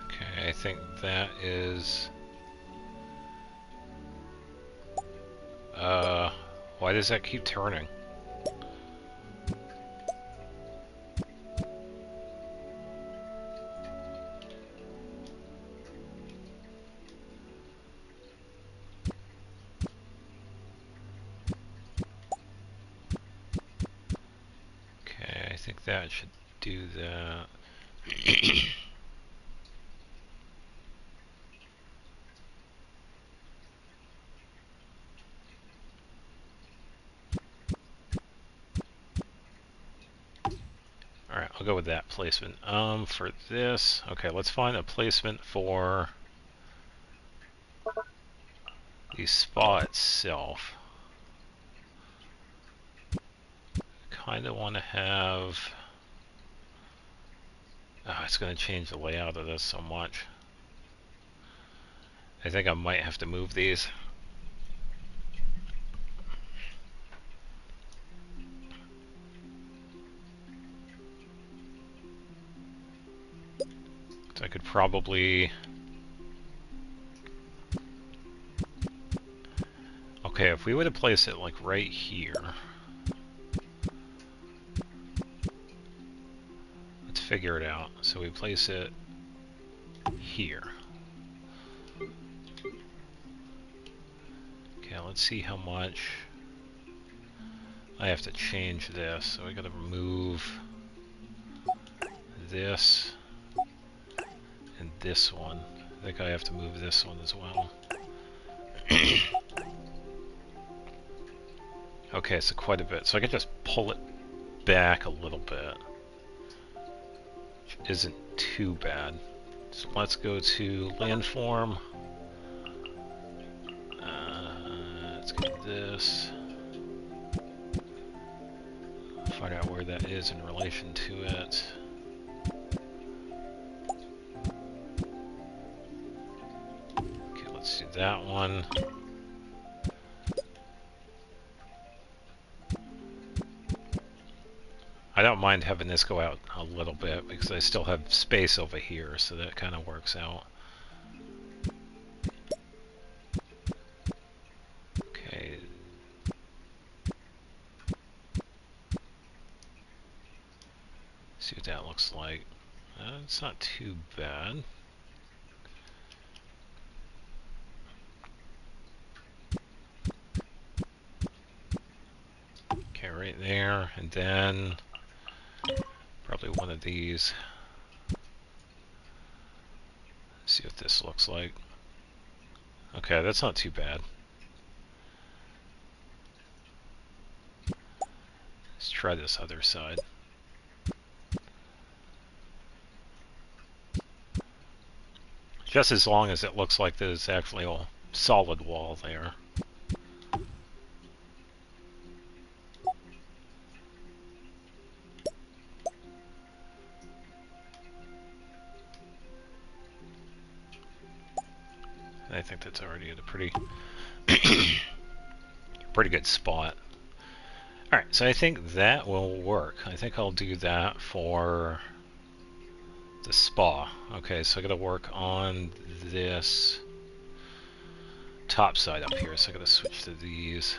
Okay, I think that is... why does that keep turning? that should do that. Alright, I'll go with that placement. For this, okay, let's find a placement for the spa itself. Kinda want to have... Oh, it's going to change the layout of this so much. I think I might have to move these. So I could probably... Okay, if we were to place it like right here... Let's figure it out. So we place it here. Okay, let's see how much I have to change this. So we gotta remove this and this one. I think I have to move this one as well. Okay, so quite a bit. So I can just pull it back a little bit, which isn't too bad. So let's go to landform. Let's get this. Find out where that is in relation to it. Okay, let's do that one. I don't mind having this go out a little bit because I still have space over here, so that kind of works out. Okay. See what that looks like. It's not too bad. Okay, right there, and then probably one of these. See what this looks like. Okay, that's not too bad. Let's try this other side. Just as long as it looks like there's actually a solid wall there. I think that's already at a pretty pretty good spot. Alright, so I think that will work. I think I'll do that for the spa. Okay, so I gotta work on this top side up here, so I gotta switch to these.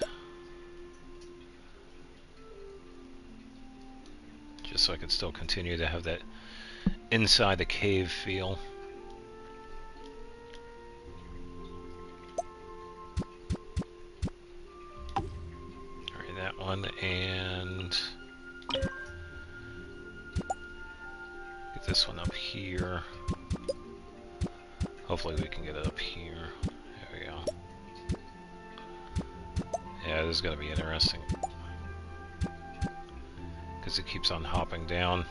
Just so I can still continue to have that inside the cave feel. Alright, that one, and get this one up here. Hopefully we can get it up here. There we go. Yeah, this is going to be interesting. Because it keeps on hopping down.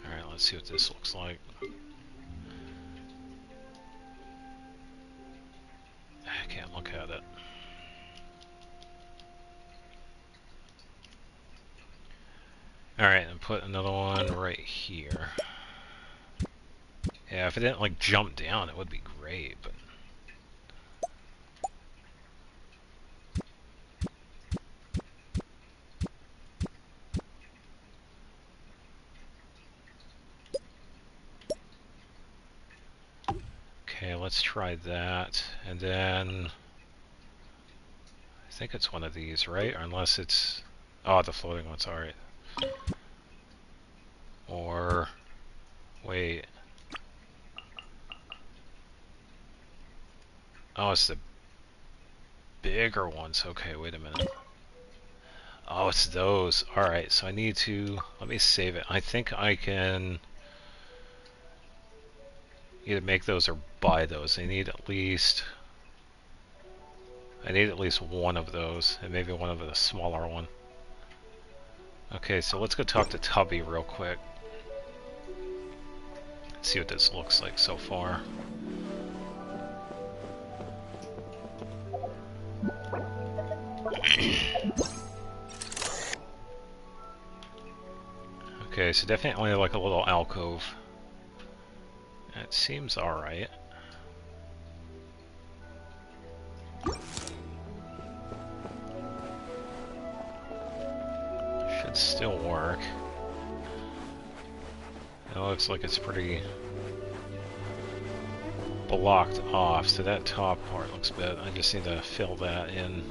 Alright, let's see what this looks like. I can't look at it. Alright, and put another one right here. Yeah, if it didn't like jump down, it would be great, but okay, let's try that, and then I think it's one of these, right? Or unless it's Oh, the floating one's alright. Or... wait. Oh, it's the bigger ones. Okay, wait a minute. Oh, it's those. Alright, so I need to... let me save it. I think I can... either make those or buy those. I need at least one of those, and maybe one of the smaller one. Okay, so let's go talk to Tubby real quick. See what this looks like so far. Okay, so definitely like a little alcove. It seems alright. Should still work. It looks like it's pretty blocked off, so that top part looks good. I just need to fill that in.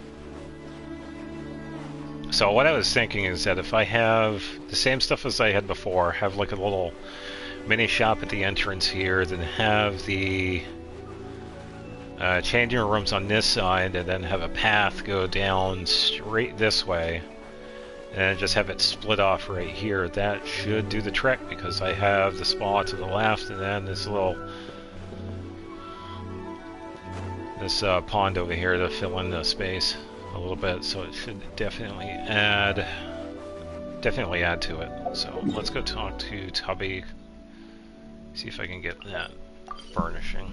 So what I was thinking is that if I have the same stuff as I had before, have like a little mini shop at the entrance here, then have the changing rooms on this side, and then have a path go down straight this way, and just have it split off right here. That should do the trick, because I have the spa to the left, and then this little pond over here to fill in the space a little bit. So it should definitely add to it. So let's go talk to Tubby, see if I can get that furnishing.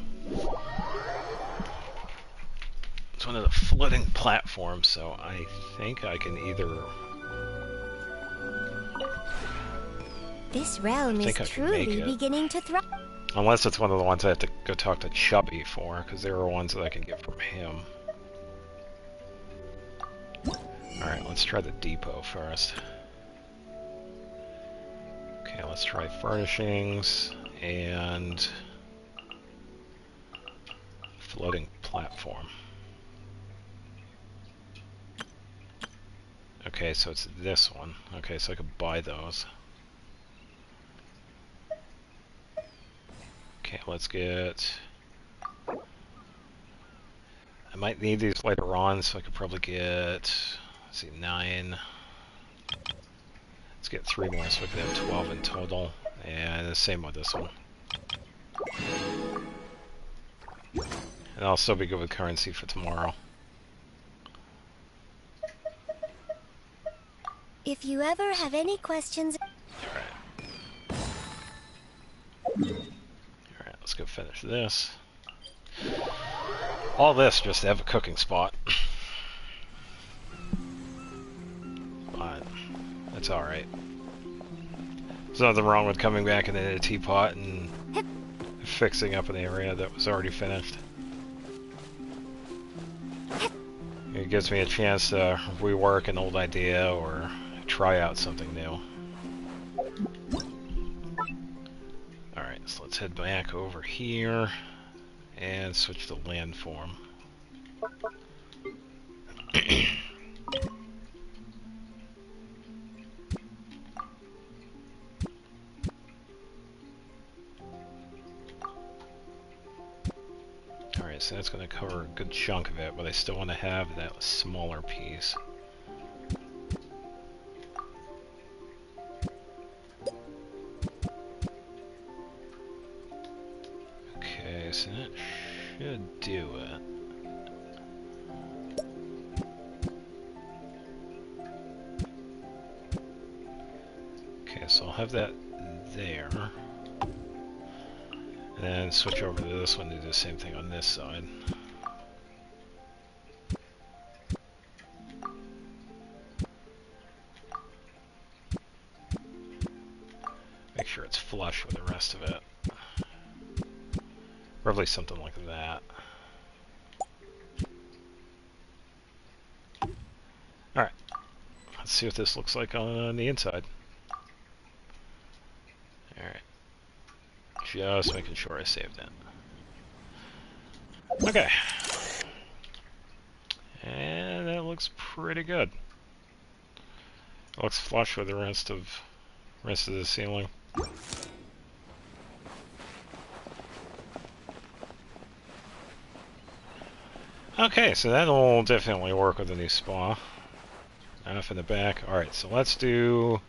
It's one of the floating platforms, so I think I can either... This realm is truly beginning to thrive. Unless it's one of the ones I have to go talk to Chubby for, because there are ones that I can get from him. Alright, let's try the depot first. Okay, let's try furnishings and floating platform. Okay, so it's this one. Okay, so I could buy those. Okay, let's get... I might need these later on, so I could probably get... let's see, 9. Let's get 3 more, so we could have 12 in total. And the same with this one. And I'll still be good with currency for tomorrow. If you ever have any questions... Alright, let's go finish this. All this just to have a cooking spot. But that's alright. There's nothing wrong with coming back in a teapot and fixing up an area that was already finished. It gives me a chance to rework an old idea or try out something new. Alright, so let's head back over here and switch to landform. Alright, so that's going to cover a good chunk of it, but I still want to have that smaller piece. Okay, so that should do it. Okay, so I'll have that there. And then switch over to this one to do the same thing on this side. Make sure it's flush with the rest of it. Probably something like that. Alright. Let's see what this looks like on the inside. Alright. Just making sure I saved it. Okay. And that looks pretty good. It looks flush with the rest of the ceiling. Okay, so that'll definitely work with the new spa. Off in the back. Alright, so let's do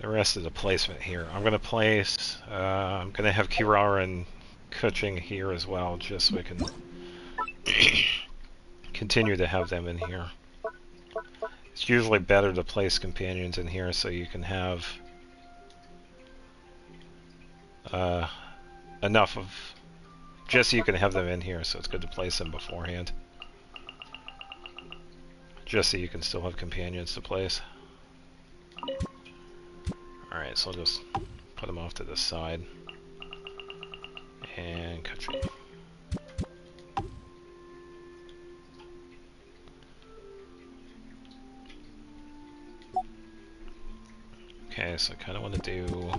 the rest of the placement here. I'm going to place, I'm going to have Kirara and Kuching here as well, just so we can continue to have them in here. It's usually better to place companions in here so you can have enough of, just so you can have them in here, so it's good to place them beforehand. Just so you can still have companions to place. Alright, so I'll just put them off to the side. And Kuching. Okay, so I kind of want to do...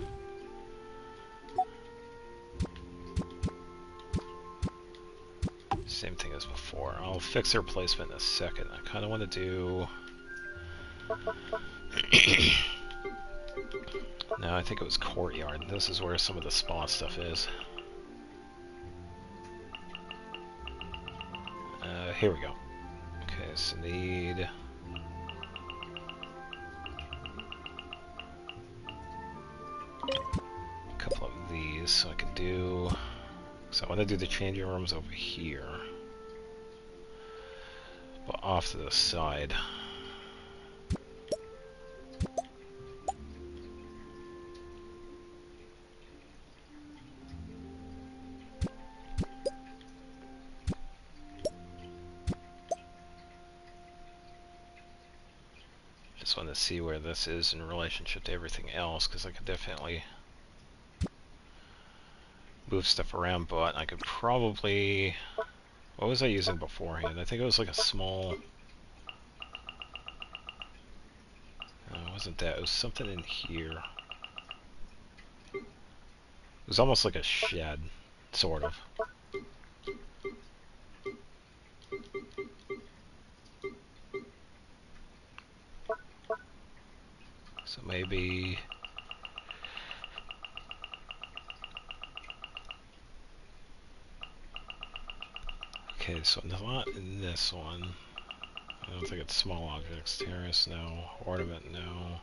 same thing as before. I'll fix their placement in a second. I kind of want to do... no, I think it was Courtyard. This is where some of the spa stuff is. Here we go. Okay, so need... a couple of these, so I can do... so I want to do the changing rooms over here. But off to the side. Just want to see where this is in relationship to everything else, because I could definitely move stuff around, but I could probably... what was I using beforehand? I think it was like a small... no, it wasn't that. It was something in here. It was almost like a shed, sort of. So maybe... okay, so not in this one. I don't think it's small objects. Terrace, no. Ornament, no.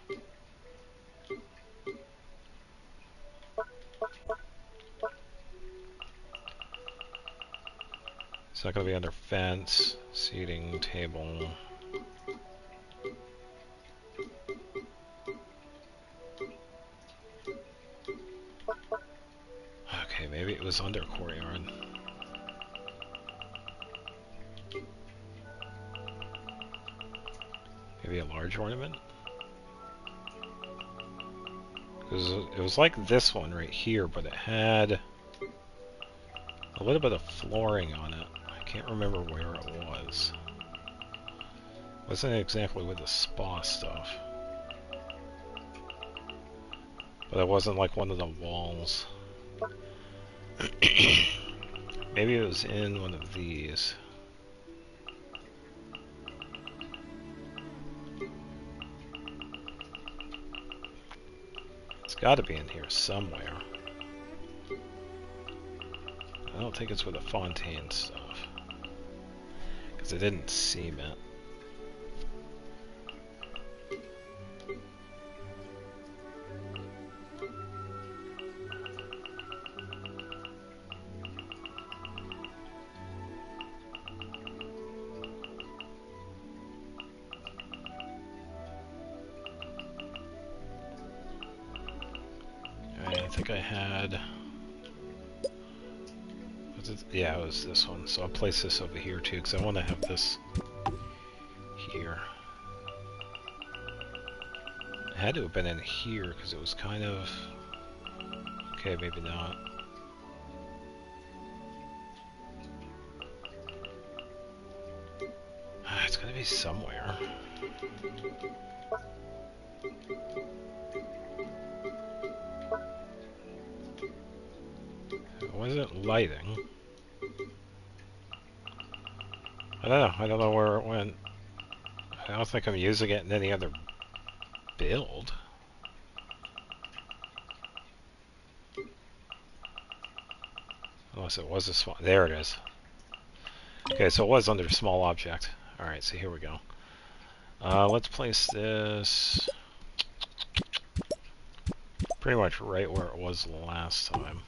It's not going to be under fence, seating, table. Okay, maybe it was under Courtyard. Maybe a large ornament? It was like this one right here, but it had a little bit of flooring on it. I can't remember where it was. Wasn't exactly with the spa stuff. But it wasn't like one of the walls. Maybe it was in one of these. It's got to be in here somewhere. I don't think it's with the Fontaine stuff, because I didn't seem it. I think I had... yeah, it was this one. So I'll place this over here too, because I want to have this here. It had to have been in here, because it was kind of... okay, maybe not. It's gonna be somewhere. It wasn't lighting. I don't know where it went. I don't think I'm using it in any other build. Unless it was a small... There it is. Okay, so it was under small object. Alright, so here we go. Let's place this pretty much right where it was last time.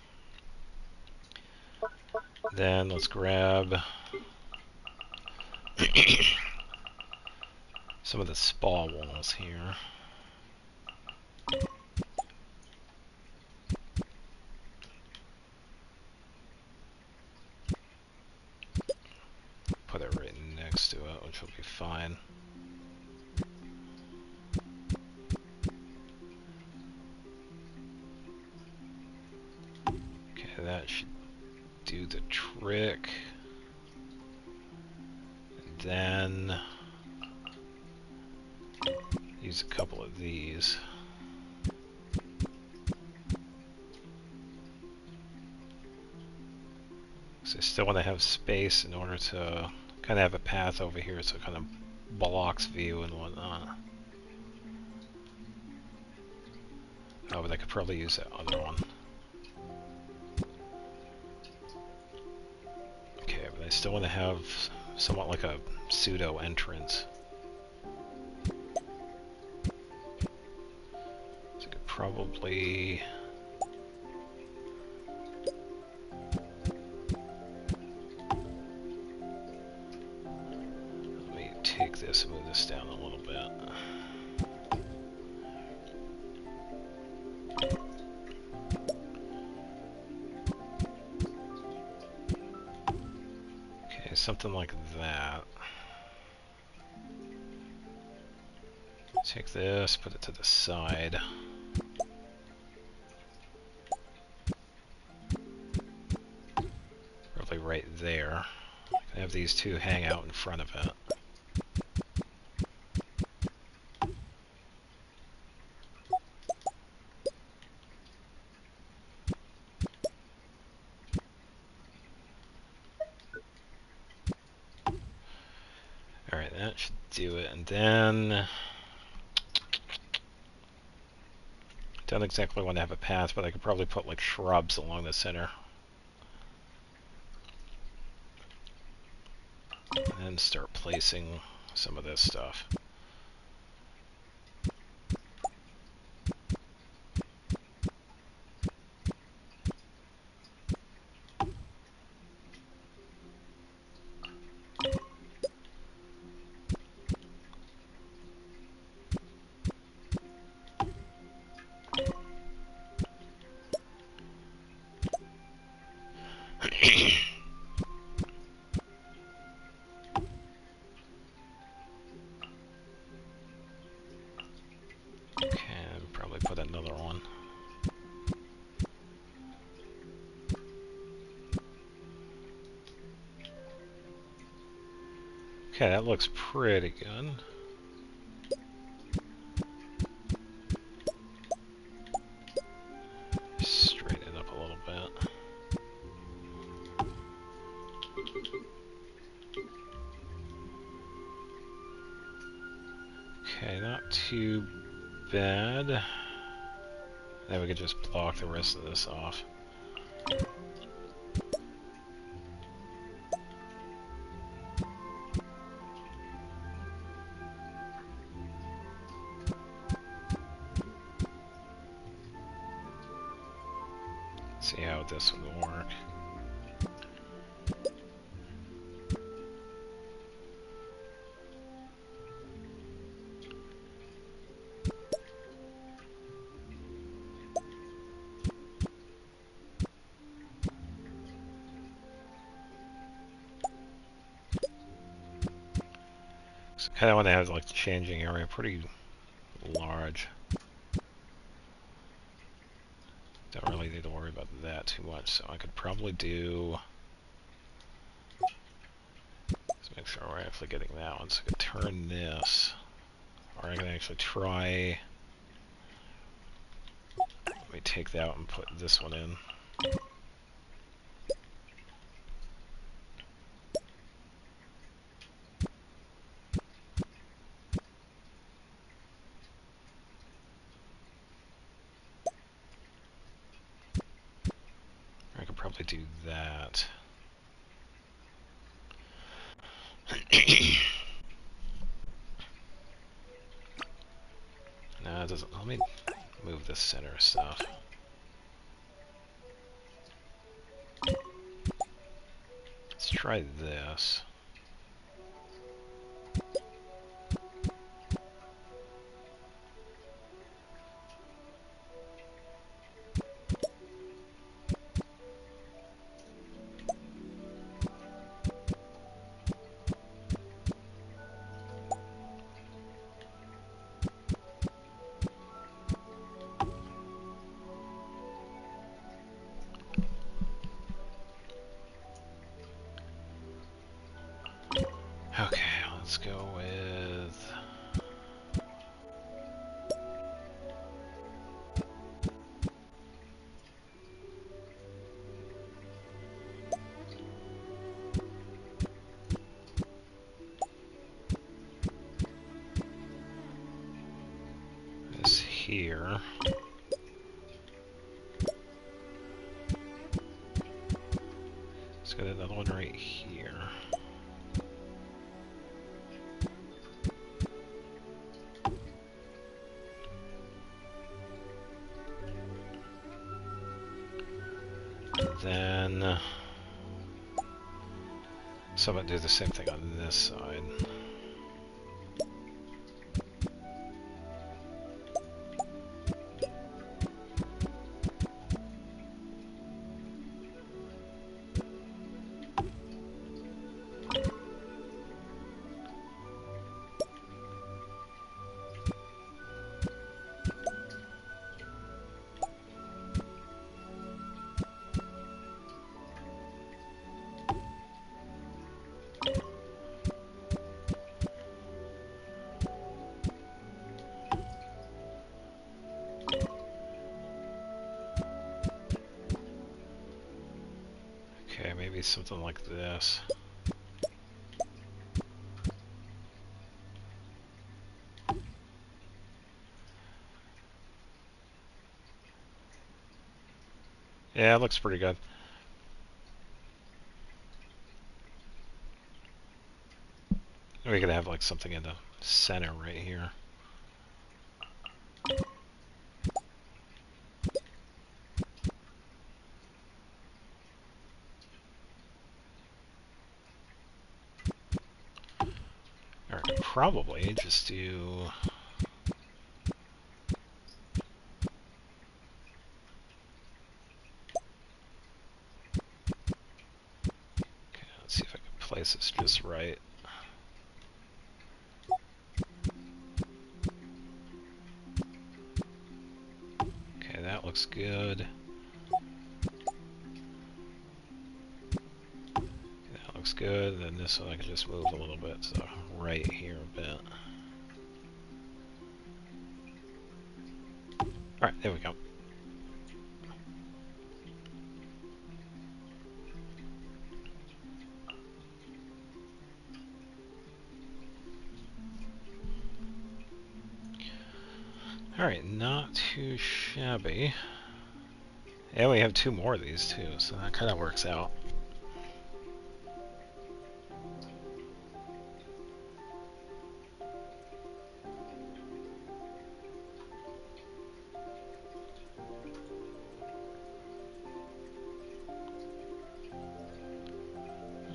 Then let's grab some of the spa walls here. Put it right next to it, which will be fine. Okay, that should do the trick. And then use a couple of these. So I still want to have space in order to kind of have a path over here so it kind of blocks view and whatnot. Oh, but I could probably use that other one. Okay, but I still want to have somewhat like a pseudo entrance. So I could probably... Let me take this and move this down a little bit. Okay, something like that. Take this, put it to the side. Probably right there. I can have these two hang out in front of it. Alright, that should do it. And then... Don't exactly want to have a path, but I could probably put like shrubs along the center. And then start placing some of this stuff. Put another one. Okay, that looks pretty good. Straighten it up a little bit. Okay, not too bad. Then we could just block the rest of this off. See how this would work. So I kind of want to have like the changing area pretty large. Don't really need to worry about that too much, so I could probably do... Let's make sure we're actually getting that one. So I could turn this, or I can actually try... Let me take that out and put this one in. probably do that. No, it doesn't. Let me move the center stuff. Let's try this. Okay, let's go with... this here. Let's get another one right here. Then so I'm gonna do the same thing on this side. Okay, maybe something like this. Yeah, it looks pretty good. We could have like something in the center right here. Or probably just do... Okay, let's see if I can place this just right. Okay, that looks good. That looks good. Then this one I can just move a little bit, so right here a bit. Alright, there we go. Alright, not too shabby. And we have 2 more of these too, so that kind of works out.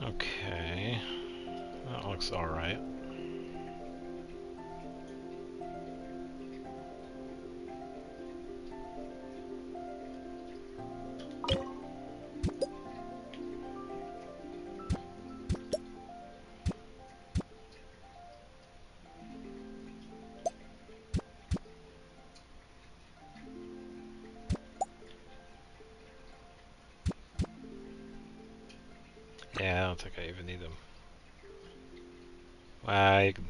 Okay, that looks alright. Yeah, I don't think I even need them. I can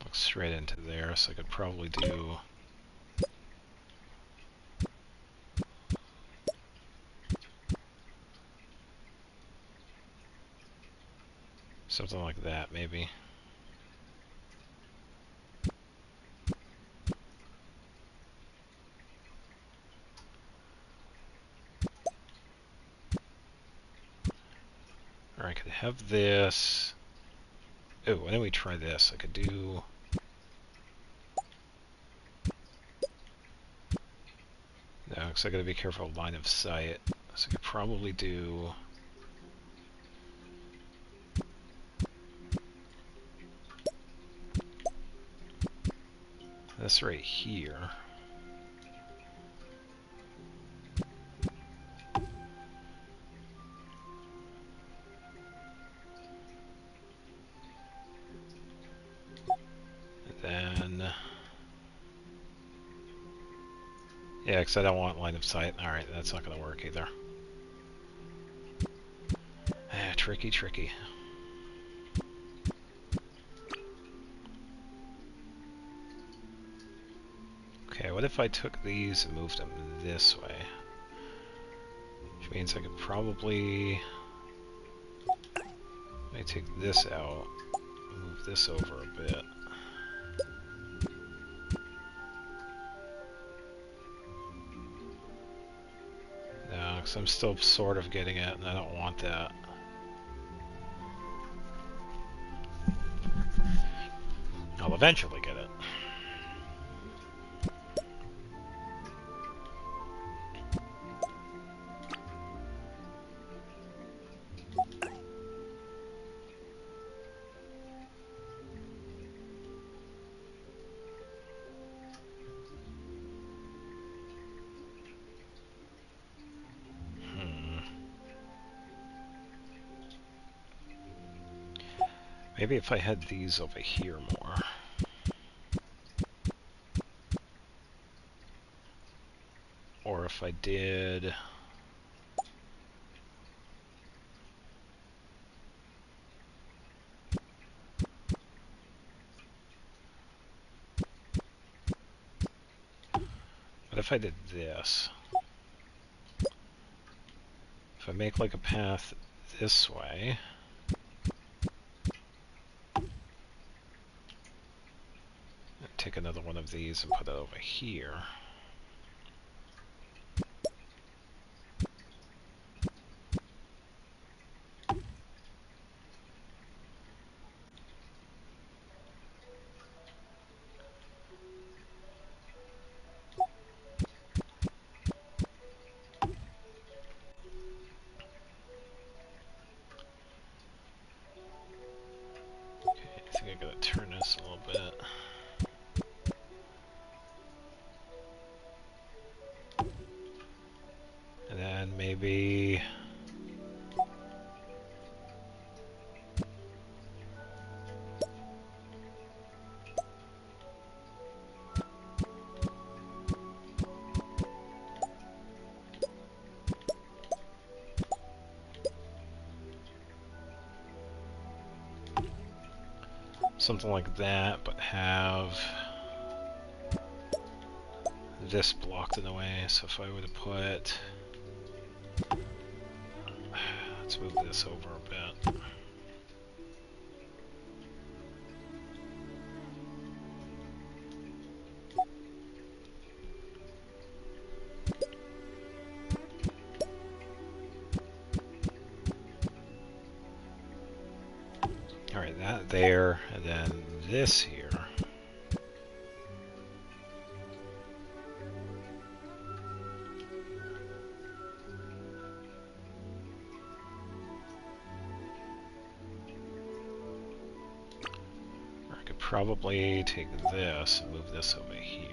look straight into there, so I could probably do... something like that, maybe. Or I could have this. Oh, why don't we try this? I could do... No, because I gotta be careful of line of sight. So I could probably do... this right here. And then... yeah, because I don't want line of sight. Alright, that's not going to work either. Tricky, tricky. Okay, what if I took these and moved them this way? Which means I could probably... let me take this out, move this over a bit. No, because I'm still sort of getting it, and I don't want that. I'll eventually get it. Maybe if I had these over here more. Or if I did... what if I did this? If I make like a path this way... take another one of these and put it over here. Okay, I think I gotta turn this a little bit. And then maybe... something like that, but have this blocked in the way. So if I were to put... let's move this over a bit. Alright, that there, and then this here. Or I could probably take this and move this over here.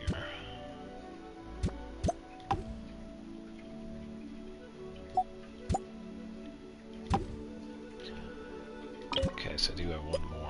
Okay, so I do have one more.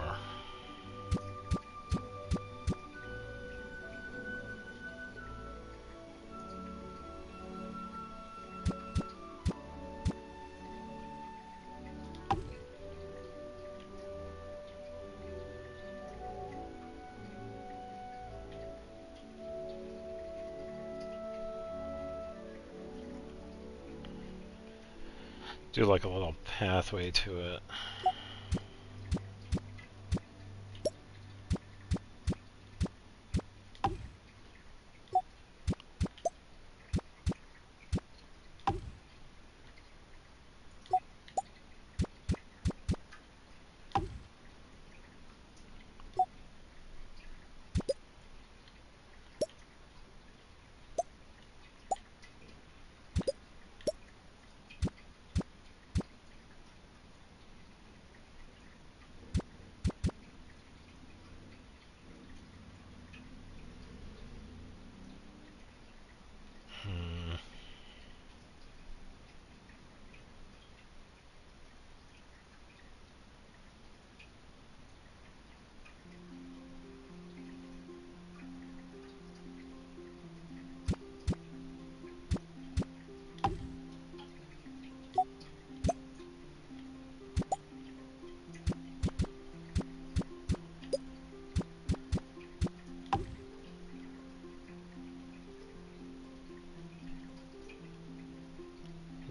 Do like a little pathway to it.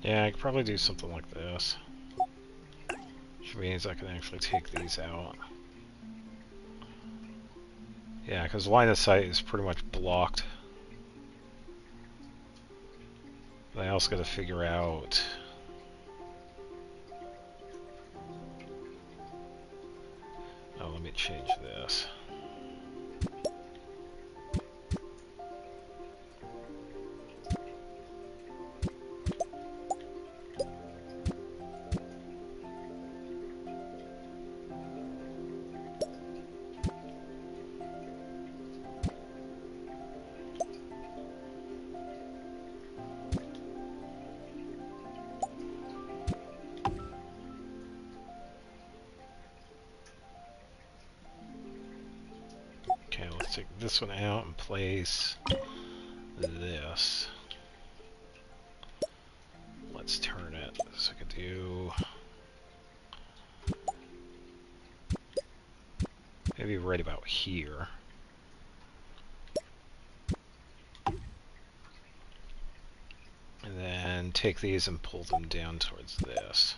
Yeah, I could probably do something like this. Which means I can actually take these out. Yeah, because line of sight is pretty much blocked. But I also got to figure out... Oh, let me change this. Okay, let's take this one out and place this. Let's turn it so I could do maybe right about here. And then take these and pull them down towards this.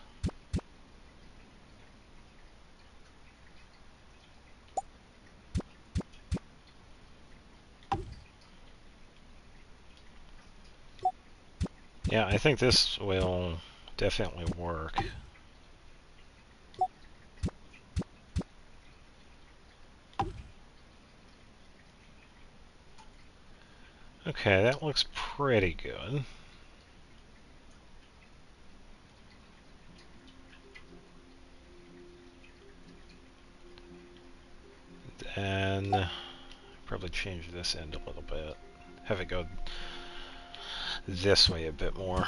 Yeah, I think this will definitely work. Okay, that looks pretty good. Then probably change this end a little bit. Have it go this way a bit more.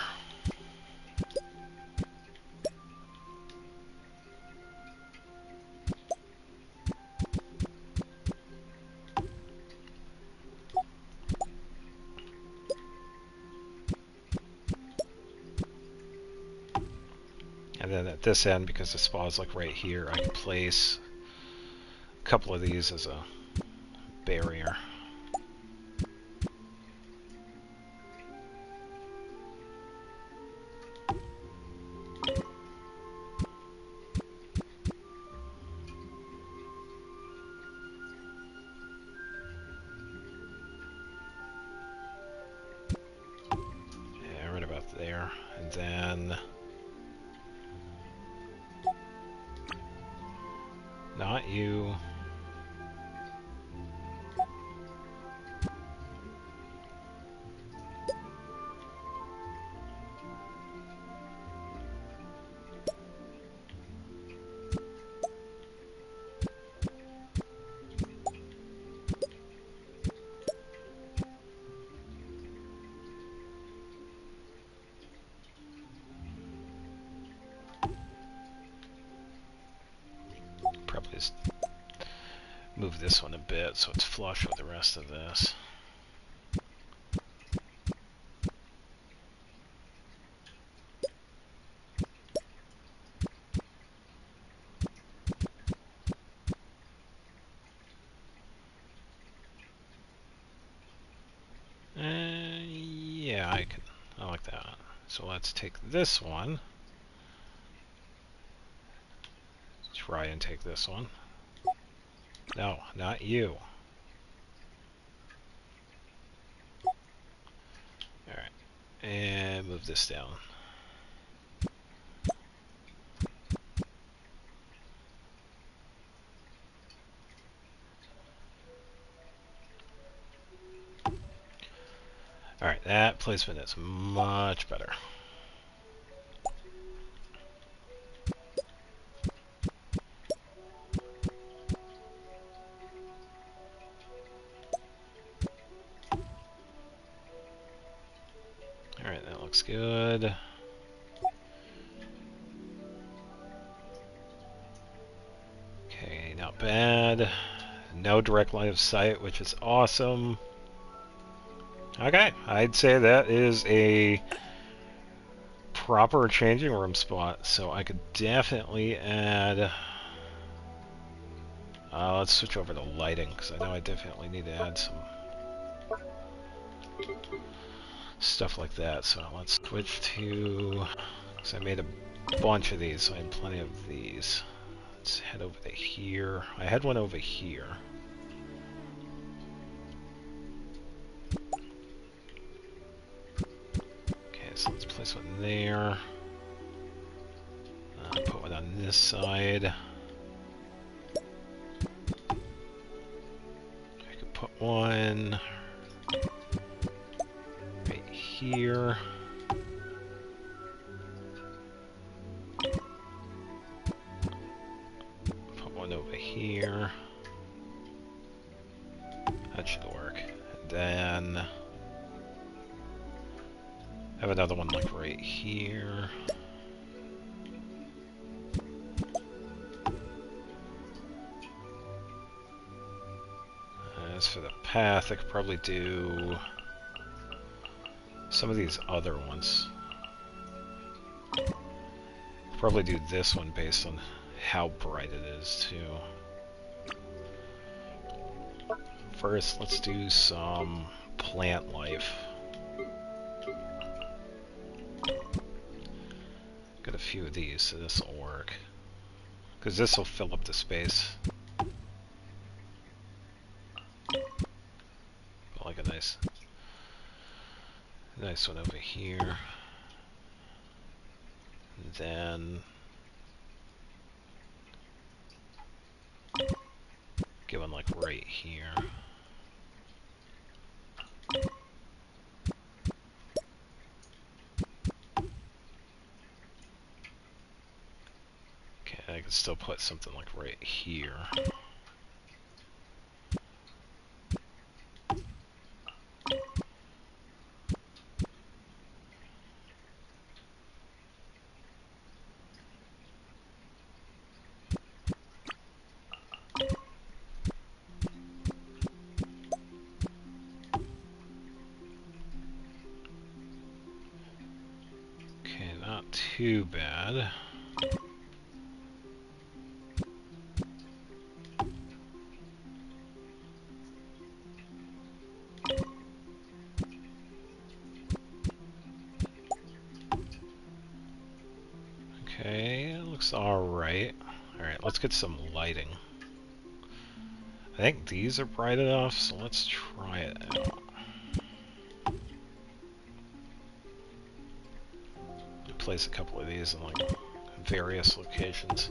And then at this end, because the spa is like right here, I can place a couple of these as a barrier. Yeah, right about there. And then... Not you. Probably just move this one a bit so it's flush with the rest of this. Yeah, I like that. So let's take this one. Try and take this one. No, not you. Alright. And move this down. Alright, that placement is much better. Alright, that looks good. Okay, not bad. No direct line of sight, which is awesome. Okay, I'd say that is a proper changing room spot, so I could definitely add... let's switch over to lighting, because I know I definitely need to add stuff like that. So let's switch to, because I made a bunch of these, so I had plenty of these. Let's head over to here. I had one over here. Okay, so let's place one there. Put one on this side. I could put one right here. Put one over here. That should work. And then have another one like right here. As for the path, I could probably do some of these other ones. Probably do this one based on how bright it is too. First, let's do some plant life. Got a few of these, so this will work. Because this will fill up the space. But like a nice one over here. And then get one like right here. Okay, I can still put something like right here. Okay, not too bad. Okay, it looks alright. Alright, let's get some lighting. I think these are bright enough, so let's try it out. Place a couple of these in like various locations.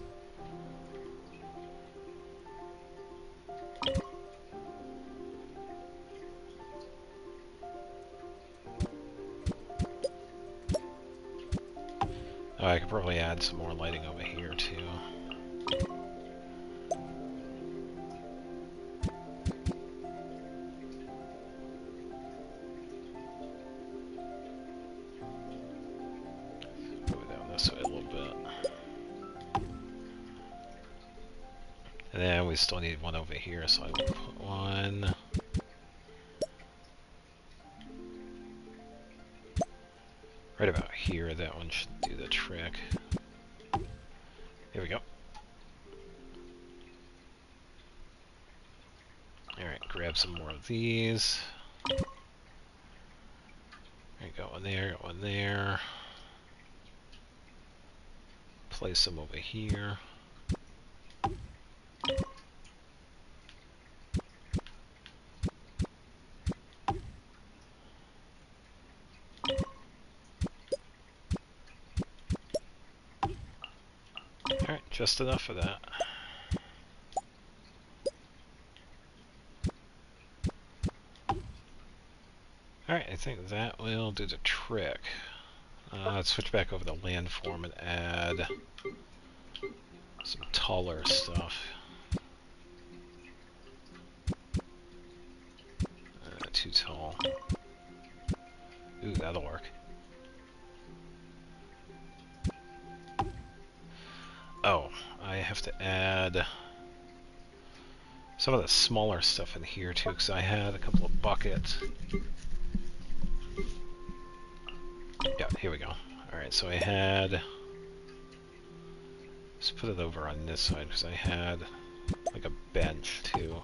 Oh, I could probably add some more lighting over here too. Move it down this way a little bit. And then we still need one over here, so I will put one. Right about here, that one should do the trick. Here we go. Alright, grab some more of these. Alright, got one there, got one there. Place them over here. Alright, just enough of that. Alright, I think that will do the trick. Let's switch back over to landform and add some taller stuff. Too tall. Ooh, that'll work. Oh, I have to add some of the smaller stuff in here too, because I had a couple of buckets. Yeah, here we go. Alright, so I had... Let's put it over on this side, because I had like a bench too.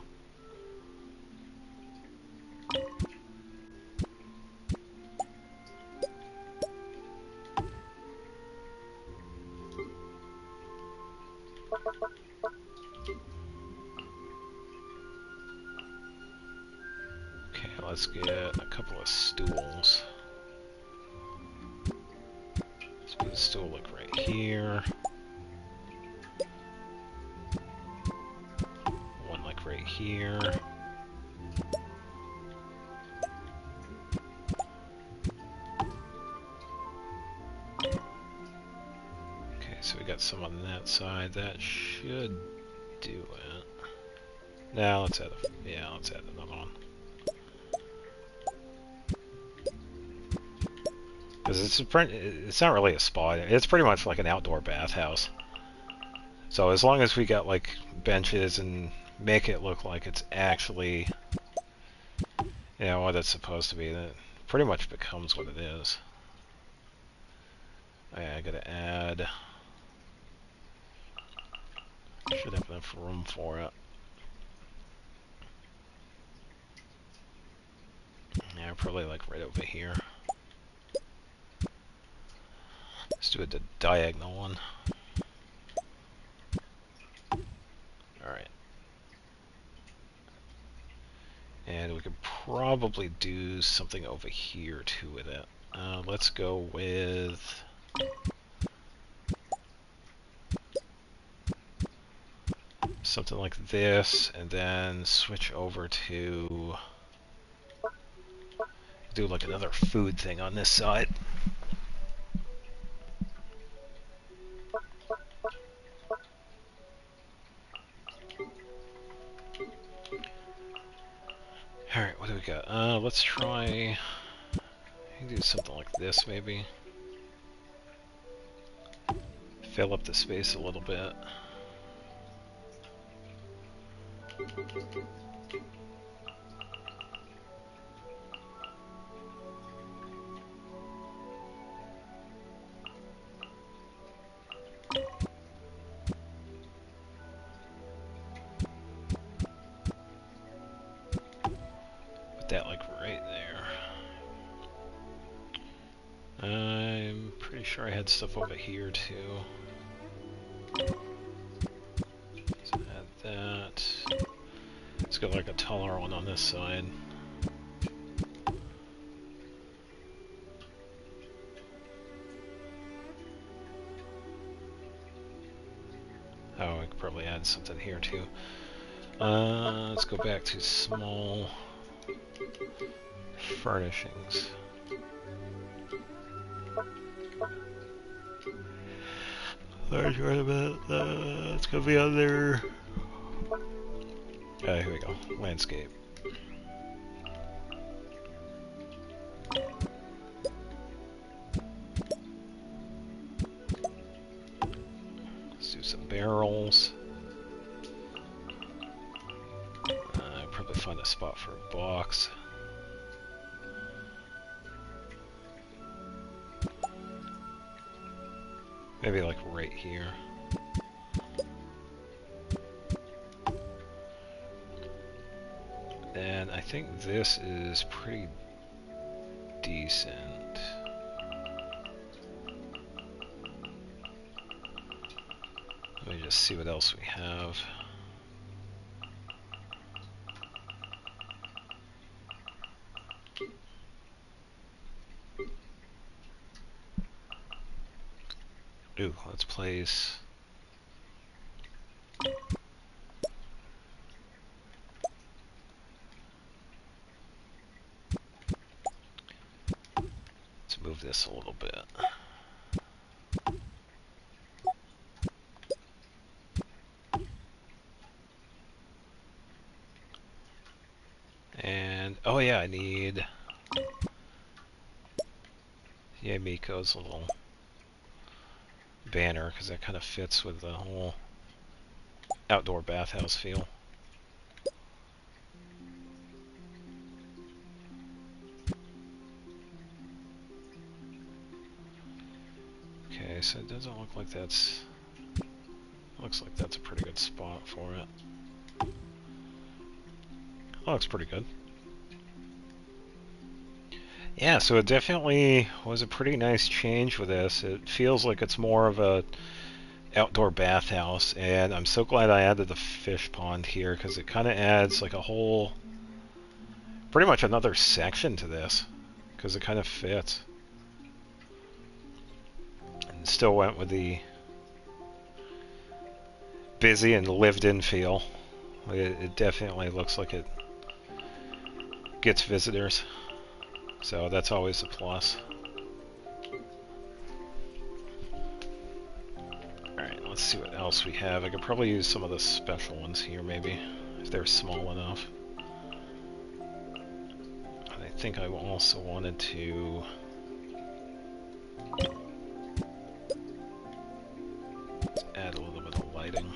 Okay, let's get a couple of stools. Let's put a stool like right here. One like right here. Okay, so we got some on that side. That should do it. Now let's add let's add another one. Because it's not really a spa. It's pretty much like an outdoor bathhouse. So as long as we got like benches and make it look like it's actually, what it's supposed to be, that pretty much becomes what it is. I gotta add. Should have enough room for it. Yeah, probably like right over here. Let's do it the diagonal one. Alright. And we could probably do something over here too with it. Let's go with... something like this, and then switch over to... do like another food thing on this side. Alright, what do we got? Let's try... do something like this, maybe. Fill up the space a little bit. Put that like right there. I'm pretty sure I had stuff over here too. Let's add that. Let's go like a taller one on this side. Oh, I could probably add something here too. Let's go back to small furnishings. Alright, wait a minute. It's gonna be under. Here we go. Landscape. Let's do some barrels. Probably find a spot for a box. Maybe like right here. And I think this is pretty decent. Let me just see what else we have. Ooh, let's place... let's move this a little bit. And, oh yeah, I need... yeah, Miko's little banner, because that kind of fits with the whole outdoor bathhouse feel. Okay, so it doesn't look like that's... looks like that's a pretty good spot for it. Oh, looks pretty good. Yeah, so it definitely was a pretty nice change with this. It feels like it's more of a outdoor bathhouse, and I'm so glad I added the fish pond here because it kind of adds like a whole, pretty much another section to this because it kind of fits. And still went with the busy and lived-in feel. It definitely looks like it gets visitors, so that's always a plus. Alright, let's see what else we have. I could probably use some of the special ones here, maybe, if they're small enough. And I think I also wanted to add a little bit of lighting.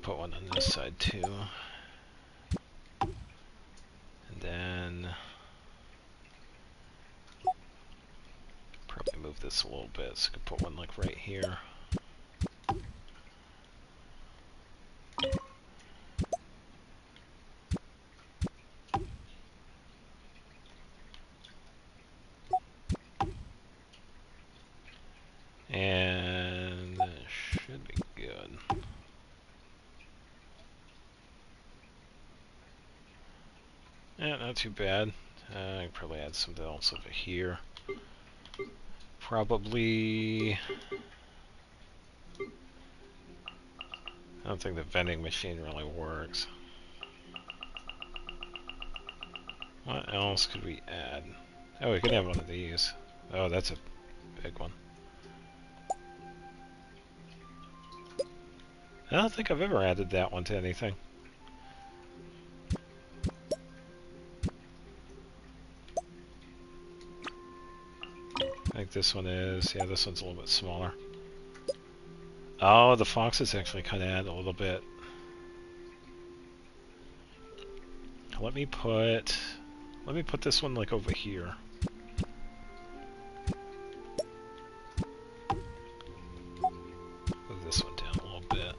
Put one on this side too. And then probably move this a little bit so I could put one like right here. And that should be good. Yeah, not too bad. I could probably add something else over here. Probably... I don't think the vending machine really works. What else could we add? Oh, we could have one of these. Oh, that's a big one. I don't think I've ever added that one to anything. I think this one is. Yeah, this one's a little bit smaller. Oh, the foxes actually kind of add a little bit. Let me put this one like over here. Move this one down a little bit.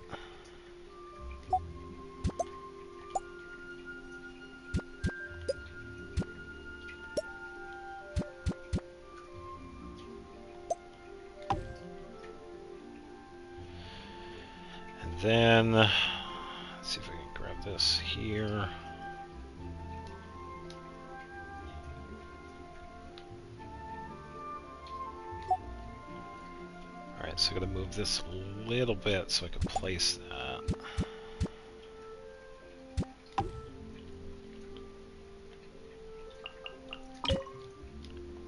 And then let's see if I can grab this here. Alright, so I'm going to move this a little bit so I can place that.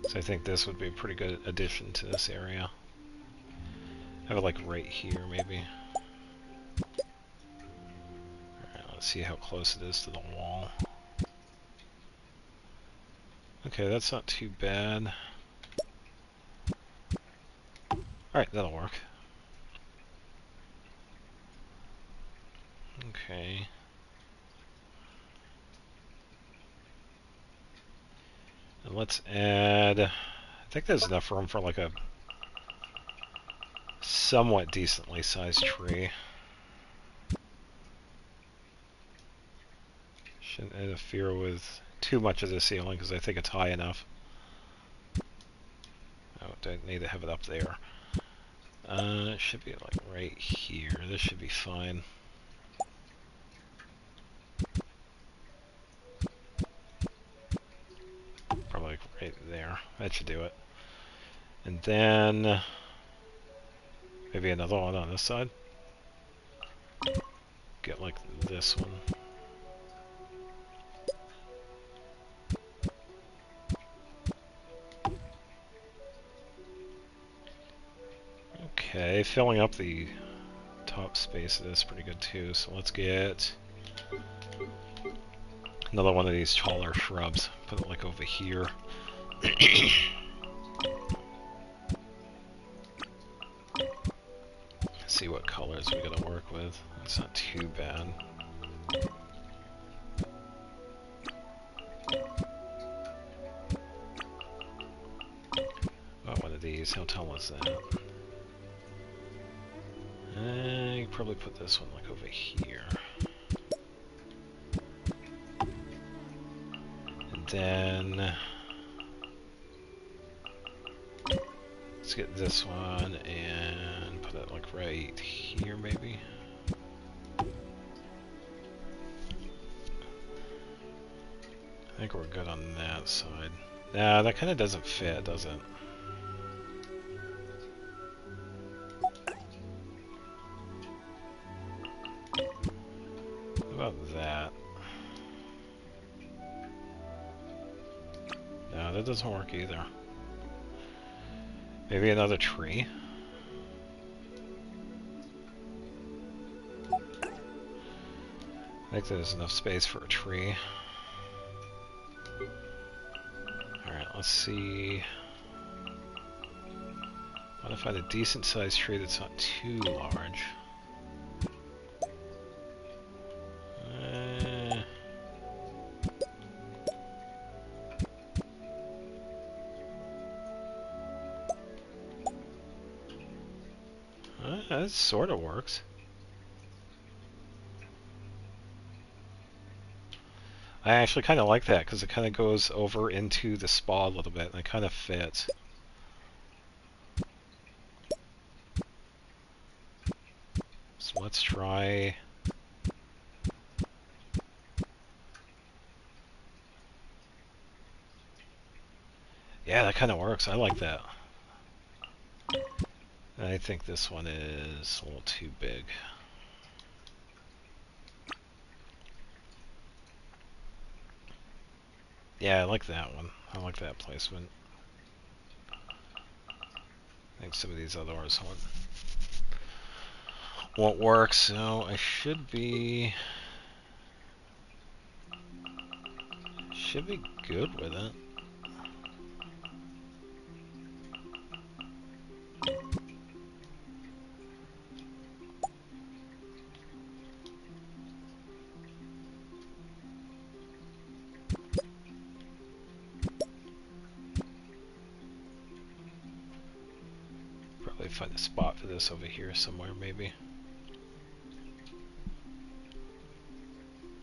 So I think this would be a pretty good addition to this area. Have it like right here, maybe. Alright, let's see how close it is to the wall. Okay, that's not too bad. Alright, that'll work. Okay. And let's add... I think there's enough room for like a somewhat decently sized tree. Shouldn't interfere with too much of the ceiling because I think it's high enough. Oh, don't need to have it up there. It should be like right here. This should be fine. Probably like right there. That should do it. And then maybe another one on this side. Get like this one. Okay, filling up the top space of this is pretty good too, so let's get another one of these taller shrubs. Put it like over here. See what colors we gotta work with. It's not too bad. Oh, one of these. How tall is that? I could probably put this one like over here. And then let's get this one and put it like right here maybe. I think we're good on that side. Nah, that kind of doesn't fit, does it? What about that? No, that doesn't work either. Maybe another tree? I think there's enough space for a tree. Alright, let's see. I want to find a decent sized tree that's not too large. That sort of works. I actually kind of like that because it kind of goes over into the spa a little bit and it kind of fits. So let's try... Yeah, that kind of works. I like that. I think this one is a little too big. Yeah, I like that one. I like that placement. I think some of these other ones won't work, so I should be good with it. Probably find a spot for this over here somewhere, maybe.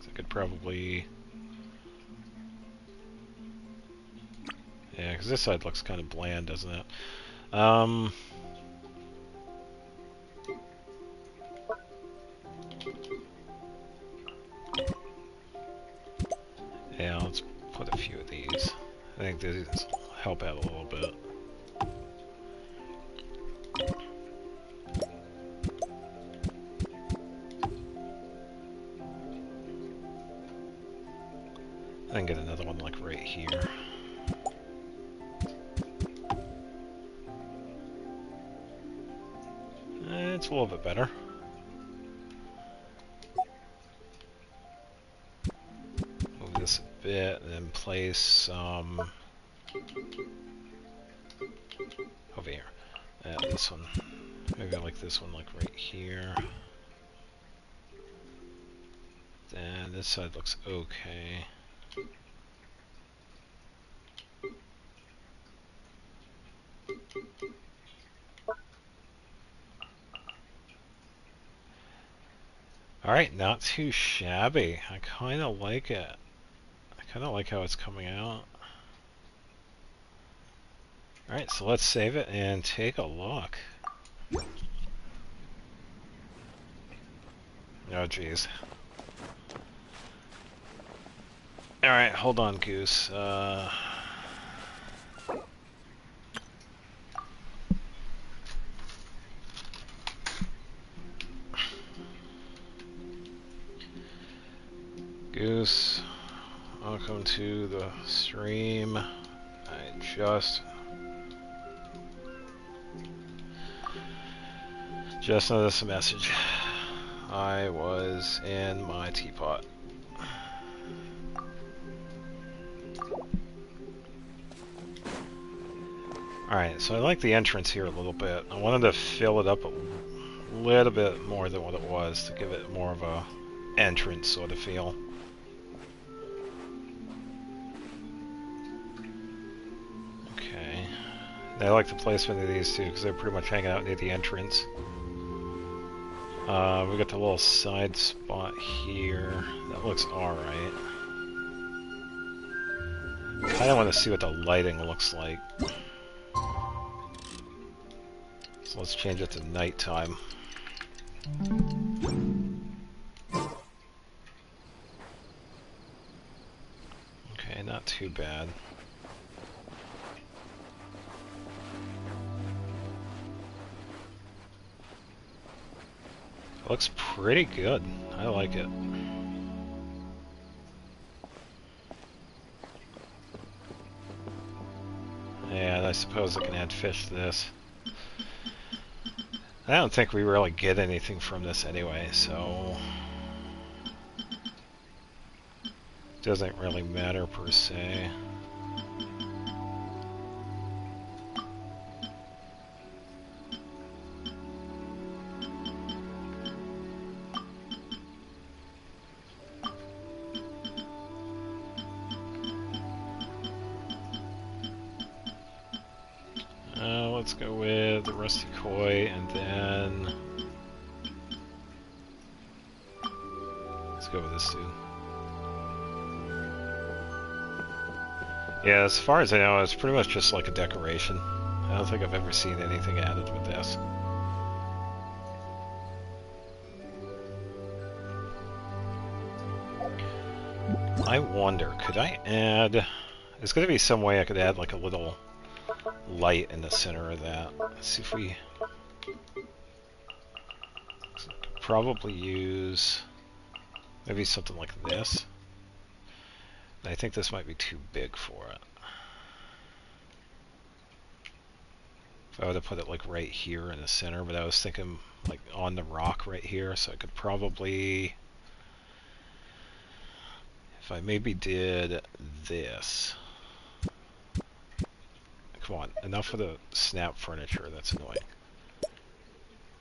I could probably... Yeah, because this side looks kind of bland, doesn't it? Yeah, let's put a few of these. I think these help out a little bit. I can get another one like right here. It's a little bit better. Move this a bit and then place some over here. This one. Maybe I like this one like right here. And this side looks okay. Alright, not too shabby. I kind of like it. I kind of like how it's coming out. Alright, so let's save it and take a look. Oh, jeez. Alright, hold on, Goose. Goose, welcome to the stream. I just noticed a message. I was in my teapot. Alright, so I like the entrance here a little bit. I wanted to fill it up a little bit more than what it was to give it more of a entrance sort of feel. I like the placement of these two because they're pretty much hanging out near the entrance. We got the little side spot here. That looks alright. Kinda want to see what the lighting looks like. So let's change it to nighttime. Okay, not too bad. It looks pretty good. I like it. And I suppose I can add fish to this. I don't think we really get anything from this anyway, so doesn't really matter per se. Let's go with the Rusty Koi, and then let's go with this dude. Yeah, as far as I know, it's pretty much just like a decoration. I don't think I've ever seen anything added with this. I wonder, could I add... There's going to be some way I could add like a little light in the center of that. Let's see if we... Probably use maybe something like this. I think this might be too big for it. If I would have put it like right here in the center, but I was thinking like on the rock right here, so I could probably, if I maybe did this. Come on, enough of the snap furniture, that's annoying.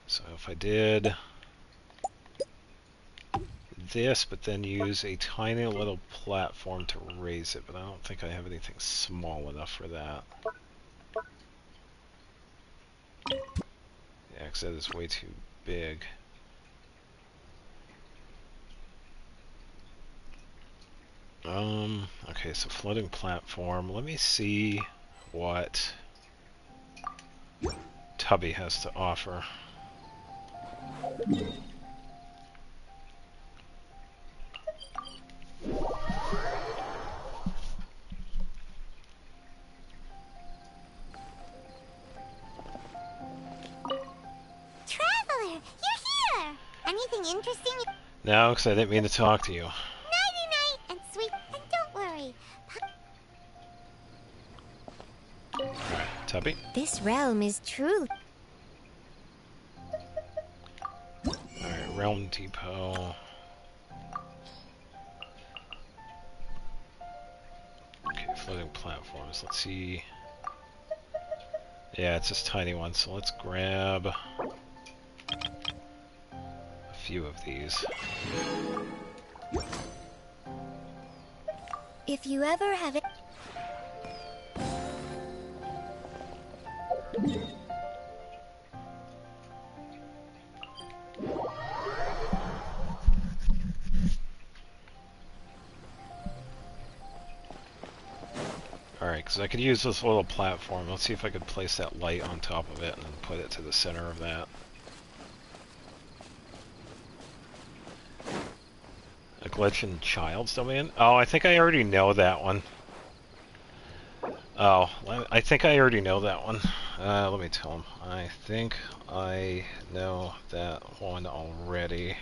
So if I did this, but then use a tiny little platform to raise it, but I don't think I have anything small enough for that. Yeah, because that is way too big. Okay, so floating platform. Let me see what Tubby has to offer. Traveler, you're here! Anything interesting? No, because I didn't mean to talk to you. Nighty-night, and sweet, and don't worry. Alright, Tubby. This realm is true. Alright, Realm Depot. Okay, floating platforms. Let's see. Yeah, it's this tiny one, so let's grab a few of these. If you ever have it. Alright, because I could use this little platform. Let's see if I could place that light on top of it and then put it to the center of that. A glitch in Child's Domain? Oh, I think I already know that one. Oh, I think I already know that one. Let me tell him. I think I know that one already.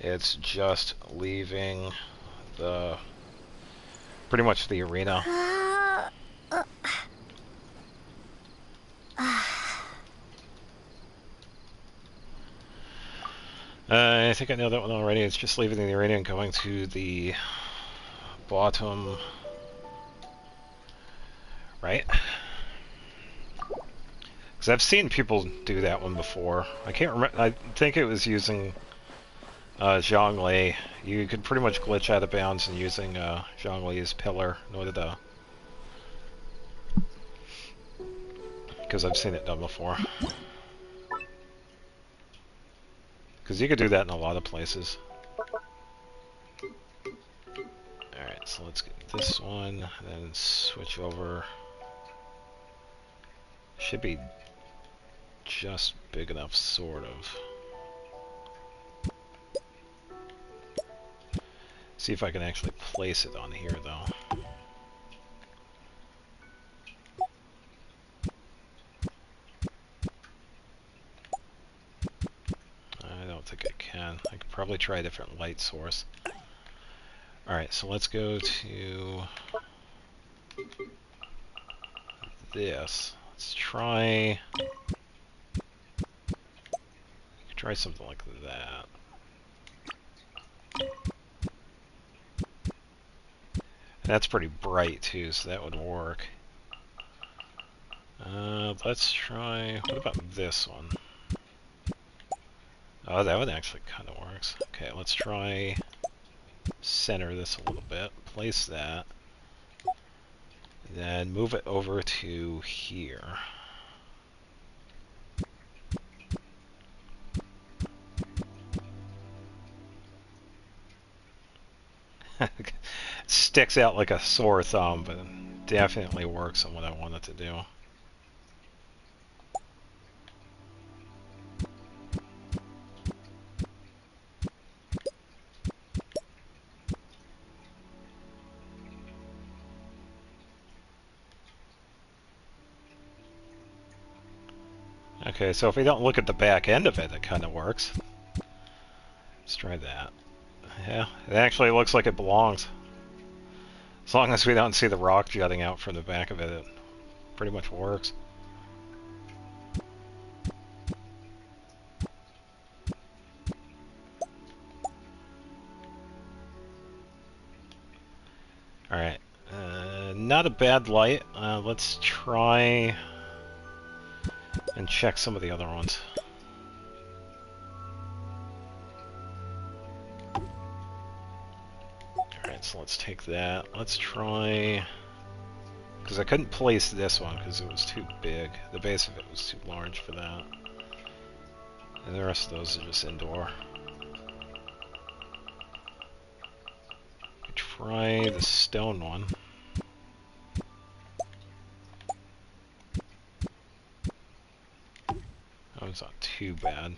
It's just leaving the... pretty much the arena. I think I know that one already. It's just leaving the arena and going to the bottom, right? Because I've seen people do that one before. I can't remember. I think it was using Zhongli. You could pretty much glitch out of bounds and using Zhongli's pillar in order to... Because I've seen it done before. Because you could do that in a lot of places. Alright, so let's get this one, then switch over. Should be just big enough, sort of. See if I can actually place it on here, though. I don't think I can. I could probably try a different light source. Alright, so let's go to this. Let's try something like that. That's pretty bright too, so that would work. Let's try, what about this one? Oh, that one actually kind of works. Okay, let's try center this a little bit, place that, then move it over to here. Sticks out like a sore thumb, but definitely works on what I want it to do. Okay, so if we don't look at the back end of it, it kind of works. Let's try that. Yeah, it actually looks like it belongs. As long as we don't see the rock jutting out from the back of it, it pretty much works. Alright, not a bad light. Let's try and check some of the other ones. Alright, so let's take that. Let's try... because I couldn't place this one because it was too big. The base of it was too large for that. And the rest of those are just indoor. Try the stone one. Oh, it's not too bad.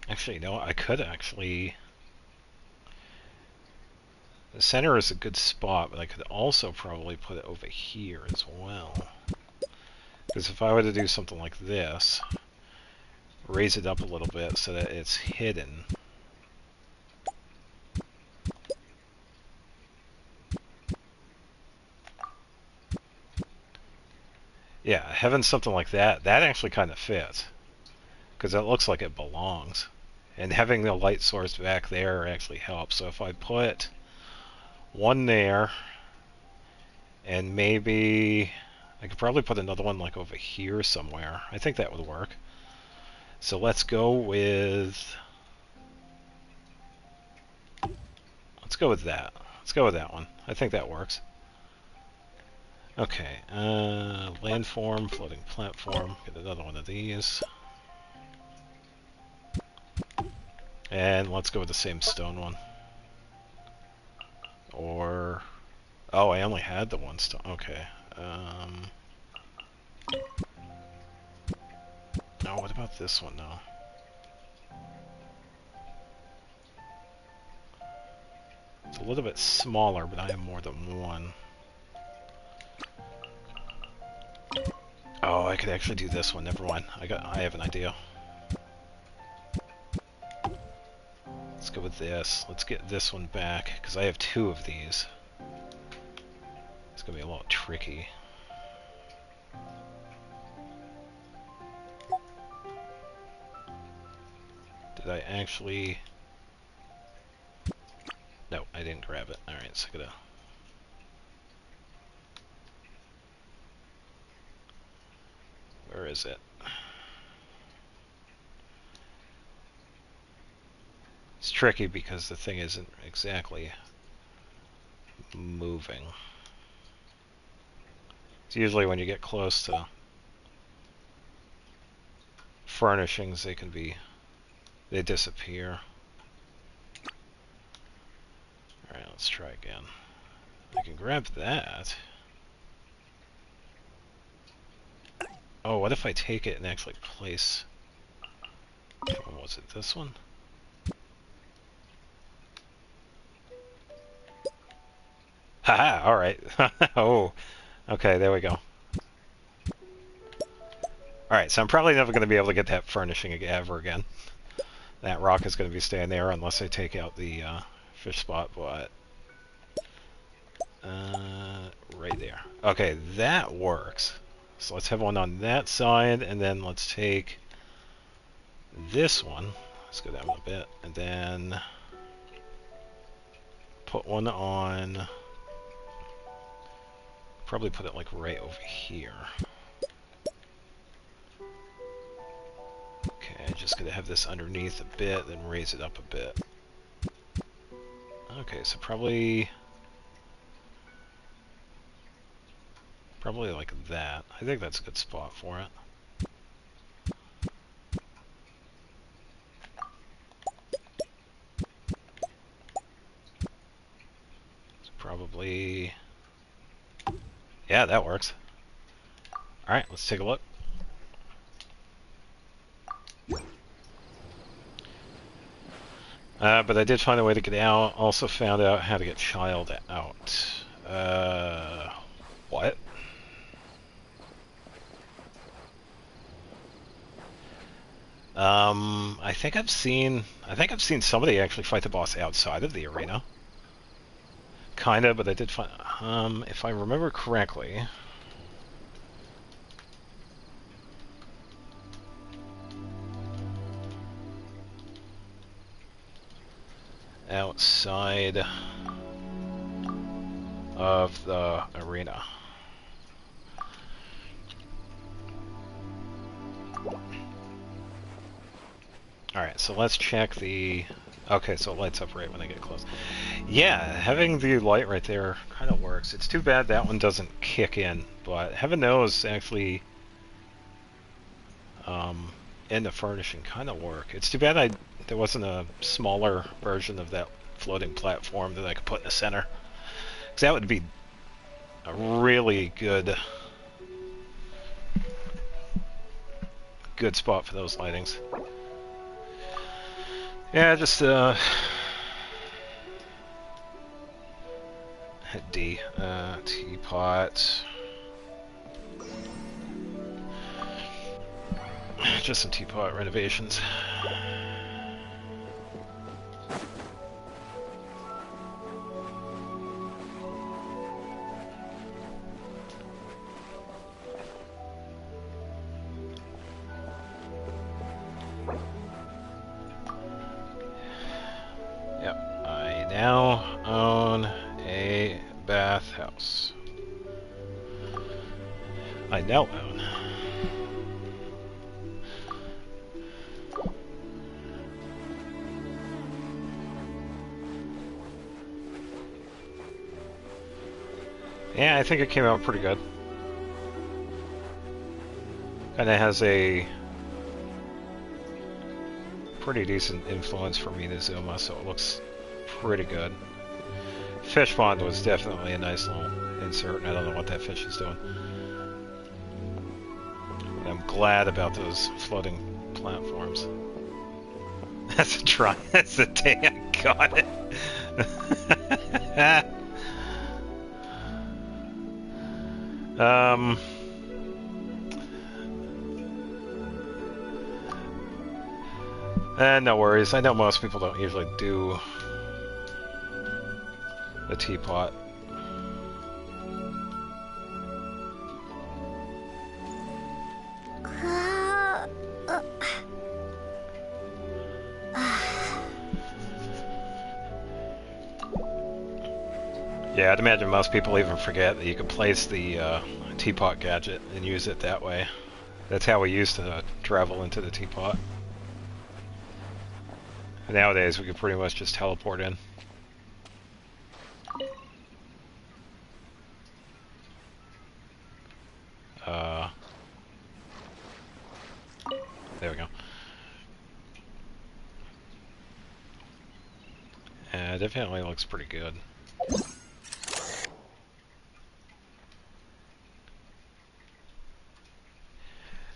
Actually, no, I could actually... The center is a good spot, but I could also probably put it over here as well. Because if I were to do something like this, raise it up a little bit so that it's hidden. Yeah, having something like that, that actually kind of fits. Because it looks like it belongs. And having the light source back there actually helps. So if I put one there, and maybe I could probably put another one like over here somewhere. I think that would work. So let's go with... let's go with that. Let's go with that one. I think that works. Okay, landform, floating platform. Get another one of these. And let's go with the same stone one. Or... oh, I only had the one stone. Okay. Oh, what about this one now? It's a little bit smaller, but I have more than one. Oh, I could actually do this one. Never mind. I have an idea. Let's go with this. Let's get this one back, because I have two of these. It's gonna be a little tricky. Did I actually... no, I didn't grab it. Alright, so I gotta... where is it? It's tricky because the thing isn't exactly moving. It's usually when you get close to furnishings, they disappear. Alright, let's try again. I can grab that. Oh, what if I take it and actually place... Oh, was it this one? Haha, alright. Oh, okay, there we go. Alright, so I'm probably never going to be able to get that furnishing ever again. That rock is going to be staying there unless I take out the fish spot, but... right there. Okay, that works. So let's have one on that side, and then let's take this one. Let's go down a bit, and then put one on... Probably put it like right over here. Okay, just gonna have this underneath a bit, then raise it up a bit. Okay, so probably like that. I think that's a good spot for it. So probably... Yeah, that works. Alright, let's take a look. But I did find a way to get out. Also found out how to get Child out. What? I think I've seen somebody actually fight the boss outside of the arena. Kinda, but I did find, if I remember correctly, outside of the arena. Alright, so let's check the... Okay, so it lights up right when I get close. Yeah, having the light right there kind of works. It's too bad that one doesn't kick in, but having those actually in the furnishing kind of work. It's too bad there wasn't a smaller version of that floating platform that I could put in the center. Because that would be a really good spot for those lightings. Yeah, just D, teapot. Just some teapot renovations. Yep, I now own a bathhouse. I now own. Yeah, I think it came out pretty good. Kinda has a pretty decent influence for Minazuma, so it looks pretty good. Fish pond was definitely a nice little insert, and I don't know what that fish is doing. But I'm glad about those floating platforms. That's a try. That's the day I got it. No worries. I know most people don't usually do the teapot. Yeah, I'd imagine most people even forget that you can place the teapot gadget and use it that way. That's how we used to travel into the teapot. Nowadays, we can pretty much just teleport in. definitely looks pretty good.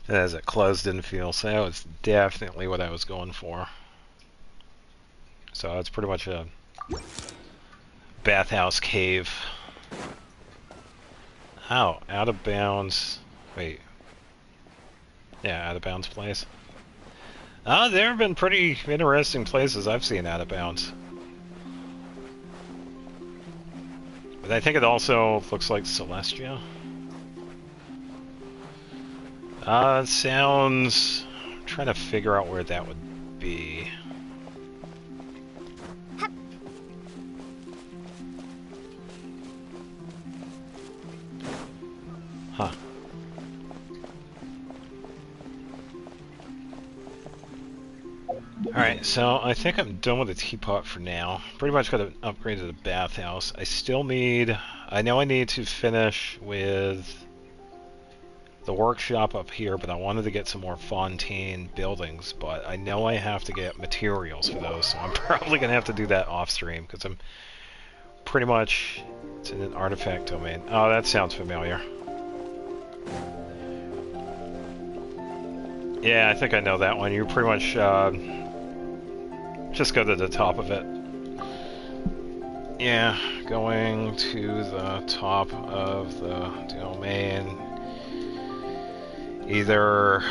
As it closed-in feel, so that was definitely what I was going for. So it's pretty much a bathhouse cave. Oh, out of bounds. Wait. Yeah, out of bounds place. There have been pretty interesting places I've seen out of bounds. But I think it also looks like Celestia. It sounds... I'm trying to figure out where that would be. Huh. Alright, so I think I'm done with the teapot for now. Pretty much got to upgrade to the bathhouse. I still need... I know I need to finish with the workshop up here, but I wanted to get some more Fontaine buildings, but I know I have to get materials for those, so I'm probably going to have to do that off-stream, because I'm pretty much... It's in an artifact domain. Oh, that sounds familiar. Yeah, I think I know that one. You pretty much just go to the top of it. Yeah, going to the top of the domain. Either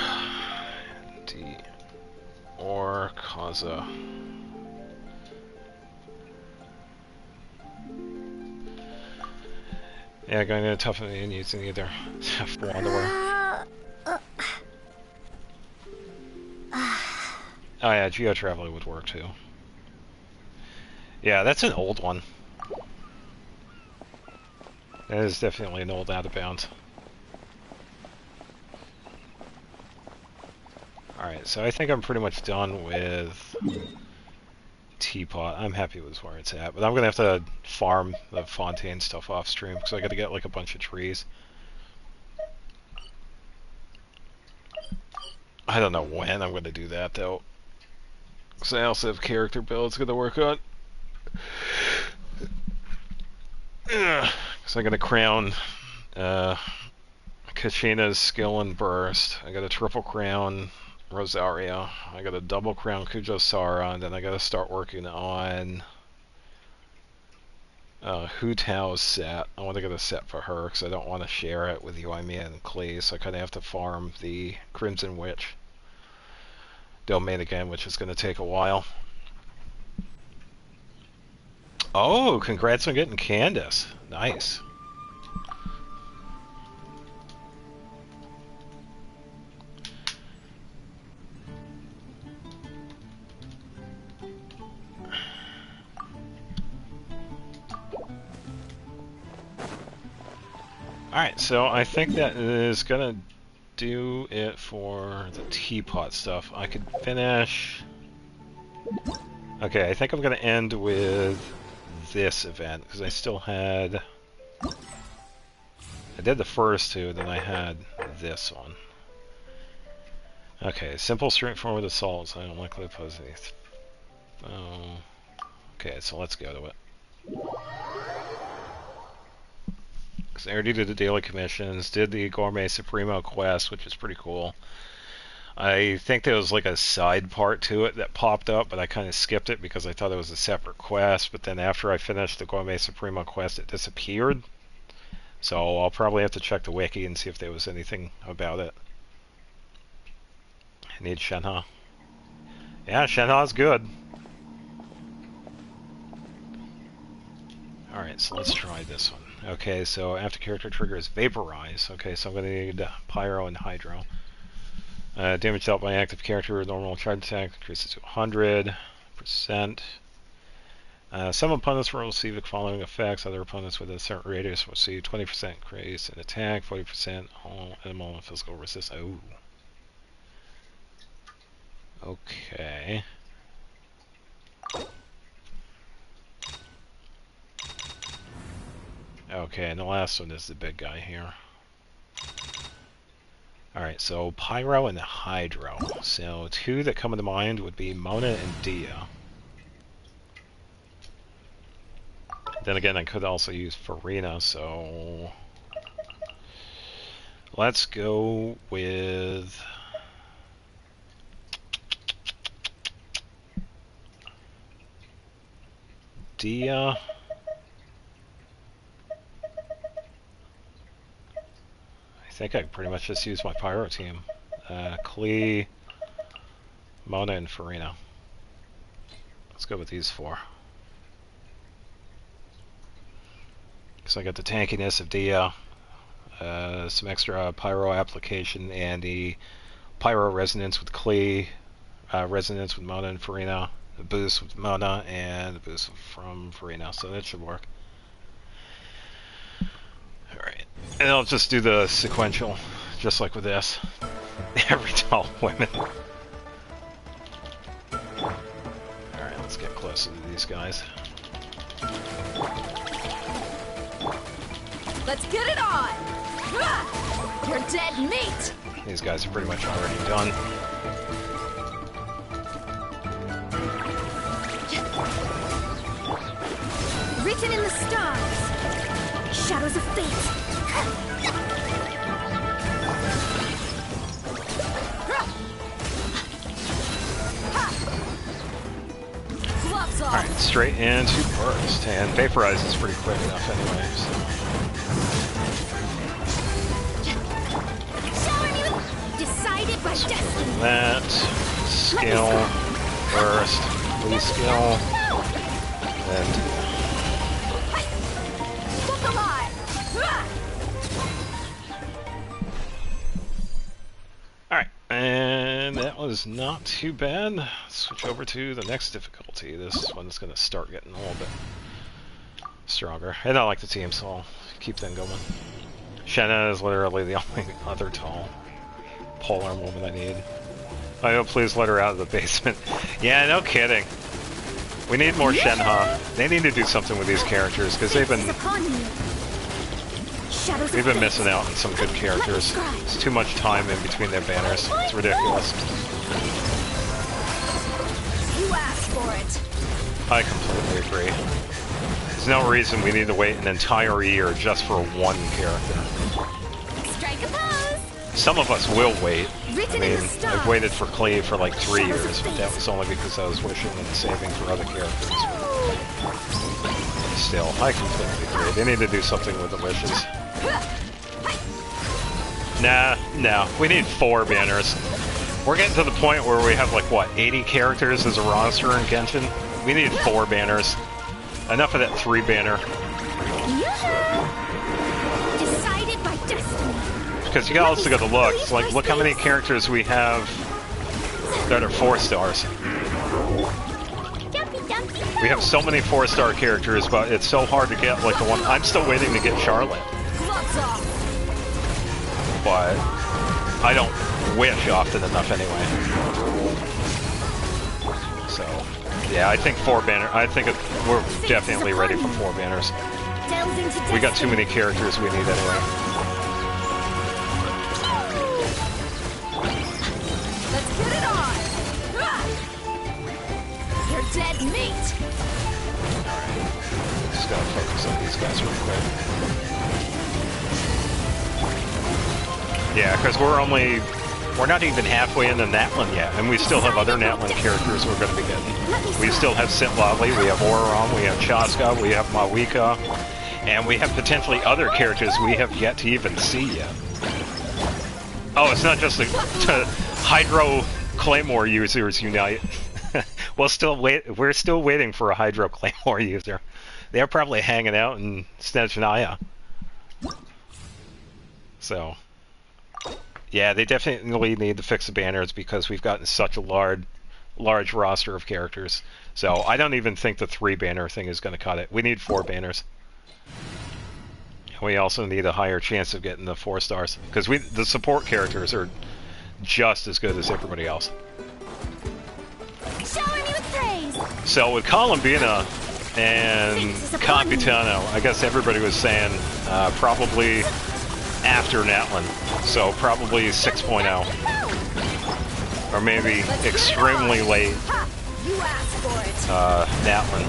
D or Kaza. Yeah, going to the top of it and using either underwear. Oh yeah, Geo Traveler would work too. Yeah, that's an old one. That is definitely an old out of bounds. Alright, so I think I'm pretty much done with Teapot. I'm happy with where it's at, but I'm gonna have to farm the Fontaine stuff off stream because I gotta get like a bunch of trees. I don't know when I'm gonna do that though. Because I also have character builds gonna work on. Because I'm gonna crown Kachina's skill and burst. I got a triple crown Rosario. I got a double crown Kujo Sara, and then I gotta start working on Hu Tao's set. I want to get a set for her because I don't want to share it with Yuami and Klee, so I kind of have to farm the Crimson Witch domain again, which is going to take a while. Oh, congrats on getting Candace. Nice. Alright, so I think that is going to do it for the teapot stuff. I could finish... Okay, I think I'm going to end with this event, because I still had... I did the first two, then I had this one. Okay, simple, straightforward assaults. I don't likely oppose any... Oh... Okay, so let's go to it. I already did the daily commissions, did the Gourmet Supremo quest, which is pretty cool. I think there was like a side part to it that popped up, but I kind of skipped it because I thought it was a separate quest, but then after I finished the Gourmet Supremo quest, it disappeared. So I'll probably have to check the wiki and see if there was anything about it. I need Shenhe. Yeah, Shenhe's good. Alright, so let's try this one. Okay, so after character trigger is Vaporize. Okay, so I'm going to need Pyro and Hydro. Damage dealt by active character with normal charge attack increases to 100%. Some opponents will receive the following effects. Other opponents with a certain radius will receive 20% increase in attack, 40% all animal and physical resistance. Oh. Okay. Okay, and the last one is the big guy here. Alright, so Pyro and Hydro. So two that come to mind would be Mona and Dia. Then again, I could also use Farina, so let's go with Dia. I think I pretty much just use my Pyro team. Klee, Mona, and Farina. Let's go with these 4. So I got the tankiness of Dia, some extra Pyro application, and the Pyro resonance with Klee, resonance with Mona and Farina, the boost with Mona, and the boost from Farina, so that should work. Alright, and I'll just do the sequential, just like with this. Every tall women. Alright, let's get closer to these guys. Let's get it on! You're dead meat! These guys are pretty much already done. Written in the stars. Shadows of fate. Gloves off! Alright, straight into burst, and vaporize is pretty quick enough anyway, so. Shower me with decided by destiny. That, skill, burst, please skill, and Look alive! alright, and that was not too bad. Switch over to the next difficulty. This one's going to start getting a little bit stronger. And I like the team, so I'll keep them going. Shenna is literally the only other tall polar woman I need. I hope please let her out of the basement. Yeah, no kidding. We need more Shenha. They need to do something with these characters, because they've been missing out on some good characters. It's too much time in between their banners. It's ridiculous. You asked for it! I completely agree. There's no reason we need to wait an entire year just for one character. Strike a pose. Some of us will wait. I Written mean, in the stars. I've waited for Klee for like 3 years, but that was only because I was wishing and saving for other characters. Still, I completely agree. They need to do something with the wishes. Nah, no. We need 4 banners. We're getting to the point where we have like, what, 80 characters as a roster in Genshin? We need 4 banners. Enough of that 3 banner. Decided by destiny. Because you also got to look. It's like, look how many characters we have that are 4 stars. We have so many 4-star characters, but it's so hard to get like the one. I'm still waiting to get Charlotte. Gloves off! But I don't wish often enough anyway. So, yeah, I think 4 banner. I think we're definitely ready for 4 banners. We got too many characters we need anyway. Let's get it on! You're dead meat! Just gotta focus on these guys real quick. Yeah, because we're not even halfway into Natlan yet, and we still have other Natlan characters we're going to be getting. We still have Sitlali, we have Auron, we have Chaska, we have Mawika, and we have potentially other characters we have yet to even see yet. Oh, it's not just the Hydro Claymore users unite. We're still waiting for a Hydro Claymore user. They're probably hanging out in Snezhnaya. So, yeah, they definitely need to fix the banners because we've gotten such a large roster of characters. So I don't even think the 3 banner thing is going to cut it. We need 4 banners. We also need a higher chance of getting the 4 stars because the support characters are just as good as everybody else. Shower me with praise. So with Columbina and Capitano, I guess everybody was saying probably after Natlan, so probably 6.0, or maybe extremely late You asked for it! Natlan.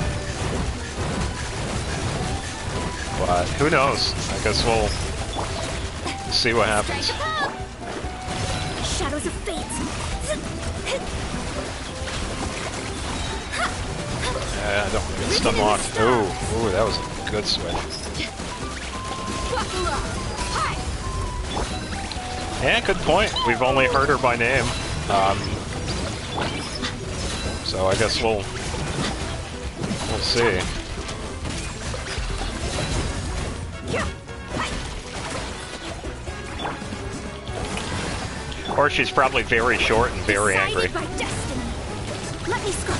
But who knows? I guess we'll see what happens. Shadows of fate. I don't want to get stun locked. Ooh, that was a good switch. Yeah, good point. We've only heard her by name. So I guess we'll see. Or she's probably very short and very angry. By destiny. Let me scrub.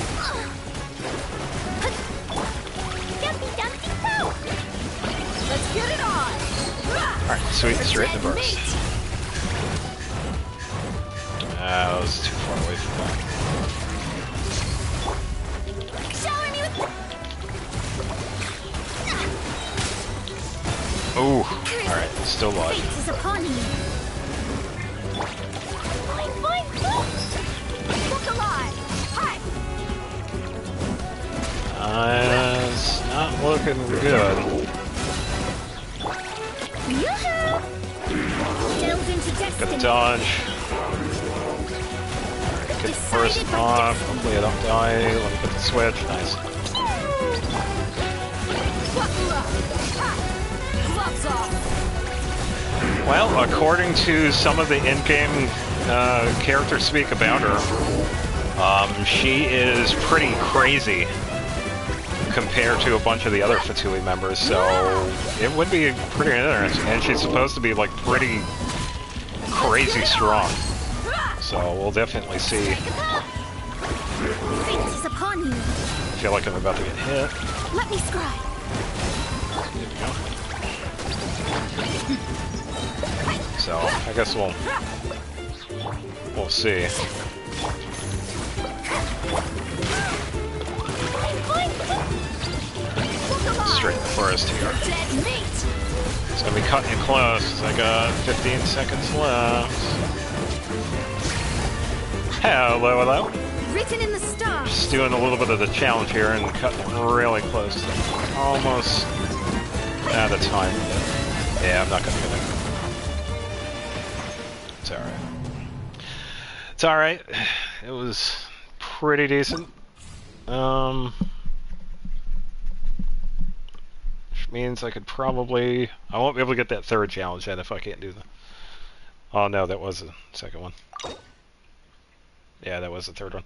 Let's get it on! Alright, sweet, straight in the burst. That was too far away from that. Shower me with. Ooh, alright, still alive. Fate is upon you. Look alive! Hi! It's not looking good. Delve into destiny. Good dodge. Alright, get the first off. Hopefully I don't die. Let me get the switch. Nice. Well, according to some of the in-game character speak about her, she is pretty crazy compared to a bunch of the other Fatui members, so it would be pretty interesting. And she's supposed to be like pretty crazy strong, so we'll definitely see. Fate is upon you. I feel like I'm about to get hit. Let me scribe. There we go. So I guess we'll see. Straight in the forest here. It's gonna be cutting it close. I got 15 seconds left. Hello, hello. Written in the stars. Just doing a little bit of the challenge here and cutting it really close. Almost out of time. Yeah, I'm not gonna get it. It's alright. It's alright. It was pretty decent. Which means I could probably... I won't be able to get that third challenge then if I can't do the... Oh no, that was the second one. Yeah, that was the third one.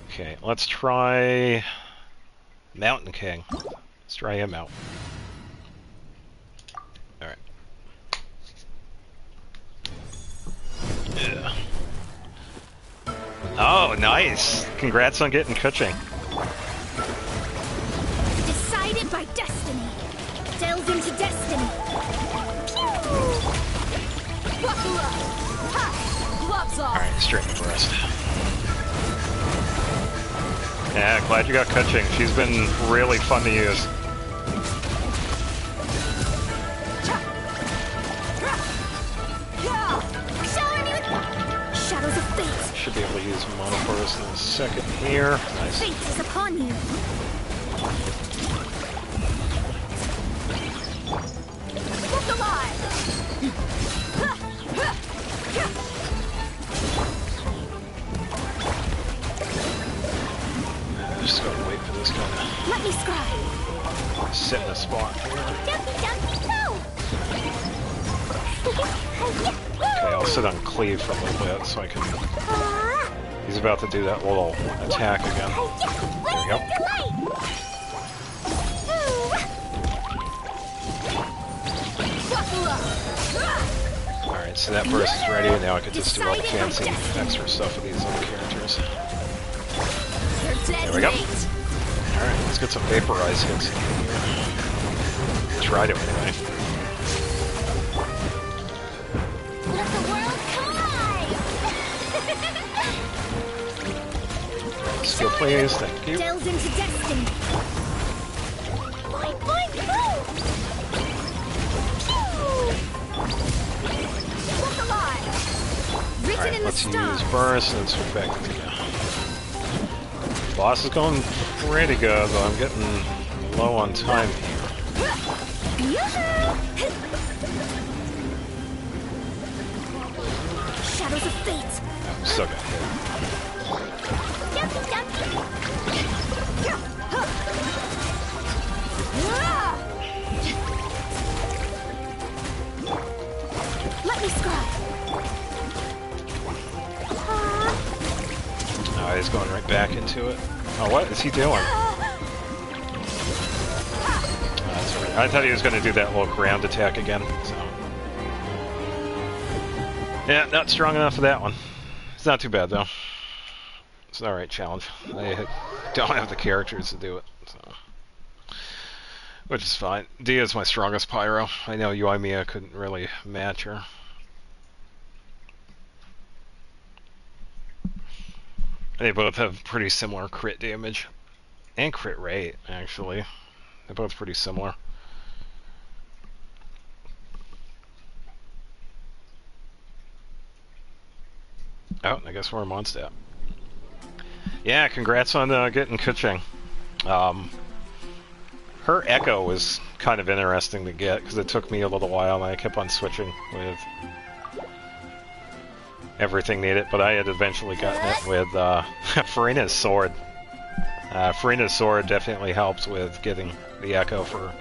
Okay, let's try... Mountain King. Let's try him out. Alright. Yeah. Oh, nice! Congrats on getting Kuching. Decided by destiny. Delve into destiny. Gloves off! Alright, straight in the breast. Yeah, glad you got Kuching. She's been really fun to use. Shadows of fate. Should be able to use Mono Burst in a second here. Nice. Fate is upon you. Look alive. Just gotta wait for this guy to Let me scribe. sit in a spot here. Okay, I'll sit on Cleave for a little bit so I can... He's about to do that little attack again. There we go. Alright, so that burst is ready, and now I can just do all the fancy extra stuff with these other characters. There we go. Alright, let's get some Vaporize hits in here. Tried it anyway. Let the world collide. Skill please, thank you. Delve into destiny. Boing, boing, boom. Look alive. Written Alright, in the let's stars. use burst and switch back to Mia. Boss is going pretty good, but I'm getting low on time here. Shadows of fate. I'm still got hit. Jumpy, jumpy. Let me scry. Oh, he's going right back into it. Oh, what is he doing? Oh, that's right. I thought he was going to do that little ground attack again. So. Yeah, not strong enough for that one. It's not too bad, though. It's an alright challenge. I don't have the characters to do it, so. Which is fine. Dia is my strongest pyro. I know Yoimiya couldn't really match her. They both have pretty similar crit damage. And crit rate, actually. They're both pretty similar. Oh, I guess we're a monster. Yeah, congrats on getting Kuching. Her Echo was kind of interesting to get, because it took me a little while, and I kept on switching with everything needed, but I had eventually gotten it with Farina's sword. Farina's sword definitely helps with getting the Echo for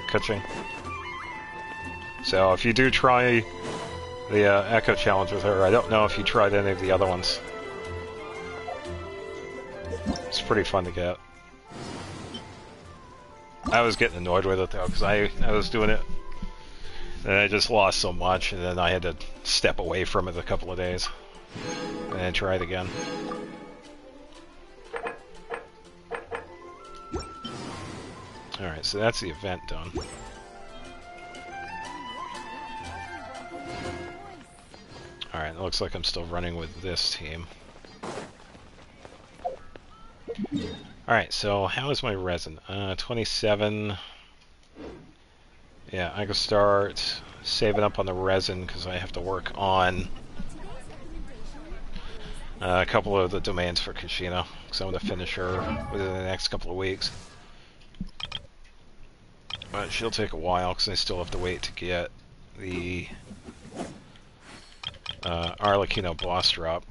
Kuching. So if you do try the Echo challenge with her, I don't know if you tried any of the other ones. It's pretty fun to get. I was getting annoyed with it though, because I was doing it, and I just lost so much, and then I had to step away from it a couple of days, and then try it again. Alright, so that's the event done. Alright, it looks like I'm still running with this team. Alright, so how is my resin? 27. Yeah, I can start saving up on the resin because I have to work on a couple of the domains for Kashina, because I'm going to finish her within the next couple of weeks. But she'll take a while because I still have to wait to get the Arlecchino boss drop.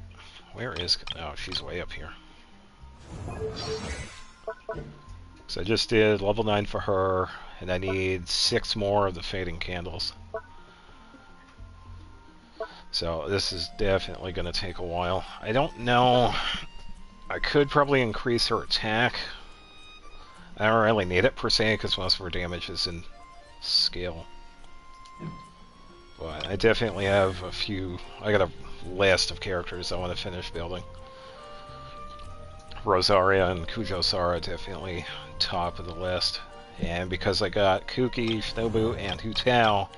Where is... Oh, she's way up here. So I just did level 9 for her, and I need 6 more of the fading candles. So this is definitely going to take a while. I don't know... I could probably increase her attack. I don't really need it per se, because most of her damage is in skill. But I definitely have a few... I got a list of characters I want to finish building. Rosaria and Kujo-Sara definitely top of the list. And because I got Kuki, Shinobu, and Hu Tao,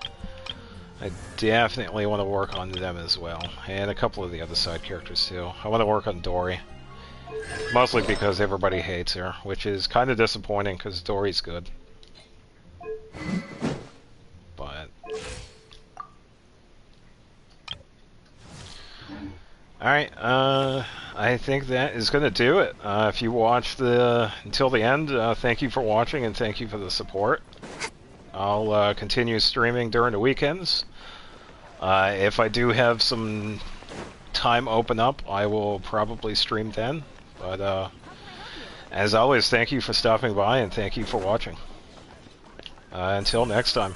I definitely want to work on them as well. And a couple of the other side characters too. I want to work on Dori. Mostly because everybody hates her, which is kind of disappointing because Dori's good. But... Alright, I think that is going to do it. If you watched until the end, thank you for watching and thank you for the support. I'll continue streaming during the weekends. If I do have some time open up, I will probably stream then. But as always, thank you for stopping by and thank you for watching. Until next time.